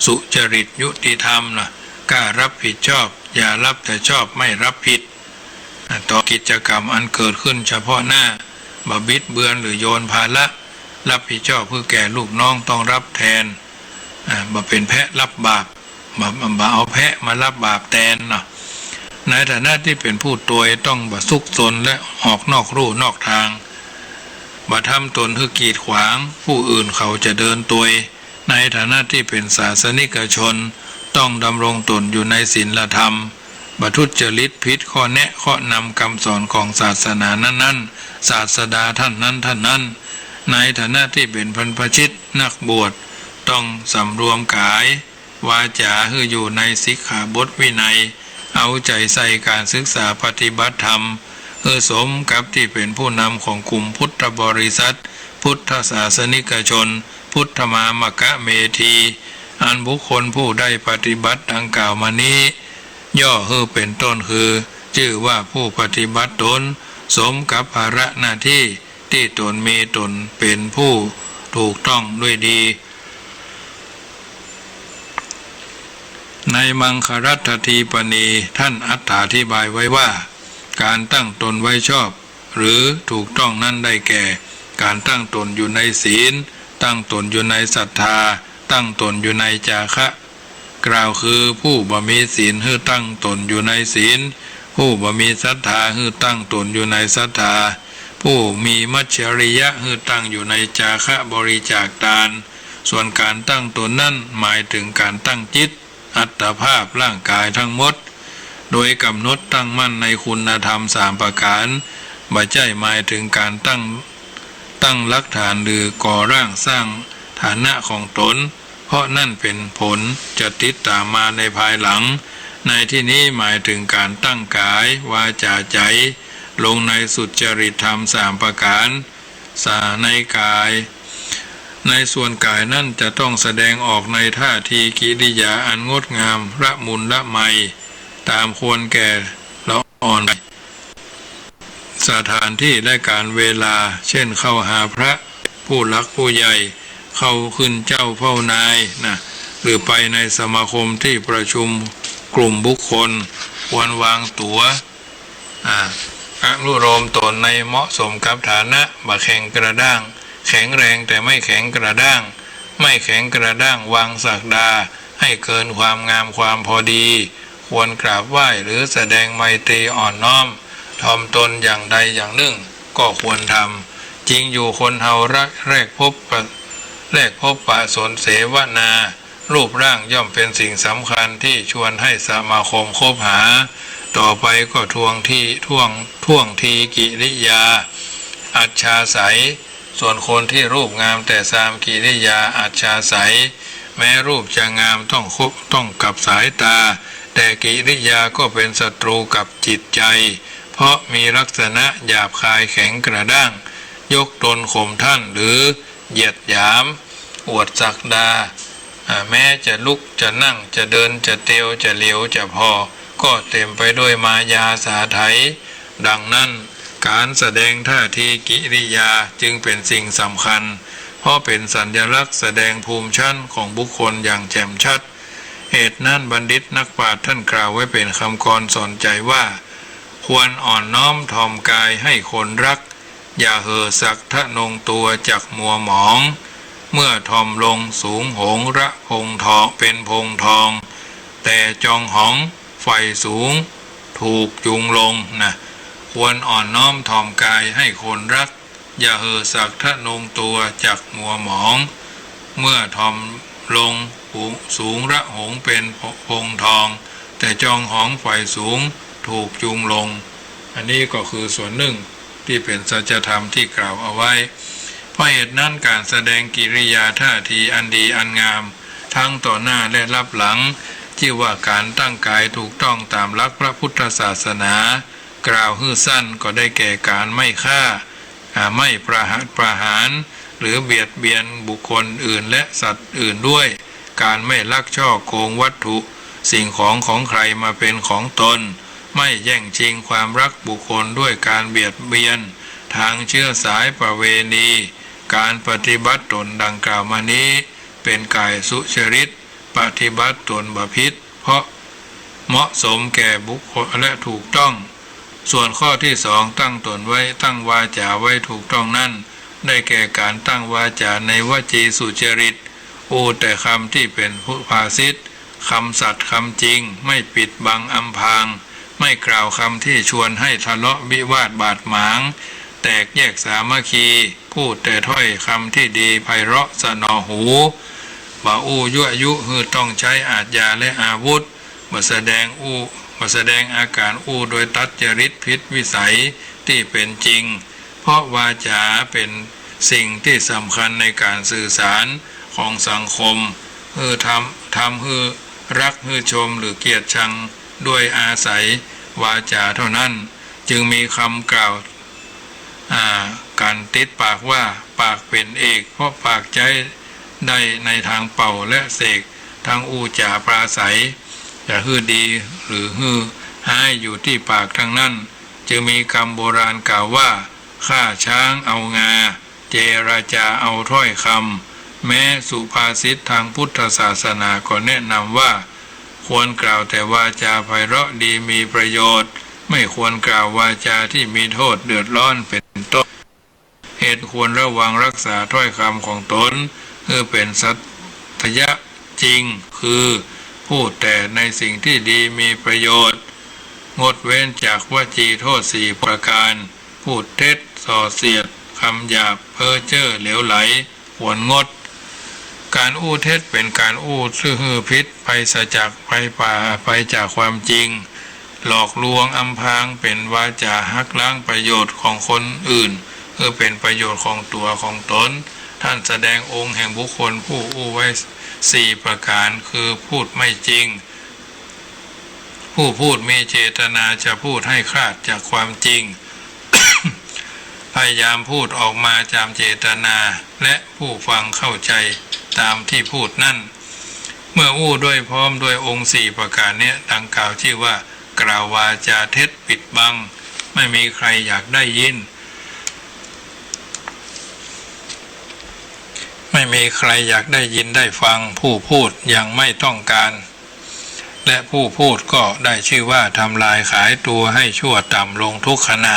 สุจริตยุติธรรมนะกล้ารับผิดชอบอย่ารับแต่ชอบไม่รับผิดต่อกิจกรรมอันเกิดขึ้นเฉพาะหน้าบ่บิดเบือนหรือโยนภาระรับผิดชอบเพื่อแก่ลูกน้องต้องรับแทนบ่เป็นแพะรับบาปบ่เอาแพะมารับบาปแทนเนาะในฐานะที่เป็นผู้ตวยต้องบ่ซุกซนและออกนอกรูนอกทางบ่ทำตนให้กีดขวางผู้อื่นเขาจะเดินตวยในฐานะที่เป็นศาสนิกชนต้องดำรงตนอยู่ในศีลธรรมบ่ทุจริตผิดข้อแนะข้อนำคำสอนของศาสนานั้นศาสดาท่านนั้นในฐานะที่เป็นบรรพชิตนักบวชต้องสำรวมกายวาจาให้อยู่ในสิกขาบทวินัยเอาใจใส่การศึกษาปฏิบัติธรรมสมกับที่เป็นผู้นำของกลุ่มพุทธบริษัทพุทธศาสนิกชนพุทธมามกะเมธีอันบุคคลผู้ได้ปฏิบัติดังกล่าวมานี้ย่อเป็นต้นคือชื่อว่าผู้ปฏิบัติตนสมกับภาระหน้าที่ที่ตนมีตนเป็นผู้ถูกต้องด้วยดีในมังครัตถีปณีท่านอธิบายไว้ว่าการตั้งตนไว้ชอบหรือถูกต้องนั้นได้แก่การตั้งตนอยู่ในศีลตั้งตนอยู่ในศรัทธาตั้งตนอยู่ในจาคะกล่าวคือผู้บ่มีศีลให้ตั้งตนอยู่ในศีลผู้บ่มีศรัทธาให้ตั้งตนอยู่ในศรัทธาผู้มีมัจฉริยะให้ตั้งอยู่ในจาคะบริจาคทานส่วนการตั้งตนนั้นหมายถึงการตั้งจิตอัตภาพร่างกายทั้งหมดโดยกำหนดตั้งมั่นในคุณธรรม3ประการบ่ใช่หมายถึงการตั้งหลักฐานหรือก่อร่างสร้างฐานะของตนเพราะนั่นเป็นผลจะติดตามมาในภายหลังในที่นี้หมายถึงการตั้งกายวาจาใจลงในสุจริตธรรม3ประการในกาย ในส่วนกายนั่นจะต้องแสดงออกในท่าทีกิริยาอันงดงามละมุนละไมตามควรแก่ละอ่อนสถานที่และการเวลาเช่นเข้าหาพระผู้หลักผู้ใหญ่เข้าขึ้นเจ้าเฝ้านายนะหรือไปในสมาคมที่ประชุมกลุ่มบุคคลควรวางตัวอนุโลมตนในเหมาะสมกับฐานะบ่แข็งกระด้างแข็งแรงแต่ไม่แข็งกระด้างไม่แข็งกระด้างวางศักดาให้เกินความงามความพอดีควรกราบไหว้หรือแสดงไมตรีอ่อนน้อมถ่อมตนอย่างใดอย่างหนึ่งก็ควรทำจริงอยู่คนเฮาแรกพบปะสนเสวนารูปร่างย่อมเป็นสิ่งสำคัญที่ชวนให้สมาคมคบหาต่อไปก็ท่วงทีกิริยาอัจฉาสัยส่วนคนที่รูปงามแต่สามกิริยาอัจฉาสัยแม้รูปจะงามต้องกับสายตาแต่กิริยาก็เป็นศัตรูกับจิตใจเพราะมีลักษณะหยาบคายแข็งกระด้างยกตนข่มท่านหรือเหยียดหยามอวดศักดาแม้จะลุกจะนั่งจะเดินจะเตียวจะเหลียวจะพอก็เต็มไปด้วยมายาสาไถดังนั้นการแสดงท่าทีกิริยาจึงเป็นสิ่งสำคัญเพราะเป็นสัญลักษณ์แสดงภูมิชั้นของบุคคลอย่างแจ่มชัดเหตุนั้นบัณฑิตนักปราชญ์ท่านกล่าวไว้เป็นคำกรสอนใจว่าควรอ่อนน้อมถ่อมกายให้คนรักอย่าเห่อสักทะนงตัวจักมัวหมองเมื่อถ่อมลงสูงโหงระพงทองเป็นพงทองแต่จองหองไฟสูงถูกจุงลงนะควรอ่อนน้อมถ่อมกายให้คนรักอย่าเห่อสักทะนงตัวจักมัวหมองเมื่อถ่อมลงสูงระหงเป็นพงทองแต่จองหองไฟสูงถูกจุงลงอันนี้ก็คือส่วนหนึ่งที่เป็นสัจธรรมที่กล่าวเอาไว้เพราะเหตุนั้นการแสดงกิริยาท่าทีอันดีอันงามทั้งต่อหน้าและรับหลังที่ว่าการตั้งกายถูกต้องตามหลักพระพุทธศาสนากล่าวฮื้อสั้นก็ได้แก่การไม่ฆ่าไม่ประหารหรือเบียดเบียนบุคคลอื่นและสัตว์อื่นด้วยการไม่ลักช่อโกงวัตถุสิ่งของใครมาเป็นของตนไม่แย่งชิงความรักบุคคลด้วยการเบียดเบียนทางเชื้อสายประเวณีการปฏิบัติตนดังกล่าวมานี้เป็นกายสุจริตปฏิบัติตนบพิษเพราะเหมาะสมแก่บุคคลและถูกต้องส่วนข้อที่สองตั้งตนไว้ตั้งวาจาไว้ถูกต้องนั่นได้แก่การตั้งวาจาในวจีสุจริตแต่คำที่เป็นพุทธภาษิตคำสัตย์คำจริงไม่ปิดบังอำพรางไม่กล่าวคำที่ชวนให้ทะเลาะวิวาทบาดหมางแตกแยกสามัคคีพูดแต่ถ้อยคำที่ดีไพเราะสนอหูบ่ยั่วยุคือต้องใช้อาทยาและอาวุธมาแสดงอาการโดยตัดจริตพิษวิสัยที่เป็นจริงเพราะวาจาเป็นสิ่งที่สำคัญในการสื่อสารของสังคมทำให้รักให้ชมหรือเกลียดชังด้วยอาศัยวาจาเท่านั้นจึงมีคำกล่าวการติดปากว่าปากเป็นเอกเพราะปากใจได้ในทางเป่าและเสกทางจาปราศัยจะฮือดีหรือฮือให้อยู่ที่ปากทั้งนั้นจึงมีคำโบราณกล่าวว่าฆ่าช้างเอางาเจรจาเอาถ้อยคำแม้สุภาษิตทางพุทธศาสนาก็แนะนำว่าควรกล่าวแต่วาจาไพเราะดีมีประโยชน์ไม่ควรกล่าววาจาที่มีโทษเดือดร้อนเป็นต้นเหตุควรระวังรักษาถ้อยคำของตนเพื่อเป็นสัตยะจริงคือพูดแต่ในสิ่งที่ดีมีประโยชน์งดเว้นจากวจีโทษ4ประการพูดเท็จส่อเสียดคำหยาบเพ้อเจ้อเหลวไหลควรงดการเท็จเป็นการซื่อหือพิษไปสะจากไปป่าไปจากความจริงหลอกลวงอำพรางเป็นวาจาหักล้างประโยชน์ของคนอื่นเพื่อเป็นประโยชน์ของตัวของตนท่านแสดงองค์แห่งบุคคลผู้ไว้4ประการคือพูดไม่จริงผู้พูดมีเจตนาจะพูดให้คลาดจากความจริง พยายามพูดออกมาตามเจตนาและผู้ฟังเข้าใจตามที่พูดนั่นเมื่ออู้ด้วยพร้อมด้วยองค์4ประการนี้ดังกล่าวชื่อว่ากล่าววาจาเท็จปิดบังไม่มีใครอยากได้ยินไม่มีใครอยากได้ยินได้ฟังผู้พูดยังไม่ต้องการและผู้พูดก็ได้ชื่อว่าทำลายขายตัวให้ชั่วต่ำลงทุกขณะ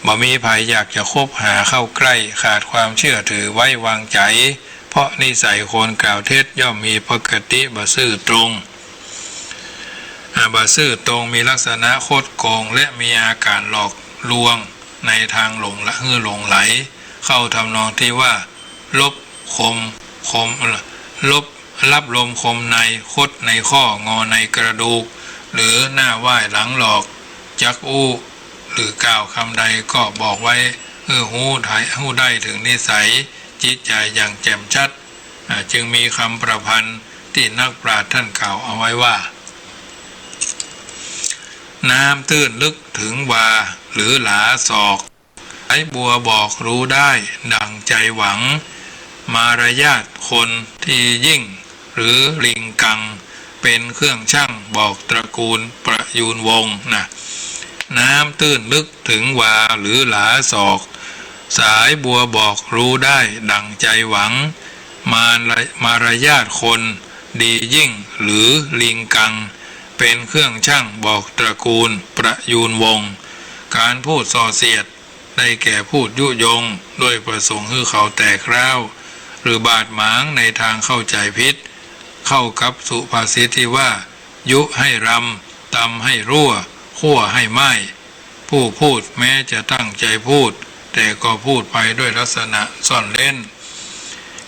บ่มีภัยอยากจะคบหาเข้าใกล้ขาดความเชื่อถือไว้วางใจเพราะนิสัยคนกล่าวเท็จย่อมมีปกติบ่ซื่อตรงบ่ซื่อตรงมีลักษณะคดโกงและมีอาการหลอกลวงในทางหลงละหลงไหลเข้าทำนองที่ว่าลบลบรับลมคมในคดในข้องอในกระดูกหรือหน้าไหว้หลังหลอกจักอู้หรือกล่าวคำใดก็บอกไว้หูได้ถึงนิสัยจิตใจอย่างแจ่มชัดจึงมีคำประพันธ์ที่นักปราชญ์ท่านกล่าวเอาไว้ว่าน้ำตื้นลึกถึงวาหรือหลาศอกไอ้บัวบอกรู้ได้ดังใจหวังมารยาทคนที่ยิ่งหรือลิงกังเป็นเครื่องชั่งบอกตระกูลประยูนวงศ์นะน้ำตื้นลึกถึงวาหรือหลาศอกสายบัวบอกรู้ได้ดังใจหวังมารยาทคนดียิ่งหรือลิงกังเป็นเครื่องชั่งบอกตระกูลประยูนวงศ์การพูดส่อเสียดได้แก่พูดยุยงโดยประสงค์ให้เขาแตกร้าวหรือบาดหมางในทางเข้าใจผิดเข้ากับสุภาษิตที่ว่ายุให้รำตำให้รั่วคั่วให้ไหม้ผู้พูดแม้จะตั้งใจพูดแต่ก็พูดไปด้วยลักษณะซ่อนเล่น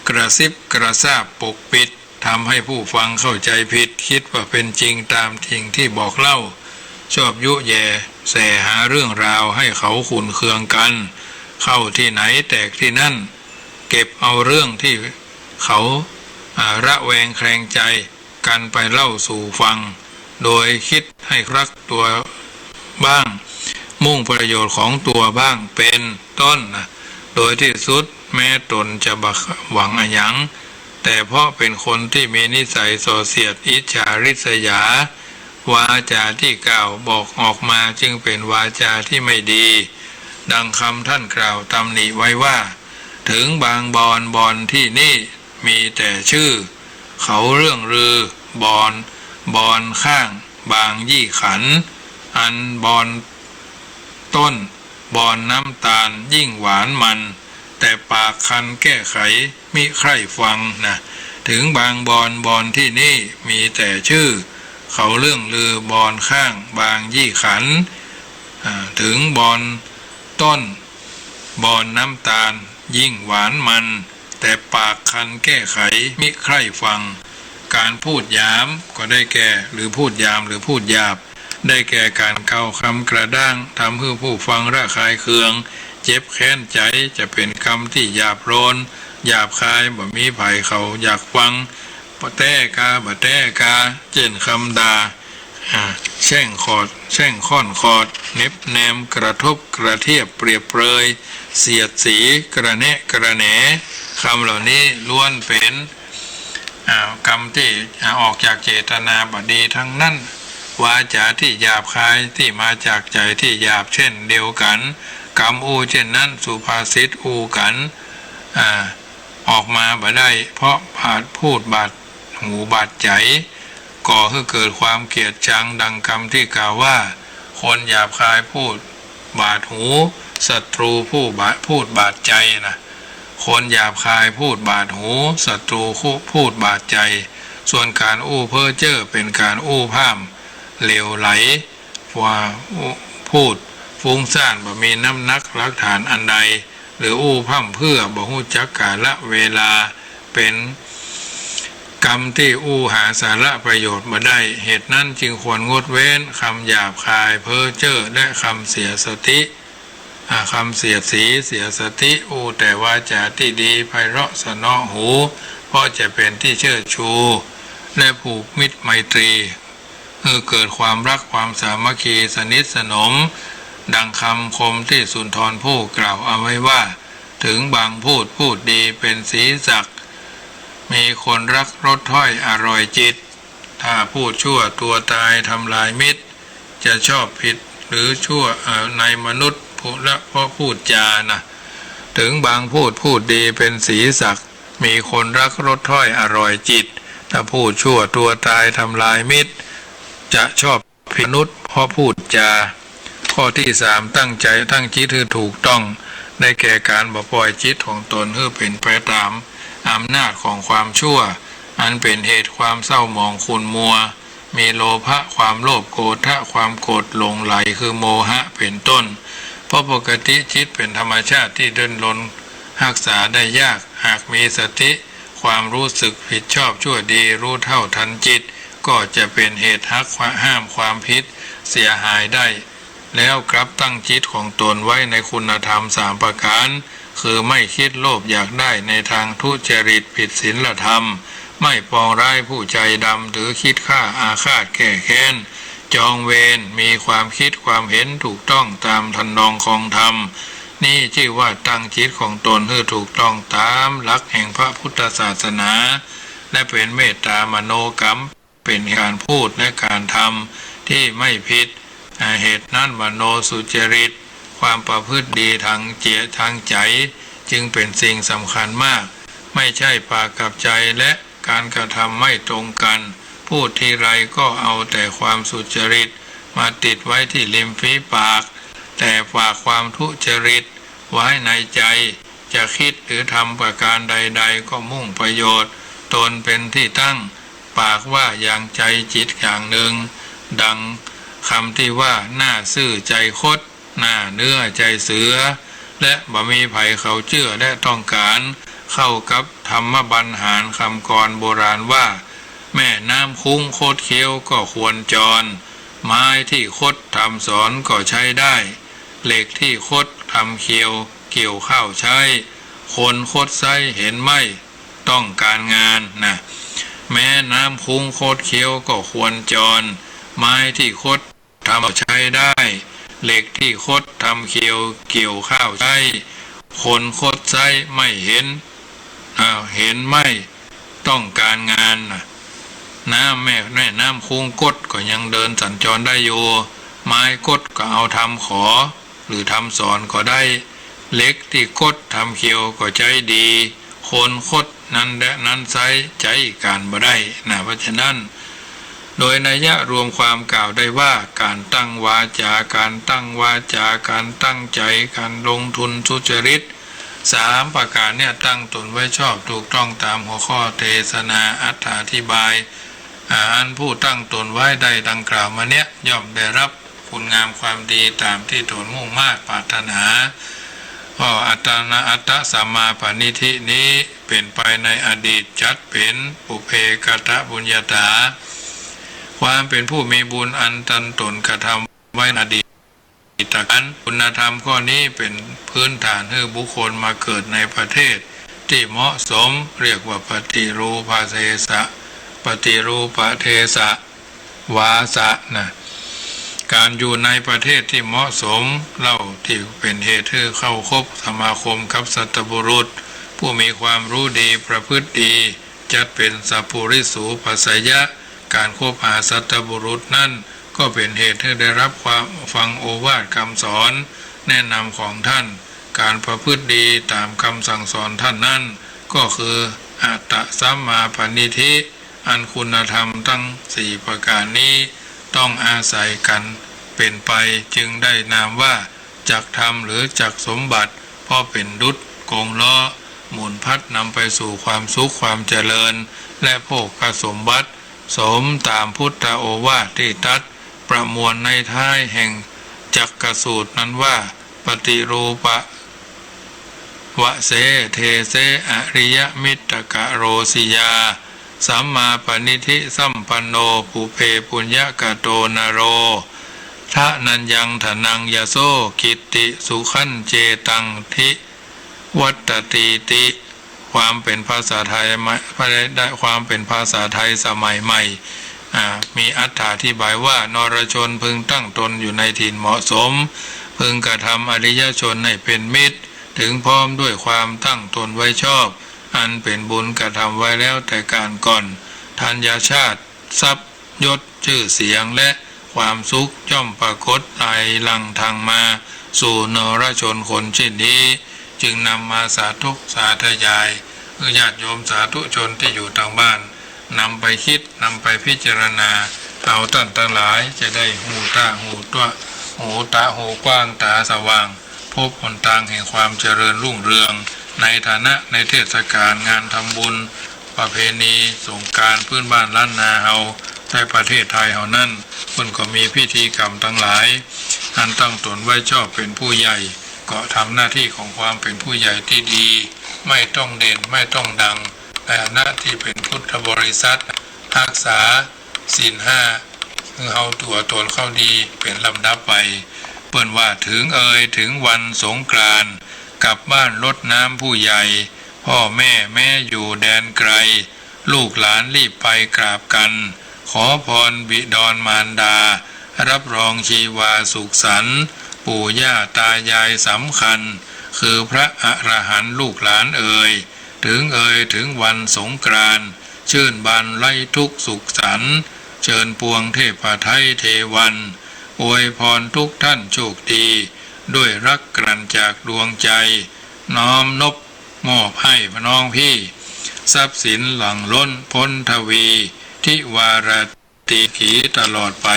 กระซิบกระซาบปกปิดทำให้ผู้ฟังเข้าใจผิดคิดว่าเป็นจริงตามจริงที่บอกเล่าชอบยุแย่แสหาเรื่องราวให้เขาขุ่นเคืองกันเข้าที่ไหนแตกที่นั่นเก็บเอาเรื่องที่เขาระแวงแคลงใจกันไปเล่าสู่ฟังโดยคิดให้รักตัวบ้างมุ่งประโยชน์ของตัวบ้างเป็นต้นโดยที่สุดแม้ตนจะหวังอะไรหยังแต่เพราะเป็นคนที่มีนิสัยส่อเสียดอิจฉาริษยาวาจาที่กล่าวบอกออกมาจึงเป็นวาจาที่ไม่ดีดังคำท่านกล่าวตำหนิไว้ว่าถึงบางบอนที่นี่มีแต่ชื่อเขาเรื่องลือบอนข้างบางยี่ขันอันบอนต้นบอนน้ำตาลยิ่งหวานมันแต่ปากคันแก้ไขมิใคร่ฟังนะถึงบางบอนที่นี่มีแต่ชื่อเขาเรื่องลือบอนข้างบางยี่ขันถึงบอนต้นบอนน้ำตาลยิ่งหวานมันแต่ปากคันแก้ไขมิใคร่ฟังการพูดหยามก็ได้แก่หรือพูดหยามหรือพูดหยาบได้แก่การเกาคำกระด้างทำให้ผู้ฟังระคายเคืองเจ็บแค้นใจจะเป็นคำที่หยาบโลนหยาบคายบ่มีไผเขาอยากฟังปะแต้กาบะแต้กาเจ่นคำด่าแช่งค่อนคอดเน็บแนมกระทบกระเทียบเปรียบเปรยเสียดสีกระแนะกระแหนคำเหล่านี้ล้วนเป็นคำที่ออกจากเจตนาบดีทั้งนั้นวาจาที่หยาบคายที่มาจากใจที่หยาบเช่นเดียวกันคำอูเช่นนั้นสุภาษิตอูกันออกมาบ่ได้เพราะพูดบาดหูบาดใจก่อให้เกิดความเกลียดชังดังคำที่กล่าวว่าคนหยาบคายพูดบาดหูศัตรูพูดบาดใจนะคนหยาบคายพูดบาดหูศัตรูพูดบาดใจส่วนการอู้เพ้อเจ้อเป็นการอู้พร่ำเลวไหลว่าพูดฟุ้งซ่านบ่มีน้ำหนักหลักฐานอันใดหรืออู้พร่ำเพื่อบ่ฮู้จักกาลเวลาเป็นกรรมที่อู้หาสาระประโยชน์มาได้เหตุนั้นจึงควรงดเว้นคำหยาบคายเพ้อเจ้อและคำเสียสติคำเสียดสีเสียสติอู้แต่วาจาที่ดีไพเราะสนอหูเพราะจะเป็นที่เชิดชูและผูกมิตรไมตรีเกิดความรักความสามัคคีสนิทสนม ดังคำคมที่สุนทรภู่กล่าวเอาไว้ว่าถึงบางพูดดีเป็นสีสักมีคนรักรสถ้อยอร่อยจิตถ้าพูดชั่วตัวตายทำลายมิตรจะชอบผิดหรือชั่วในมนุษย์เพราะพูดจานะถึงบางพูดดีเป็นสีสักมีคนรักรสถ้อยอร่อยจิตถ้าพูดชั่วตัวตายทำลายมิตรจะชอบผิดมนุษย์เพราะพูดจาข้อที่3ตั้งใจตั้งจิตให้ถูกต้องได้แก่การบ่ปล่อยจิตของตนให้เป็นไปตามอำนาจของความชั่วอันเป็นเหตุความเศร้าหมองขุ่นมัวมีโลภะความโลภโกรธะความโกรธหลงไหลคือโมหะเป็นต้นเพราะปกติจิตเป็นธรรมชาติที่เดินลนรักษาได้ยากหากมีสติความรู้สึกผิดชอบชั่วดีรู้เท่าทันจิตก็จะเป็นเหตุห้ามความผิดเสียหายได้แล้วกลับตั้งจิตของตนไว้ในคุณธรรม3ประการคือไม่คิดโลภอยากได้ในทางทุจริตผิดศีลธรรมไม่ปองร้ายผู้ใจดำหรือคิดฆ่าอาฆาตแก้แค้นจองเวรมีความคิดความเห็นถูกต้องตามทำนองของธรรมนี่ชื่อว่าตั้งจิตของตนให้ถูกต้องตามหลักแห่งพระพุทธศาสนาและเป็นเมตตามโนกรรมเป็นการพูดและการทำที่ไม่ผิดเหตุนั้นมโนสุจริตความประพฤติดีทางใจจึงเป็นสิ่งสำคัญมากไม่ใช่ปากกับใจและการกระทำไม่ตรงกันพูดทีไรก็เอาแต่ความสุจริตมาติดไว้ที่ริมฝีปากแต่ฝากความทุจริตไว้ในใจจะคิดหรือทำประการใดๆก็มุ่งประโยชน์ตนเป็นที่ตั้งปากว่าอย่างใจจิตอย่างหนึ่งดังคำที่ว่าหน้าซื่อใจคดหน้าเนื้อใจเสือและบ่มีไผเขาเชื่อและต้องการเข้ากับธรรมบรรหารคำกรโบราณว่าแม่น้ำคุ้งโคดเคี้ยวก็ควรจรไม้ที่คดทำสอนก็ใช้ได้เหล็กที่คดทำเคียวเกี่ยวข้าวใช้คนคดไส้เห็นไม่ต้องการงานนะแม่น้ำคุ้งโคดเคี้ยวก็ควรจรไม้ที่คดทำใช้ได้เหล็กที่คดทำเคียวเกี่ยวข้าวใช้คนคดไส้ไม่เห็นไม่ต้องการงานนะน้ำคุ้งกดก็ยังเดินสัญจรได้อยู่ไม้กดก็เอาทำขอหรือทำสอนก็ได้เหล็กที่กดทำเคียวก็ใจดีคนคดนั้นไซใจการบ่ได้นะเพราะฉะนั้นโดยนัยยะรวมความกล่าวได้ว่าการตั้งวาจาการตั้งใจการลงทุนสุจริต3ประการเนี่ยตั้งตนไว้ชอบถูกต้องตามหัวข้อเทศนาอธิบายอันผู้ตั้งตนไว้ได้ดังกล่าวมาเนี่ยย่อมได้รับคุณงามความดีตามที่ตนมุ่งมา่ปรารถนาก็อัตตสัมมาปณิธินี้เป็นไปในอดีตจัดเป็นปุเพกตบุญญาตาความเป็นผู้มีบุญอันตนกระทำไว้ในอดีตการคุณธรรมข้อนี้เป็นพื้นฐานให้บุคคลมาเกิดในประเทศที่เหมาะสมเรียกว่าปฏิรูปเทสะวาสะนะการอยู่ในประเทศที่เหมาะสมเล่าที่เป็นเหตุให้เข้าคบสมาคมกับสัตบุรุษผู้มีความรู้ดีประพฤติดีจัดเป็นสัพพุริสูปัสสยะการคบหาสัตบุรุษนั่นก็เป็นเหตุให้ได้รับความฟังโอวาทคำสอนแนะนำของท่านการประพฤติดีตามคำสั่งสอนท่านนั่นก็คืออัตตสัมมาปณิธิอันคุณธรรมทั้ง4ประการนี้ต้องอาศัยกันเป็นไปจึงได้นามว่าจักธรรมหรือจักสมบัติเพราะเป็นดุจกงล้อหมุนพัดนำไปสู่ความสุขความเจริญและโภคสมบัติสมตามพุทธโอวาทที่ตรัสประมวลในท้ายแห่งจักกสูตรนั้นว่าปฏิรูปวะเสเทเสอริยมิตตกะโรสิยาสัมมาปณิธิสัมปันโนปุเพปุญญกโตนโรทะนัญญังถนังยโสกิตติสุขันเจตังทิวัตติติความเป็นภาษาไทยได้ความเป็นภาษาไทยสมัยใหม่มีอธิบายว่านรชนพึงตั้งตนอยู่ในถิ่นเหมาะสม พึงกระทำอริยชนให้เป็นมิตรถึงพร้อมด้วยความตั้งตนไว้ชอบอันเป็นบุญกระทำไว้แล้วแต่การก่อนธัญชาติทรัพย์ยศชื่อเสียงและความสุขย่อมปรากฏไหลหลั่งทางมาสู่นรชนคนเช่นนี้จึงนำมาสาธุสาธยายญาติโยมสาธุชนที่อยู่ทางบ้านนำไปคิดนำไปพิจารณาเอาท่านทั้งหลายจะได้หูตาหูตัวหูตาหูกว้างตาสว่างพบหนทางแห่งความเจริญรุ่งเรืองในฐานะในเทศกาลงานทำบุญประเพณีสงกรานต์พื้นบ้านล้านนาเฮาในประเทศไทยเฮานั่นคนก็มีพิธีกรรมทั้งหลายอันตั้งตนไว้ชอบเป็นผู้ใหญ่ก็ทำหน้าที่ของความเป็นผู้ใหญ่ที่ดีไม่ต้องเด่นไม่ต้องดังแต่หน้าที่เป็นพุทธบริษัทรักษาศีลห้าคือเอาตัวตนเข้าดีเป็นลำดับไปเปิ้นว่าถึงถึงวันสงกรานต์กลับบ้านรดน้ำผู้ใหญ่พ่อแม่อยู่แดนไกลลูกหลานรีบไปกราบกันขอพรบิดรมารดารับรองชีวาสุขสันต์ปู่ย่าตายายสำคัญคือพระอรหันต์ลูกหลานถึงวันสงกรานต์ชื่นบานไล่ทุกสุขสันต์เชิญปวงเทพไทยเทวันอวยพรทุกท่านโชคดีด้วยรักกลั่นจากดวงใจน้อมนบมอบให้น้องพี่ทรัพย์สินหลั่งล้นพ้นทวีทิวารตีขีตลอดไป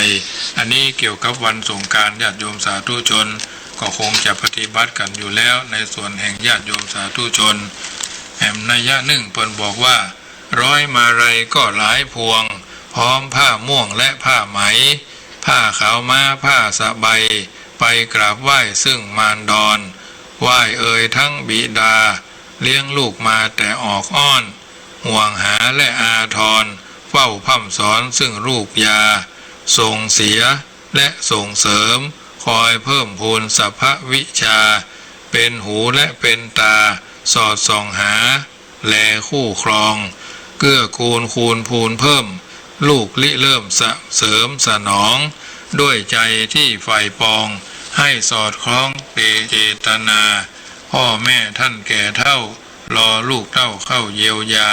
อันนี้เกี่ยวกับวันสงกรานต์ญาติโยมสาธุชนก็คงจะปฏิบัติกันอยู่แล้วในส่วนแห่งญาติโยมสาธุชนแห่งนัยยะหนึ่งเพิ่นบอกว่าร้อยมาลัยก็หลายพวงพร้อมผ้าม่วงและผ้าไหมผ้าขาวม้าผ้าสบายไปกราบไหว้ซึ่งมารดรไหว้ทั้งบิดาเลี้ยงลูกมาแต่ออกอ้อนห่วงหาและอาทรเฝ้าพร่ำสอนซึ่งลูกยาส่งเสียและส่งเสริมคอยเพิ่มพูนสัพพวิชาเป็นหูและเป็นตาสอดส่องหาแลคู่ครองเกื้อกูลคูณพูนเพิ่มลูกลิเริ่มเสริมสนองด้วยใจที่ใฝ่ปองให้สอดคล้องเจตนาพ่อแม่ท่านแก่เท่ารอลูกเต้าเข้าเยียวยา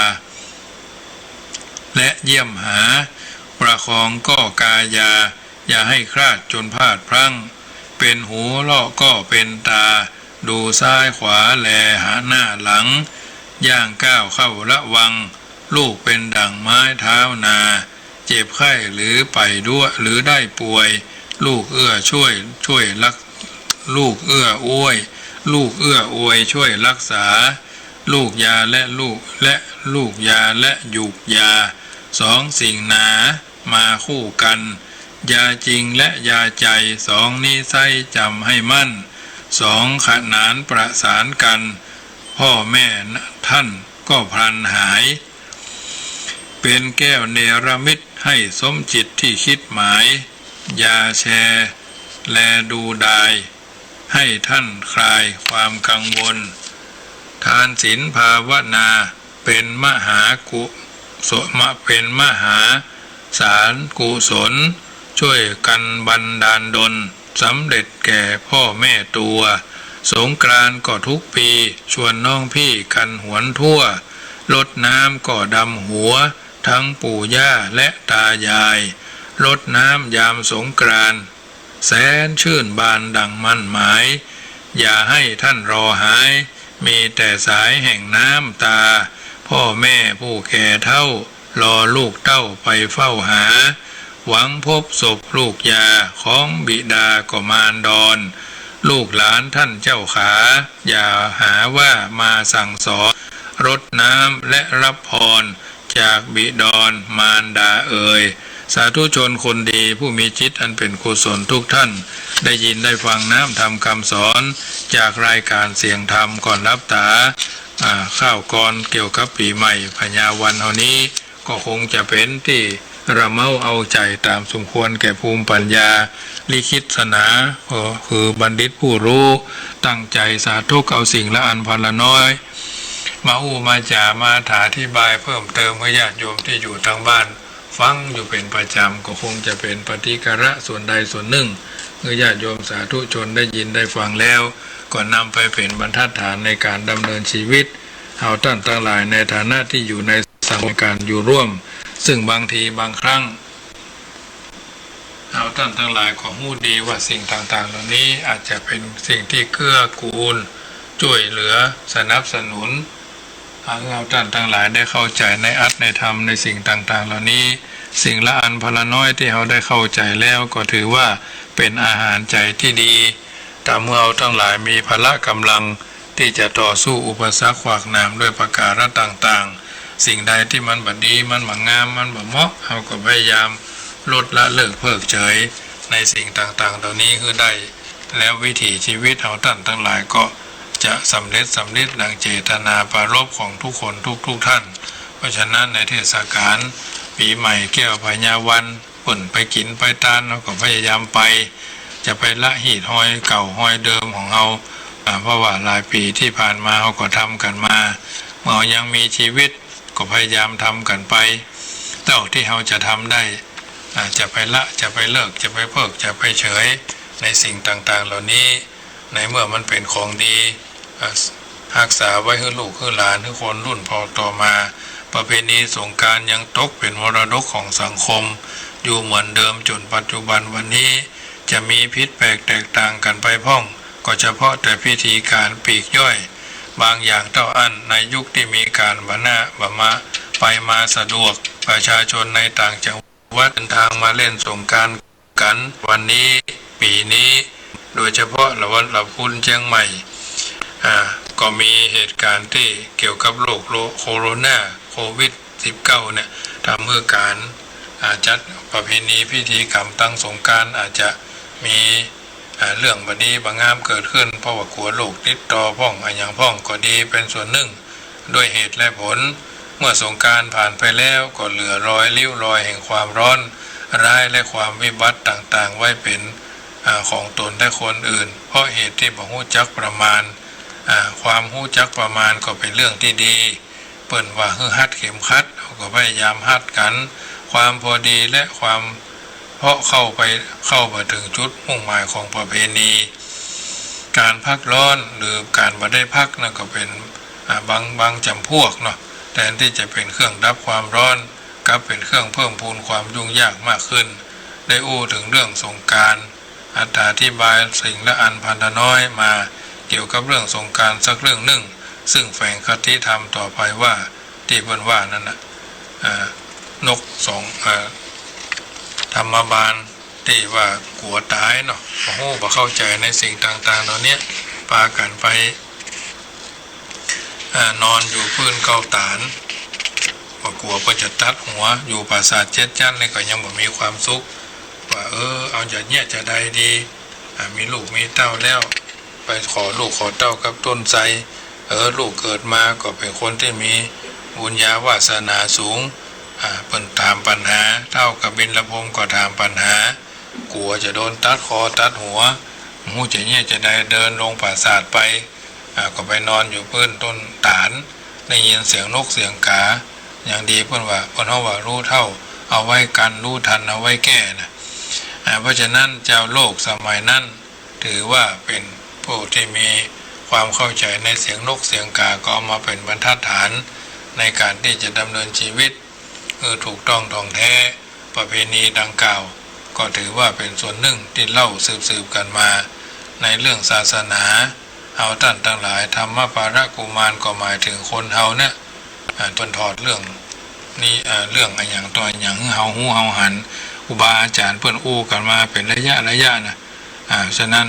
และเยี่ยมหาประคองก็กายาอย่าให้คลาดจนพลาดพลั้งเป็นหูเลาะก็เป็นตาดูซ้ายขวาแลหาหน้าหลังย่างก้าวเข้าระวังลูกเป็นดั่งไม้เท้านาเจ็บไข้หรือไปด้วยหรือได้ป่วยลูกเอื้อช่วยรักลูกเอื้ออวยช่วยรักษาลูกยาและลูกยาและหยุกยาสองสิ่งหนามาคู่กันยาจริงและยาใจสองนิสัยจำให้มั่นสองขนานประสานกันพ่อแม่ท่านก็พลันหายเป็นแก้วเนรมิตให้สมจิตที่คิดหมายยาแชแลดูดายให้ท่านคลายความกังวลทานศีลภาวนาเป็นมหาสารกุศลช่วยกันบันดาลดลสำเร็จแก่พ่อแม่ตัวสงกรานต์ก็ทุกปีชวนน้องพี่กันหวนทั่วรดน้ำก็ดำหัวทั้งปู่ย่าและตายายรดน้ำยามสงกรานต์แสนชื่นบานดังมั่นหมายอย่าให้ท่านรอหายมีแต่สายแห่งน้ำตาพ่อแม่ผู้แก่เฒ่ารอลูกเต้าไปเฝ้าหาหวังพบศพลูกยาของบิดาก็มารดรลูกหลานท่านเจ้าขาอย่าหาว่ามาสั่งสอนรดน้ำและรับพรจากบิดรมารดาสาธุชนคนดีผู้มีจิตอันเป็นกุศลทุกท่านได้ยินได้ฟังน้ำธรรมคำสอนจากรายการเสียงธรรมก่อนรับตาข้าวกรเกี่ยวกับปีใหม่พญาวันเท่านี้ก็คงจะเป็นที่ระเมาเอาใจตามสมควรแก่ภูมิปัญญาลิขิตศาสนาคือบัณฑิตผู้รู้ตั้งใจสาธุเอาสิ่งละอันพันละน้อยมามาจ่ามาถาที่บายเพิ่มเติมให้ญาติโยมที่อยู่ทางบ้านฟังอยู่เป็นประจำก็คงจะเป็นปฏิกระส่วนใดส่วนหนึ่ง ญาติโยมสาธุชนได้ยินได้ฟังแล้วก็นำไปเป็นบรรทัดฐานในการดำเนินชีวิตเอาท่านทั้งหลายในฐานะที่อยู่ในสังคมการอยู่ร่วมซึ่งบางทีบางครั้งเอาท่านทั้งหลายก็รู้ดีว่าสิ่งต่างๆเหล่านี้อาจจะเป็นสิ่งที่เกื้อกูลช่วยเหลือสนับสนุนเอาท่านทั้งหลายได้เข้าใจในอัตในธรรมในสิ่งต่างๆเหล่านี้สิ่งละอันพละน้อยที่เราได้เข้าใจแล้วก็ถือว่าเป็นอาหารใจที่ดีแต่เมื่อเราทั้งหลายมีพละกำลังที่จะต่อสู้อุปสรรคขวากหนามด้วยประการต่างๆสิ่งใดที่มันบ่ดีมันบ่งามมันบ่เหมาะเราก็พยายามลดละเลิกเพิกเฉยในสิ่งต่างๆเหล่านี้คือได้แล้ววิถีชีวิตเราท่านทั้งหลายก็จะสำเร็จดังเจตนาปรารภของทุกคนทุกท่านเพราะฉะนั้นในเทศกาลปีใหม่แก้วพญาวันป่นไปกินไปตานเราก็พยายามไปจะไปละหีดห้อยเก่าห้อยเดิมของเราเพราะว่าหลายปีที่ผ่านมาเราก็ทำกันมาเมื่อยังมีชีวิตก็พยายามทำกันไปเท่าที่เราจะทำได้จะไปละจะไปเลิกจะไปเพิกจะไปเฉยในสิ่งต่างๆเหล่านี้ในเมื่อมันเป็นของดีรักษาไว้ให้ลูกให้หลานให้คนรุ่นพอต่อมาประเพณีสงกรานต์ยังตกเป็นมรดกของสังคมอยู่เหมือนเดิมจนปัจจุบันวันนี้จะมีพิษแปลกแตกต่างกันไปพ้องก็เฉพาะแต่พิธีการปลีกย่อยบางอย่างเท่าอันในยุคที่มีการบมาไปมาสะดวกประชาชนในต่างจังหวัดเดินทางมาเล่นสงกรานต์กันวันนี้ปีนี้โดยเฉพาะละวันละคุณเชียงใหม่ก็มีเหตุการณ์ที่เกี่ยวกับโรคโคโรนาโควิด -19 เนี่ยทำให้การจัดประเพณีพิธีกรรมตั้งสงกรานต์อาจจะมีเรื่องบัดนี้บางงามเกิดขึ้นเพราะว่ากลัวโรคติดต่อพ้องอย่างพ้องก็ดีเป็นส่วนหนึ่งด้วยเหตุและผลเมื่อสงกรานต์ผ่านไปแล้วก็เหลือรอยริ้วรอยแห่งความร้อนร้ายและความวิบัติต่างๆไว้เป็นของตนและคนอื่นเพราะเหตุที่บ่ฮู้จักประมาณความฮู้จักประมาณก็เป็นเรื่องที่ดีเปิ่นว่าฮือฮัดเข็มขัดก็พยายามฮัดกันความพอดีและความเพราะเข้ามาถึงจุดมุ่งหมายของประเพณีการพักร้อนหรือการบ่ได้พักนั่นก็เป็นบางจำพวกเนาะแทนที่จะเป็นเครื่องดับความร้อนกลับเป็นเครื่องเพิ่มพูนความยุ่งยากมากขึ้นได้อู้ถึงเรื่องสงกรานต์อธิบายสิ่งละอันพันธน้อยมาเกี่ยวกับเรื่องสงกรานต์สักเรื่องหนึ่งซึ่งแฝงคติธรรมต่อไปว่าที่เพิ่นว่านั่นนะนกสองธรรมบาลที่ว่ากลัวตายเนาะบ่เข้าใจในสิ่งต่างๆเหล่านี้พากันไปนอนอยู่พื้นเกาตานว่ากลัวเพิ่นจะตัดหัวอยู่ปราสาทเจ็ดจันทร์นี่ก็ยังบ่มีความสุขว่าเอาจะเนี่ยจะได้ดีมีลูกมีเต้าแล้วไปขอลูกขอเต้ากับต้นไทรลูกเกิดมาก็เป็นคนที่มีบุญญาวาสนาสูงเปิ่นถามปัญหาเท่ากับบินละพงก็ถามปัญหากลัวจะโดนตัดคอตัดหัวหูจะเนี่ยจะได้เดินลงปราสาทไปก็ไปนอนอยู่พื้นต้นตาลได้ยินเสียงนกเสียงกาอย่างดีเพิ่นว่ารู้เท่าเอาไว้กันรู้ทันเอาไว้แก้นะเพราะฉะนั้นเจ้าโลกสมัยนั้นถือว่าเป็นผู้ที่มีความเข้าใจในเสียงนกเสียงกาก็เอามาเป็นบรรทัดฐานในการที่จะดำเนินชีวิตถูกต้องท่องแท้ประเพณีดังกล่าวก็ถือว่าเป็นส่วนหนึ่งที่เล่าสืบกันมาในเรื่องศาสนาเอาท่านทั้งหลายธรรมปาระกุมารก็หมายถึงคนเฮาเนี่ยต้นถอดเรื่องนี้เรื่องอย่างตัวอย่างเฮาหูเฮาหันอุบาอาจารย์เพิ่นอู้กันมาเป็นระยะนะฉะนั้น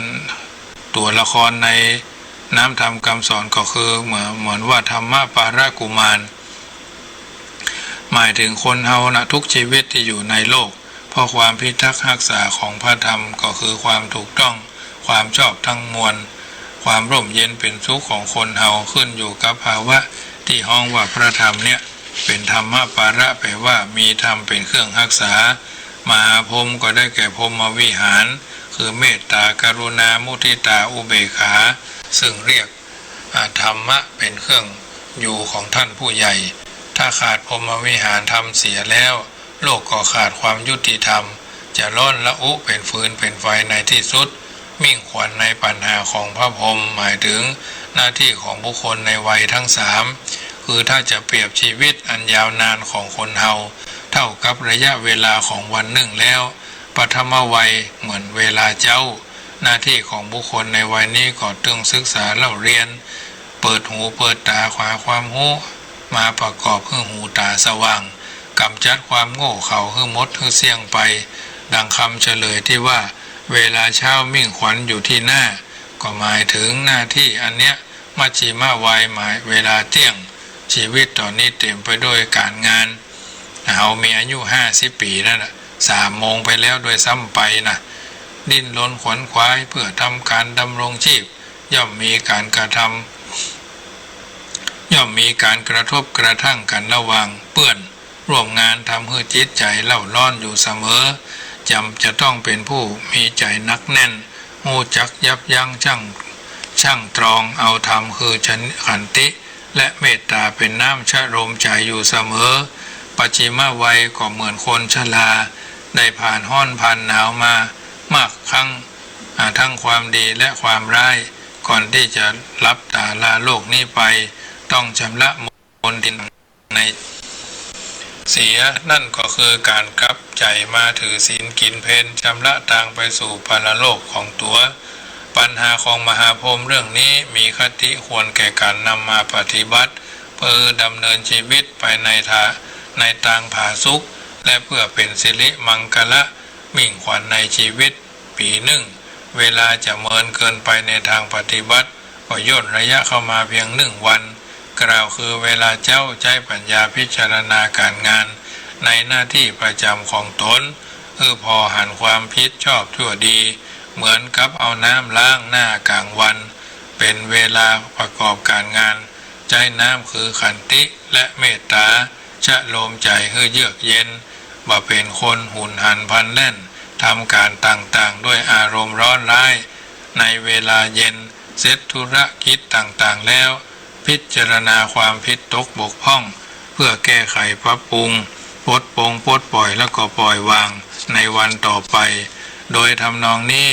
ตัวละครในน้ำธรรมคำสอนก็คือเหมือนว่าธรรมปาระกุมารหมายถึงคนเฮานะทุกชีวิตที่อยู่ในโลกเพราะความพิทักษ์รักษาของพระธรรมก็คือความถูกต้องความชอบทั้งมวลความร่มเย็นเป็นสุขของคนเฮาขึ้นอยู่กับภาวะที่ห้องว่าพระธรรมเนี่ยเป็นธรรมปาระแปลว่ามีธรรมเป็นเครื่องรักษามหาพรหมก็ได้แก่พรหมวิหารคือเมตตากรุณามุทิตาอุเบกขาซึ่งเรียกธรรมะเป็นเครื่องอยู่ของท่านผู้ใหญ่ถ้าขาดพรหมวิหารธรรมเสียแล้วโลกก็ขาดความยุติธรรม จะร้อนละอุเป็นฟืนเป็นไฟในที่สุดมิ่งขวัญในปัญหาของพระพรหมหมายถึงหน้าที่ของบุคคลในวัยทั้งสามคือถ้าจะเปรียบชีวิตอันยาวนานของคนเฮาเท่ากับระยะเวลาของวันหนึ่งแล้วปฐมวัยเหมือนเวลาเจ้าหน้าที่ของบุคคลในวัยนี้ก็ต้องศึกษาเล่าเรียนเปิดหูเปิดตาขวาความรู้มาประกอบให้หูตาสว่างกำจัดความโง่เขลาให้หมดให้เสี่ยงไปดังคำเฉลยที่ว่าเวลาเช้ามิ่งขวัญอยู่ที่หน้าก็หมายถึงหน้าที่อันเนี้ยมัชฌิมาวัยหมายเวลาเที่ยงชีวิตตอนนี้เต็มไปด้วยการงานเรามีอายุ50 ปีนั่นแหละ3 โมงไปแล้วโดยซ้ำไปนะดิ้นรนขวนขวายเพื่อทำการดำรงชีพย่อมมีการกระทบกระทั่งกันระหว่างเปื้อนร่วมงานทำให้จิตใจเล่าร้อนอยู่เสมอจำจะต้องเป็นผู้มีใจนักแน่นหูจักยับยั้งช่างตรองเอาธรรมคือขันติและเมตตาเป็นน้ำชะโลมใจอยู่เสมอปัจฉิมวัยก็เหมือนคนชราได้ผ่านห้อนผ่านหนาวมามากครั้งทั้งความดีและความร้ายก่อนที่จะรับตาลาโลกนี้ไปต้องชำระมลทินในเสียนั่นก็คือการกลับใจมาถือศีลกินเพลชำระทางไปสู่ปรโลกของตัวปัญหาของมหาพรหมเรื่องนี้มีคติควรแก่การนำมาปฏิบัติเพื่อดำเนินชีวิตไปในทางผาสุกและเพื่อเป็นสิริมังคละมิ่งขวัญในชีวิตปีหนึ่งเวลาจะเมินเกินไปในทางปฏิบัติก็ย่นระยะเข้ามาเพียง1 วันกล่าวคือเวลาเจ้าใช้ปัญญาพิจารณาการงานในหน้าที่ประจำของตนพอหันความผิดชอบชั่วดีเหมือนกับเอาน้ำล้างหน้ากลางวันเป็นเวลาประกอบการงานใจน้ำคือขันติและเมตตาชะโลมใจให้เยือกเย็นบ่เป็นคนหุนหันพลันแล่นทำการต่างๆด้วยอารมณ์ร้อนร้ายในเวลาเย็นเสร็จธุรกิจต่างๆแล้วพิจารณาความผิดตกบกพร่องเพื่อแก้ไขปรับปรุงปลดปล่อยแล้วก็ปล่อยวางในวันต่อไปโดยทำนองนี้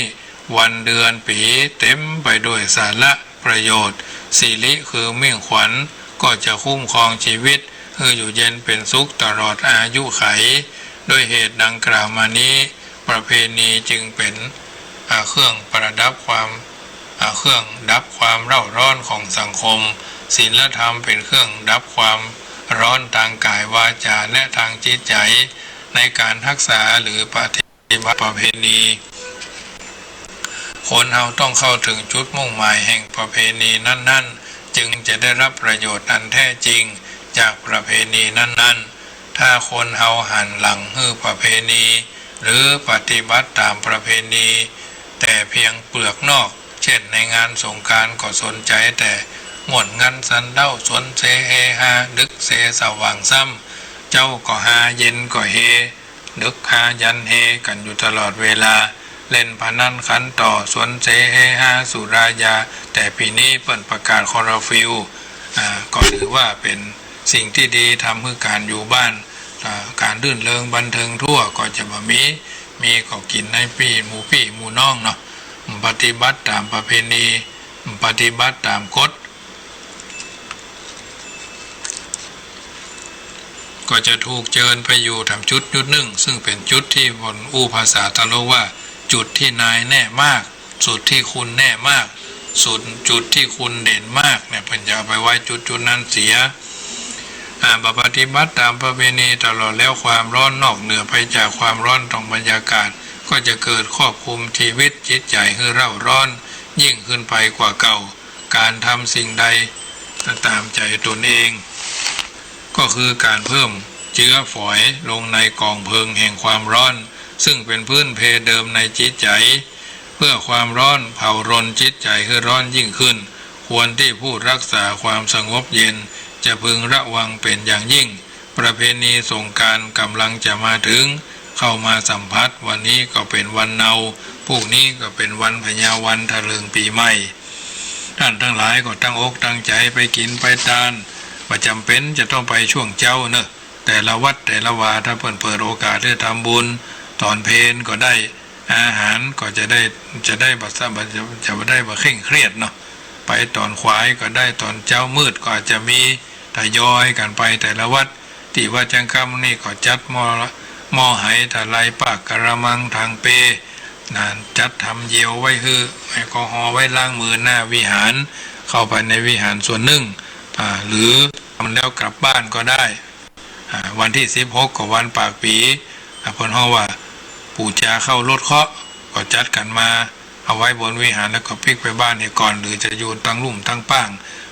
วันเดือนปีเต็มไปด้วยสาระประโยชน์สิริคือมิ่งขวัญก็จะคุ้มครองชีวิตอยู่เย็นเป็นสุขตลอดอายุไขด้วยเหตุดังกล่าวมานี้ประเพณีจึงเป็นเครื่องประดับเครื่องดับความเร่าร้อนของสังคมศีลธรรมเป็นเครื่องดับความร้อนทางกายวาจาและทางจิตใจในการรักษาหรือปฏิบัติประเพณีคนเราต้องเข้าถึงจุดมุ่งหมายแห่งประเพณีนั้นๆจึงจะได้รับประโยชน์อันแท้จริงจากประเพณีนั้นๆถ้าคนเราหันหลังให้ประเพณีหรือปฏิบัติตามประเพณีแต่เพียงเปลือกนอกเช่นในงานสงกรานต์ก็สนใจแต่ม่วนงันสันเด้าสวนเซเฮฮาดึกเซสว่างซ้ำเจ้าก็หาเย็นก็เฮดึกหายันเฮกันอยู่ตลอดเวลาเล่นพนันขันต่อสวนเซเฮฮาสุรายาแต่ปีนี้เปิดประกาศคอร์ฟิวก็ถือว่าเป็นสิ่งที่ดีทำให้การอยู่บ้านการรื่นเริงบันเทิงทั่วก็จะบ่มีก็กินในพี่หมู่น้องเนาะปฏิบัติตามประเพณีปฏิบัติตามกฎก็จะถูกเชิญไปอยู่ทำจุดหนึ่งซึ่งเป็นจุดที่บนภาษาตะโลว่าจุดที่นายแน่มากสุดที่คุณแน่มากสุดจุดที่คุณเด่นมากเนี่ยเพิ่นจะเอาไปไว้จุดนั้นเสียปฏิบัติตามประเพณีตลอดแล้วความร้อนนอกเหนือไปจากความร้อนของบรรยากาศก็จะเกิดครอบคลุมชีวิตจิตใจให้เร่าร้อนยิ่งขึ้นไปกว่าเก่าการทำสิ่งใดตามใจตนเองก็คือการเพิ่มเชื้อฝอยลงในกองเพลิงแห่งความร้อนซึ่งเป็นพื้นเพเดิมในจิตใจเพื่อความร้อนเผารนจิตใจให้ร้อนยิ่งขึ้นควรที่ผู้รักษาความสงบเย็นจะพึงระวังเป็นอย่างยิ่งประเพณีสงกรานต์กำลังจะมาถึงเข้ามาสัมผัสวันนี้ก็เป็นวันเนาพรุ่งนี้ก็เป็นวันพญาวันทะเลิงปีใหม่ท่านทั้งหลายก็ตั้งอกตั้งใจไปกินไปทานประจำเป็นจะต้องไปช่วงเจ้าเนอะแต่ละวัดแต่ละวาถ้าเปิดโอกาสได้ทำบุญ ตอนเพลก็ได้อาหารก็จะได้บัจะได้บ่เคร่งเครียดเนาะไปตอนควายก็ได้ตอนเจ้ามืดก็อาจจะมีทยอยกันไปแต่ละวัดที่วัดจังคำนี่ก็จัดหม้อไหทลายปากกระมังทางเปจัดทำเยียวไว้คือแอลกอฮอล์ไว้ล้างมือหน้าวิหารเข้าไปในวิหารส่วนหนึ่งหรือทำแล้วกลับบ้านก็ได้วันที่16ก็วันปากปีเพิ่นฮ้องว่าปู่จาเข้ารถเคาะก็จัดกันมาเอาไว้บนวิหารแล้วก็พลิกไปบ้านนี่ก่อนหรือจะโยนตั้งลุ่มตั้งป้าง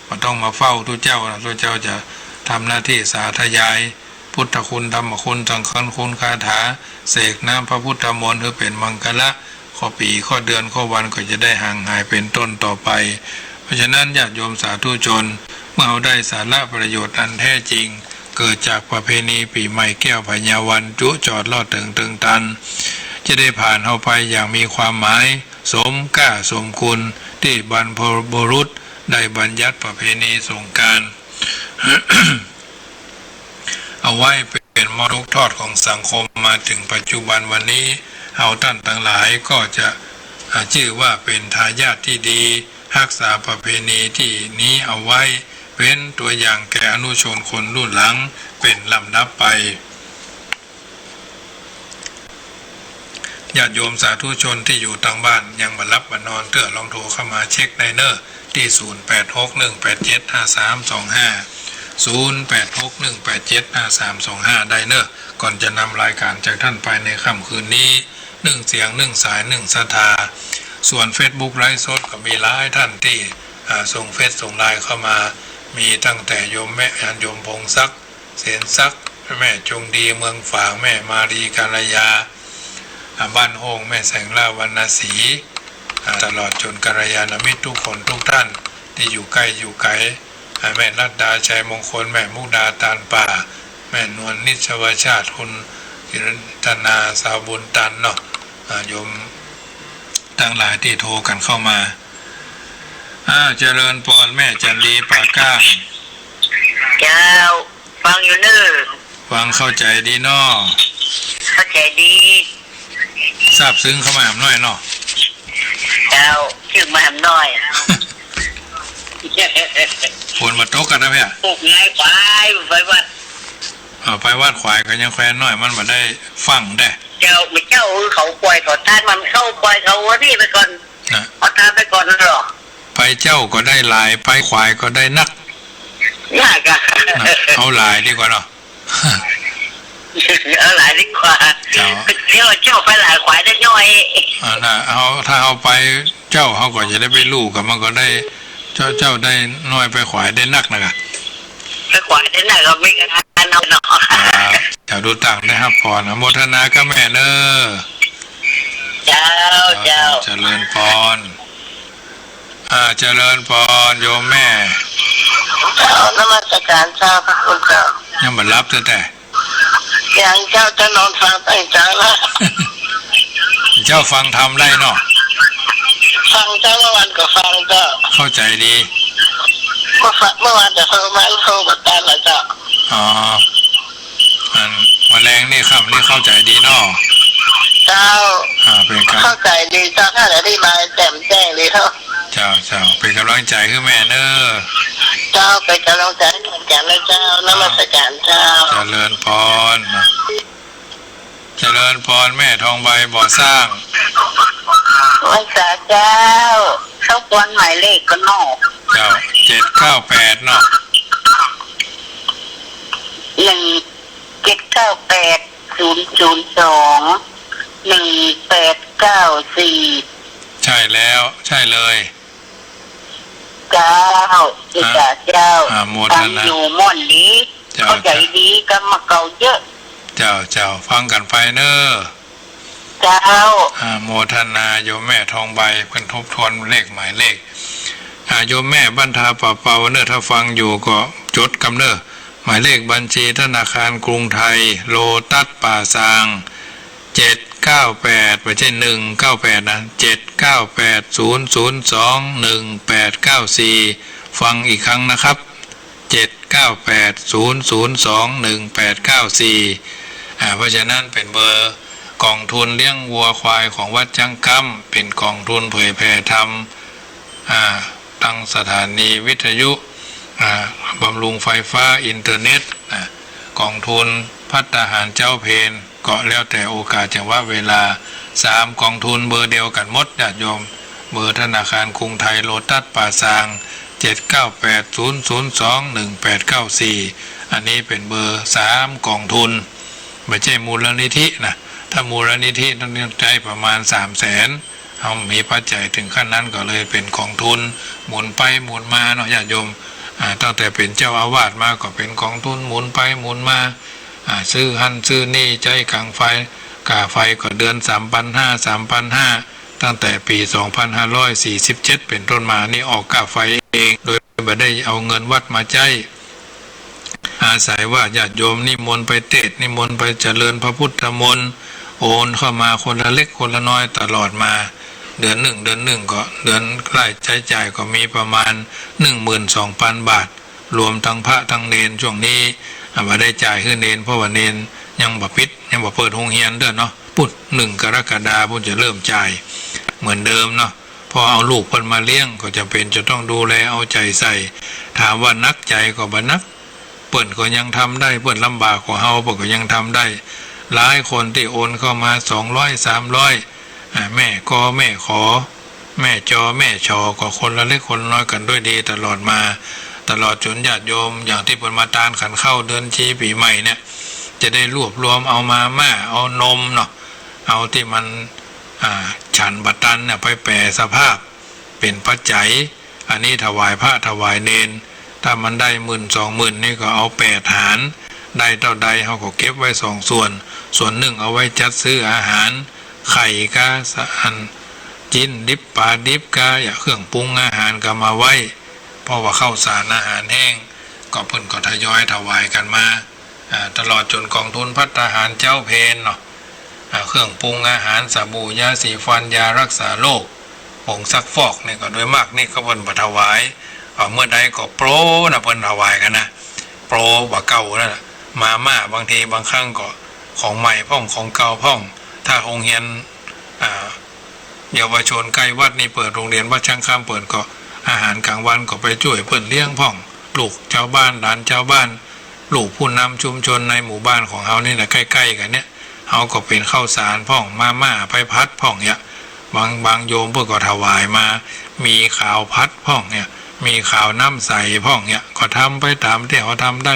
ก็ต้องมาเฝ้าทุกเจ้าทุกเจ้าจะทำหน้าที่สาธยายพุทธคุณธรรมคุณสังฆคุณคาถาเสกน้ำพระพุทธมนต์เพื่อเป็นมังคละข้อปีข้อเดือนข้อวันก็จะได้ห่างหายเป็นต้นต่อไปเพราะฉะนั้นญาติโยมสาธุชนเมื่อเราได้สาระประโยชน์อันแท้จริงเกิดจากประเพณีปีใหม่แก้วพญาวันจุจอดลอดตึงตันจะได้ผ่านเข้าไปอย่างมีความหมายสมก้าสมคุณที่บรรพบุรุษได้บัญญัติประเพณีสงกรานต์ เอาไว้เป็นมรดกทอดของสังคมมาถึงปัจจุบันวันนี้เอาท่านทั้งหลายก็จะชื่อว่าเป็นทายาทที่ดีรักษาประเพณีที่นี้เอาไว้เป็นตัวอย่างแก่อนุชนคนรุ่นหลังเป็นลำดับไปญาติโยมสาธุชนที่อยู่ทางบ้านยังบ่หลับบ่นอนเตื้อลองโทรเข้ามาเช็คได้เนอะที่0861875325 ได้เนอะก่อนจะนำรายการจากท่านไปในค่ำคืนนี้1เสียง1สาย1ศรัทธาส่วน Facebook ไลฟ์สดก็มีหลายท่านที่ส่งเฟซส่งไลน์เข้ามามีตั้งแต่โยมแม่โยมพงศักดิ์เสนศักดิ์แม่จงดีเมืองฝางแม่มารีกาลยาบ้านโฮงแม่แสงล่าวรรณศรีตลอดจนกัลยาณมิตรทุกคนทุกท่านที่อยู่ใกล้อยู่ไกลแม่รัตดาชัยมงคลแม่มุกดาตาลป่าแม่นวลนิชวชาติคุณกิรตนาสาวบุญตันเนาะโยมทั้งหลายที่โทรกันเข้ามาเจริญพรแม่จันดีปากก้าเจ้าฟังอยู่เนอะฟังเข้าใจดีเนาะเข้าใจดีทราบซึ้งเข้ามาหน่อยเนาะเจ้าชื่อมาหน่อยฝนมาตกกันนะเพี่ยปลูกไงไปวัดไปวัดขวายก็ยังแควนน้อยมันมาได้ฟังได้เจ้าไม่เจ้าเขาปล่อยเขาทานมันเข้าปล่อยเขาที่ไปก่อนเอาทานไปก่อนหรอไปเจ้าก็ได้หลายไปควายก็ได้นักยากอะเอาหลายดีกว่าเนาะเอาหลายดีกว่าเดี๋ยวเจ้าไปหลายควายได้น้อยถ้าเอาไปเจ้าเขาก็จะได้ไปลูกกับมันก็ได้เจ้าได้น้อยไปขวายได้นักนะครับไปขวายได้นักก็ไม่กันเอาเนาะจะดูต่างนะครับพรโมทนาก็แม่เนอเจ้าเจริญพรเจริญพรโยมแม่นมัสการเจ้าพระคุณเจ้ายังบ่รับแต่ยังเจ้าจะนอนฟังตั้งใจแล้วเจ้าฟังทำได้เนาะฟังเจ้าเมื่อวานก็ฟังเจ้าเข้าใจดีเมื่อวานจะโทรมาโทรบัดตาละเจ้าวันแรงนี่คำนี่เข้าใจดีเนาะเจ้าเป็นการเข้าใจดีเจ้าถ้าได้มาแจ่มแจ้งดีเท่าเจ้าเป็นกำลังใจขึ้นแม่เนอเจ้าเป็นกำลังใจเหมือนกันนะเจ้านมัสการเจ้าเจริญพรแม่ทองใบบ่อสร้างวัสาเจ้าเข้าวันหมายเลขก็นอกเจ้า798เนาะ17980021894ใช่แล้วใช่เลยเจ้าฟังอยู่ม่อนดีเข้าใจดีกันมาเก่าเยอะเจ้าฟังกันไปเนอเจ้าโมทนาโยมแม่ทองใบเพิ่นทบทวนเลขหมายเลขโยมแม่บรรทาป่าเปาเนอถ้าฟังอยู่ก็จดกำเนอหมายเลขบัญชีธนาคารกรุงไทยโลตัสป่าซาง798ไม่ใช่198นะ79800218894ฟังอีกครั้งนะครับ79800218894เพราะฉะนั้นเป็นเบอร์ก กองทุนเลี้ยงวัวควายของวัดจังกำเป็นกองทุนเผยแผ่ธรรมตั้งสถานีวิทยุบำรุงไฟฟ้าอินเทอร์เน็ตกองทุนภัตตาหารเจ้าเพนก็แล้วแต่โอกาสจังหวะเวลา3กองทุนเบอร์เดียวกันหมดญาติโยมเบอร์ธนาคารกรุงไทยโลตัสป่าซาง7980021894อันนี้เป็นเบอร์3กองทุนไม่ใช่มูลนิธินะถ้ามูลนิธิต้องใช้ประมาณ300,000เขามีปัจจัยถึงขั้นนั้นก็เลยเป็นกองทุนหมุนไปหมุนมาเนาะญาติโยมตั้งแต่เป็นเจ้าอาวาสมาก็เป็นกองทุนหมุนไปหมุนมาซื้อหันซื้อนี่ใจกลางไฟกาไฟก็เดือน3,500ตั้งแต่ปี2547เป็นต้นมานี่ออกกาไฟเองโดยไม่ได้เอาเงินวัดมาใช้อาศัยว่าญาติโยมนิมนต์ไปเทศน์นิมนต์ไปเจริญพระพุทธมนต์โอนเข้ามาคนละเล็กคนละน้อยตลอดมาเดือนหนึ่งก็เดือนรายใช้จ่ายก็มีประมาณ 12,000 บาทรวมทั้งพระทั้งเนนช่วงนี้มาได้จ่ายขึ้นเนนเพราะว่าเนนยังบ่ปิดยังบ่เปิดโรงเรียนเด้อเนาะปุ๊บ1 กรกฎาคมจะเริ่มจ่ายเหมือนเดิมเนาะพอเอาลูกเพิ่นมาเลี้ยงก็จะเป็นจะต้องดูแลเอาใจใส่ถามว่านักใจก็บ่นักเปิ้นก็ยังทำได้เปิ้นลำบากกว่าเฮาเปิ้นก็ยังทำได้หลายคนที่โอนเข้ามา200 300แม่ก็แม่ขอแม่จอแม่ชอก็คนละเล็กคนน้อยกันด้วยดีตลอดมาตลอดจนญาติโยมอย่างที่เปิ้นมาตานขันเข้าเดือนชีปีใหม่เนี่ยจะได้รวบรวมเอามาม่าเอานมเนาะเอาที่มันฉันบัตตันเนี่ยไปแปรสภาพเป็นปัจจัยอันนี้ถวายพระถวายเนนถ้ามันได้10,000-20,000นี่ก็เอา8หารได้เท่าใดเขาก็เก็บไว้2ส่วนหนึ่งเอาไว้จัดซื้ออาหารไข่กาสันจินดิบปลาดิบกาอย่าเครื่องปรุงอาหารก็มาไว้เพราะว่าข้าวสารอาหารแห้งก็เพิ่นก็ทยอยถวายกันมาตลอดจนกองทุนภัตตาหารเจ้าเพนเนาะเครื่องปรุงอาหารสบู่ยาสีฟันยารักษาโรคผงซักฟอกนี่ก็โดยมากนี่ก็เพิ่นบ่ถวายเมื่อใดก็โปรนะเพิ่นถวายกันนะโปรบ่เก่านั่นน่ะมาม่าบางทีบางครั้งก็ของใหม่พ่องของเก่าพ่องถ้าโรงเรียนเยาวชนใกล้วัดนี่เปิดโรงเรียนวัดช่างคำเปิดก็อาหารกลางวันก็ไปช่วยเพิ่นเลี้ยงพ่องลูกชาวบ้านหลานชาวบ้านลูกผู้นำชุมชนในหมู่บ้านของเฮานี่แหละใกล้ๆกันเนี่ยเฮาก็เป็นข้าวสารพ่องมาม่าไปพัดพ่องเนี่ยบางโยมเพิ่นก็ถวายมามีข่าวพัดพ่องเนี่ยมีข่าวน้ำใสพ่องเนี่ยก็ทำไปตามที่เขาทำได้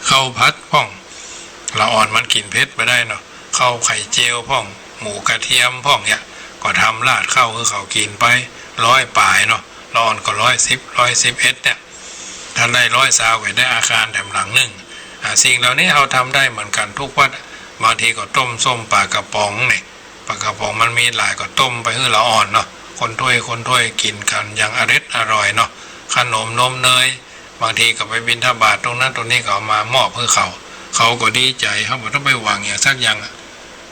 ข้าวพัดพ่องละอ่อนมันกินเผ็ดไปได้เนาะข้าวไข่เจียวพ่องหมูกระเทียมพ่องเนี่ยก็ทำราดข้าวคือเขากินไป100 ป่ายเนาะละอ่อนก็111เนี่ยถ้าได้120ก็ได้อาคารแถมหลังหนึ่งสิ่งเหล่านี้เราทำได้เหมือนกันทุกวัดบางทีก็ต้มส้มปลากระป๋องเนี่ยปลากระป๋องมันมีหลายก็ต้มไปให้ละอ่อนเนาะคนถ้วยกินกันอย่างอร่อยเนาะขนมนมเนยบางทีก็ไปบิณฑบาตตรงนั้นตรงนี้ก็เอามามอบเพื่อเขาก็ดีใจเขาบอกต้องไปหวังอย่างสักอย่าง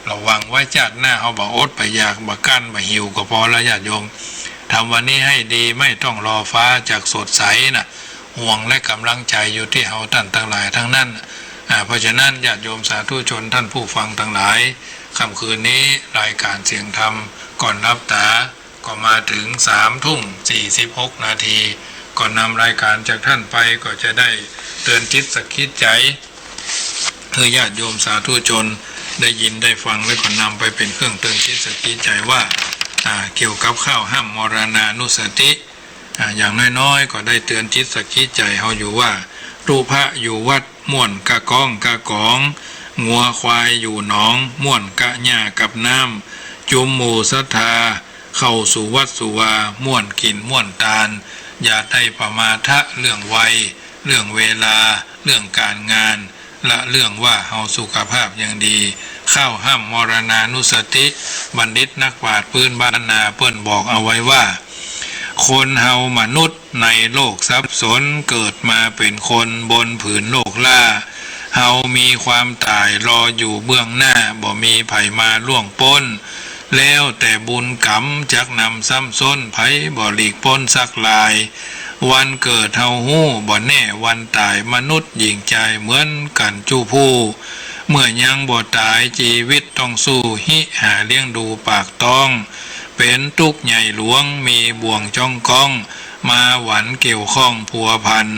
เราหวังไว้ชาติหน้าเขาบอกอดไปอยากบักกั้นบักหิวก็พอแล้วญาติโยมทำวันนี้ให้ดีไม่ต้องรอฟ้าจากสดใสนะห่วงและกำลังใจอยู่ที่เขาท่านทั้งหลายทั้งนั้นเพราะฉะนั้นญาติโยมสาธุชนท่านผู้ฟังทั้งหลายค่ำคืนนี้รายการเสียงธรรมก่อนรับตาก็มาถึง3:46 นาทีก่อนนำรายการจากท่านไปก็จะได้เตือนจิตสักคิดใจคือญาติโยมสาธุชนได้ยินได้ฟังและก็นำไปเป็นเครื่องเตือนจิตสักคิดใจว่าเกี่ยวกับข้าวห้ามมรณานุสติอย่างน้อยๆก็ได้เตือนจิตสักคิดใจเขาอยู่ว่ารูพระอยู่วัดม่วนกะก้องกะกองงัวควายอยู่หนองม่วนกะหญ้ากับน้ำจุมหมู่ศรัทธาเข้าสู่วัดสุวาม่วนกินม่วนตาลอย่าได้ประมาทะเรื่องวัยเรื่องเวลาเรื่องการงานและเรื่องว่าเฮาสุขภาพอย่างดีข้าวห้ามมรณานุสติบัณฑิตนักปราชญ์พื้นบ้านนาเปิ้นบอกเอาไว้ว่าคนเฮามนุษย์ในโลกสับสนเกิดมาเป็นคนบนผืนโลกล่าเฮามีความตายรออยู่เบื้องหน้าบ่มีไผมาล่วงพ้นแล้วแต่บุญกรรมจักนำซ้ำซ้นไผบ่หลีกพ้นสักลายวันเกิดเฮาฮู้บ่แน่วันตายมนุษย์หญิงใจเหมือนกันจู้ผู้ เมื่อยังบ่ตายชีวิตต้องสู้หิหาเลี้ยงดูปากต้องเป็นทุกข์ใหญ่หลวงมีบ่วงจ้องก้องมาหวันเกี่ยวข้องพัวพัน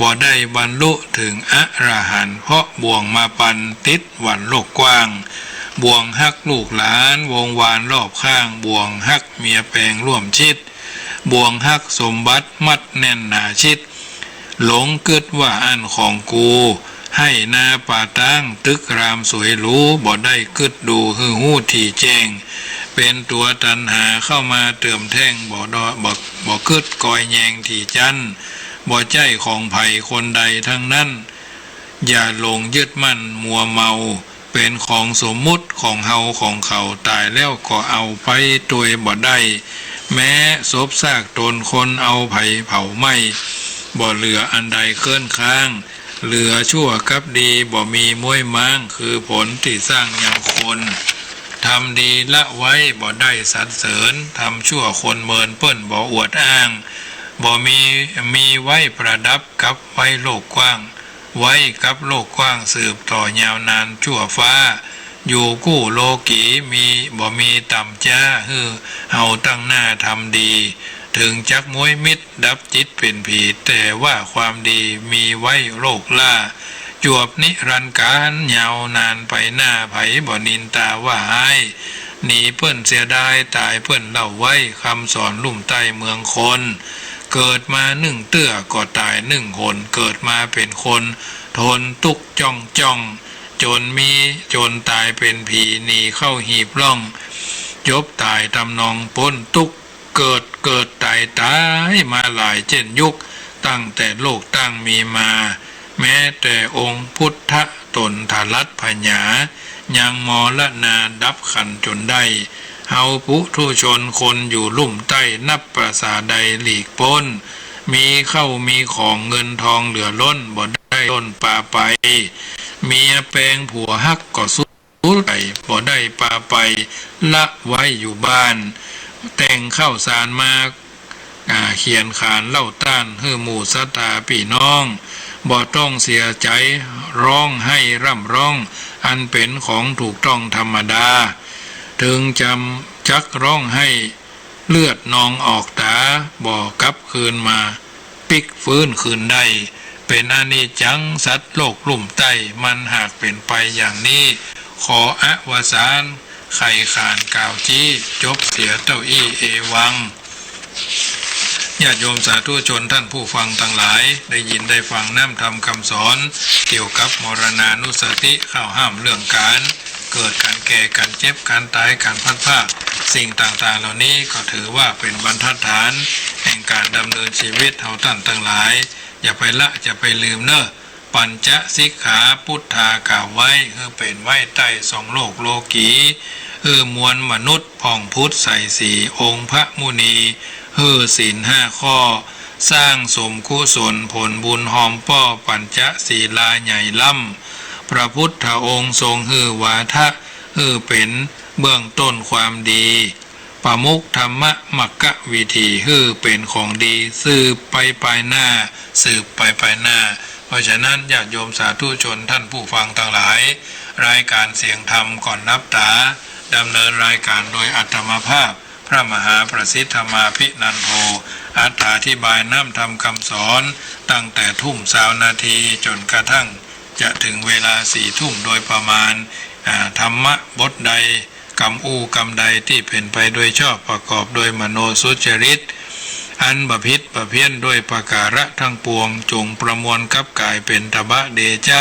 บ่ได้บรรลุถึงอรหันต์เพราะบ่วงมาปันติดหวันโลกกว้างบ่วงฮักลูกหลานวงวานรอบข้างบ่วงฮักเมียแปลงร่วมชิดบ่วงฮักสมบัติมัดแน่นหนาชิดหลงกึดว่าอันของกูให้นาป่าตั้งตึกรามสวยรู้บ่ได้กึดดูฮือหู้ที่แจ้งเป็นตัวตันหาเข้ามาเติมแท่งบ่กึดกอยแยงที่จันบ่ใจของไผ่คนใดทั้งนั้นอย่าหลงยึดมั่นมัวเมาเป็นของสมมุติของเฮาของเขาตายแล้วก็เอาไปตัวบ่ได้แม้ศพซากตนคนเอาไผ่เผาไหม้บ่เหลืออันใดเคลื่อนค้างเหลือชั่วกับดีบ่มีม้วยม้างคือผลที่สร้างยังคนทำดีละไว้บ่ได้สรรเสริญทำชั่วคนเมินเปิ้นบ่อวดอ้างบ่มีไว้ประดับกับไว้โลกกว้างไว้กับโลกกว้างสืบต่อยาวนานชั่วฟ้าอยู่กู้โลกีบ่มีต่ำจ้าฮือเฮาตั้งหน้าทำดีถึงจักมวยมิตรดับจิตเป็นผีแต่ว่าความดีมีไว้โลกล่าจวบนิรันดร์การยาวนานไปหน้าไผบ่นินตาว่าให้หนีเพิ่นเสียดายตายเพิ่นเล่าไว้คำสอนลุ่มใต้เมืองคนเกิดมาหนึ่งเตื้อก็ตายหนึ่งคนเกิดมาเป็นคนทนทุกข์จ้องจนตายเป็นผีหนีเข้าหีบร่องจบตายตำนองพ้นทุกข์เกิดตายมาหลายเจนยุคตั้งแต่โลกตั้งมีมาแม้แต่องค์พุทธตนทารัตพญายังมรณาดับขันจนได้เฮาปุถุชนคนอยู่ลุ่มใต้นับประสาใดหลีกพ้นมีเข้ามีของเงินทองเหลือล้นบ่ได้ล้นปาไปเมียแปลงผัวฮักก็สู้ไปบ่ได้ปาไปละไว้อยู่บ้านแต่งข้าวสารมาเขียนขานเล่าต้านเฮือหมู่สัตตาพี่น้องบ่ต้องเสียใจร้องให้ร่ำร้องอันเป็นของถูกต้องธรรมดาถึงจำจักร้องให้เลือดนองออกตาบ่กลับคืนมาปิกฟื้นคืนได้เป็นอนิจจังสัตว์โลกลุ่มใต้มันหากเป็นไปอย่างนี้ขออวสานไข่ขานกล่าวจี้จบเสียเต้าอี้เอวังญาติโยมสาธุชนท่านผู้ฟังทั้งหลายได้ยินได้ฟังน้ำธรรมคำสอนเกี่ยวกับมรณานุสติข้าวห้ามเรื่องการเกิดการแก่การเจ็บการตายการพัดพรากสิ่งต่างๆเหล่านี้ก็ถือว่าเป็นบรรทัดฐานแห่งการดำเนินชีวิตเฮาท่านทั้งหลายอย่าไปละอย่าไปลืมเนอะปัญจสิกขาพุทธากล่าวไว้คือเป็นไว้ใต้สองโลกโลกีมวลมนุษย์ผ่องพุทธใส่สีองค์พระมุนีศีล5 ข้อสร้างสมกุศลผลบุญหอมป้อปัญจศีลาใหญ่ล่ำพระพุทธองค์ทรงวาทะเป็นเบื้องต้นความดีประมุขธรรมมักกะวิธีเป็นของดีสืบไปหน้าเพราะฉะนั้นญาติโยมสาธุชนท่านผู้ฟังทั้งหลายรายการเสียงธรรมก่อนนับตาดำเนินรายการโดยอัตมภาพพระมหาประสิทธมาภินันโทอธิบายน้ำธรรมคำสอนตั้งแต่ทุ่ม20 นาทีจนกระทั่งจะถึงเวลา4 ทุ่มโดยประมาณธรรมะบทใดกรรมใดที่เป็นไปโดยชอบประกอบโดยมโนสุจริตอันบพิษประเพี้ยนด้วยประการะทั้งปวงจงประมวลกับกายเป็นตบะเดชะ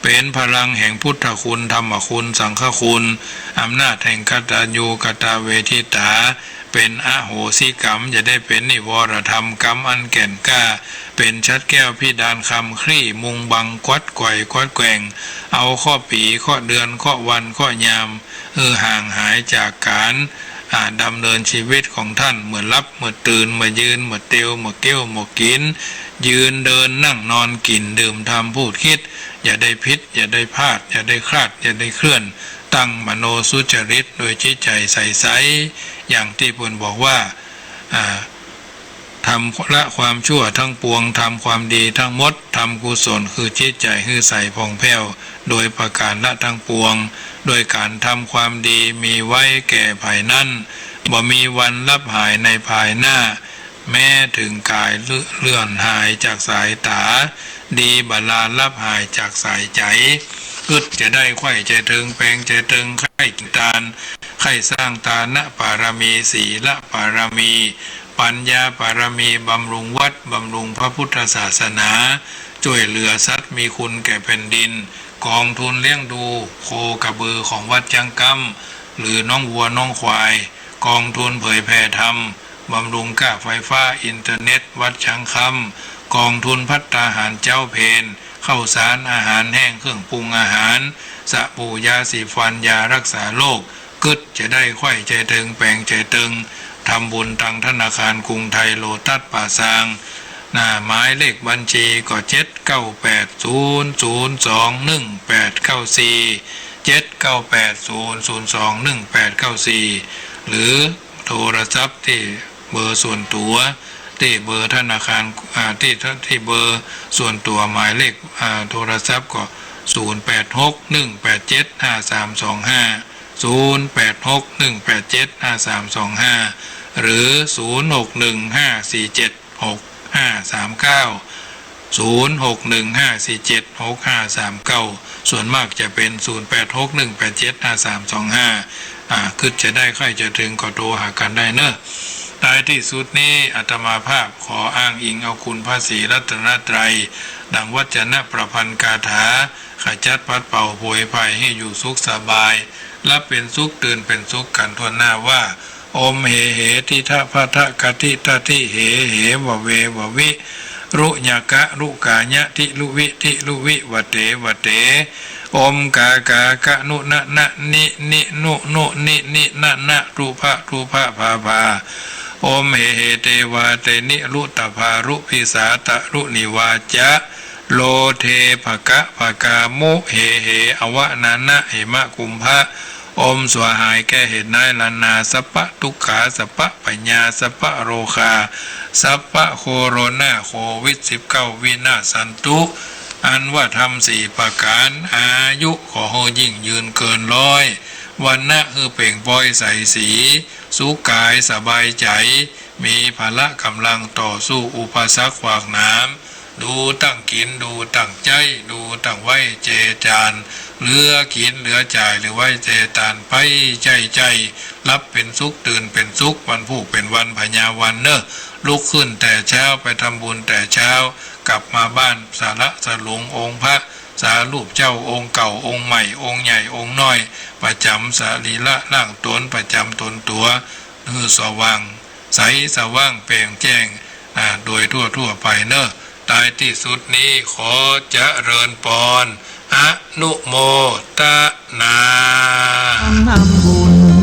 เป็นพลังแห่งพุทธคุณธรรมคุณสังฆคุณอำนาจแห่งกตัญญูกตเวทิตาเป็นอโหสิกรรมจะได้เป็นนิวรธรรมกรรมอันแก่นกล้าเป็นชัดแก้วพิดานคำคลี่มุงบังควัดไกวควัดแกว่งเอาข้อปีข้อเดือนข้อวันข้อยามห่างหายจากการดำเนินชีวิตของท่านเมื่อรับเมื่อตื่นเมื่อยืนเมื่อเตียวเมื่อเกี้ยวเมื่อกินยืนเดินนั่งนอนกินดื่มทำพูดคิดอย่าได้พิษอย่าได้พลาดอย่าได้คลาดอย่าได้เคลื่อนตั้งมโนสุจริตโดยจิตใจใสๆอย่างที่พลบอกว่า ทำละความชั่วทั้งปวงทำความดีทั้งหมดทำกุศลคือจิตใจให้ใสผ่องแผ้วโดยประการละทั้งปวงโดยการทำความดีมีไว้แก่ภายนั้นบ่มีวันลับหายในภายหน้าแม้ถึงกายเลื่อนหายจากสายตาดีบาลาลับหายจากสายใจอึดจะได้ไข่ใจถึงแปลงใจถึงไข่กินตาลไข่สร้างตานะปารมีศีละปารมีปัญญาปารมีบำรุงวัดบำรุงพระพุทธศาสนาช่วยเหลือสัตว์มีคุณแก่แผ่นดินกองทุนเลี้ยงดูโคกระบือของวัดจังกำหรือน้องวัวน้องควายกองทุนเผยแผ่ธรรมบำรุงค่าไฟฟ้าอินเทอร์เน็ตวัดช้างคำกองทุนภัตตาหารเจ้าเพนข้าวสารอาหารแห้งเครื่องปรุงอาหารสบู่ยาสีฟันยารักษาโรคกึดจะได้ไข้ใจตึงแปลงใจตึงทำบุญทางธนาคารกรุงไทยโลตัสป่าซางหน้าหมายเลขบัญชีก็79800211894หรือโทรศัพท์ที่เบอร์ส่วนตัวที่เบอร์ธนาคารที่เบอร์ส่วนตัวหมายเลขโทรศัพท์ก็0861875325 0861875325หรือ0615476539 0615476539ส่วนมากจะเป็น0861875325คือจะได้ใครจะถึงก็โทรหากันได้เนอะท้ายที่สุดนี้อาตมาภาพขออ้างอิงเอาคุณพระศรีรัตนตรัยดังวจนะประพันธ์คาถาขจัดปัดเป่าโผยภัยให้อยู่สุขสบายและเป็นสุขตื่นเป็นสุขกันทั่วหน้าว่าโอมเหทิทะพะทะกะทิทะทิเหวะเวะวิรุญากะรุกายะทิลุวิวะเตโอมกากะนุนะนะนินุนะรูปะภาภาโอมเหเตวาเตนิรุตภารุพิสาตะรุนิวาจะโลเทภกามุเหอวะนานะเหมะกุมภะอมสวหายแก้เหตุนายลานาสัพพะทุกขาสัพพะปัญญาสัพพะโรคาสัพพะโคโรนาโควิด19วินาสันตุอันว่าทำ4ประการอายุขอยิ่งยืนเกินร้อยวันนะคือเปล่งปล่อยใสสีสุขกายสบายใจมีพละกำลังต่อสู้อุปสรรคขวากน้ำดูตั้งกินดูตั้งใจดูตั้งไว้เจจานเหลือกินเหลือจ่ายหรือไว้เจตานไปใจรับเป็นสุขตื่นเป็นสุขวันผู้เป็นวันพญาวันเนอะลุกขึ้นแต่เช้าไปทำบุญแต่เช้ากลับมาบ้านสาระสลุงองค์พระสารูปเจ้าองค์เก่าองค์ใหม่องค์ใหญ่องค์น้อยประจำสรีละร่างตนประจำตนตัวสว่างใสสว่างเปล่งแจ้งโดยทั่วไปเนอะท้ายที่สุดนี้ขอเจริญพรอนุโมทนา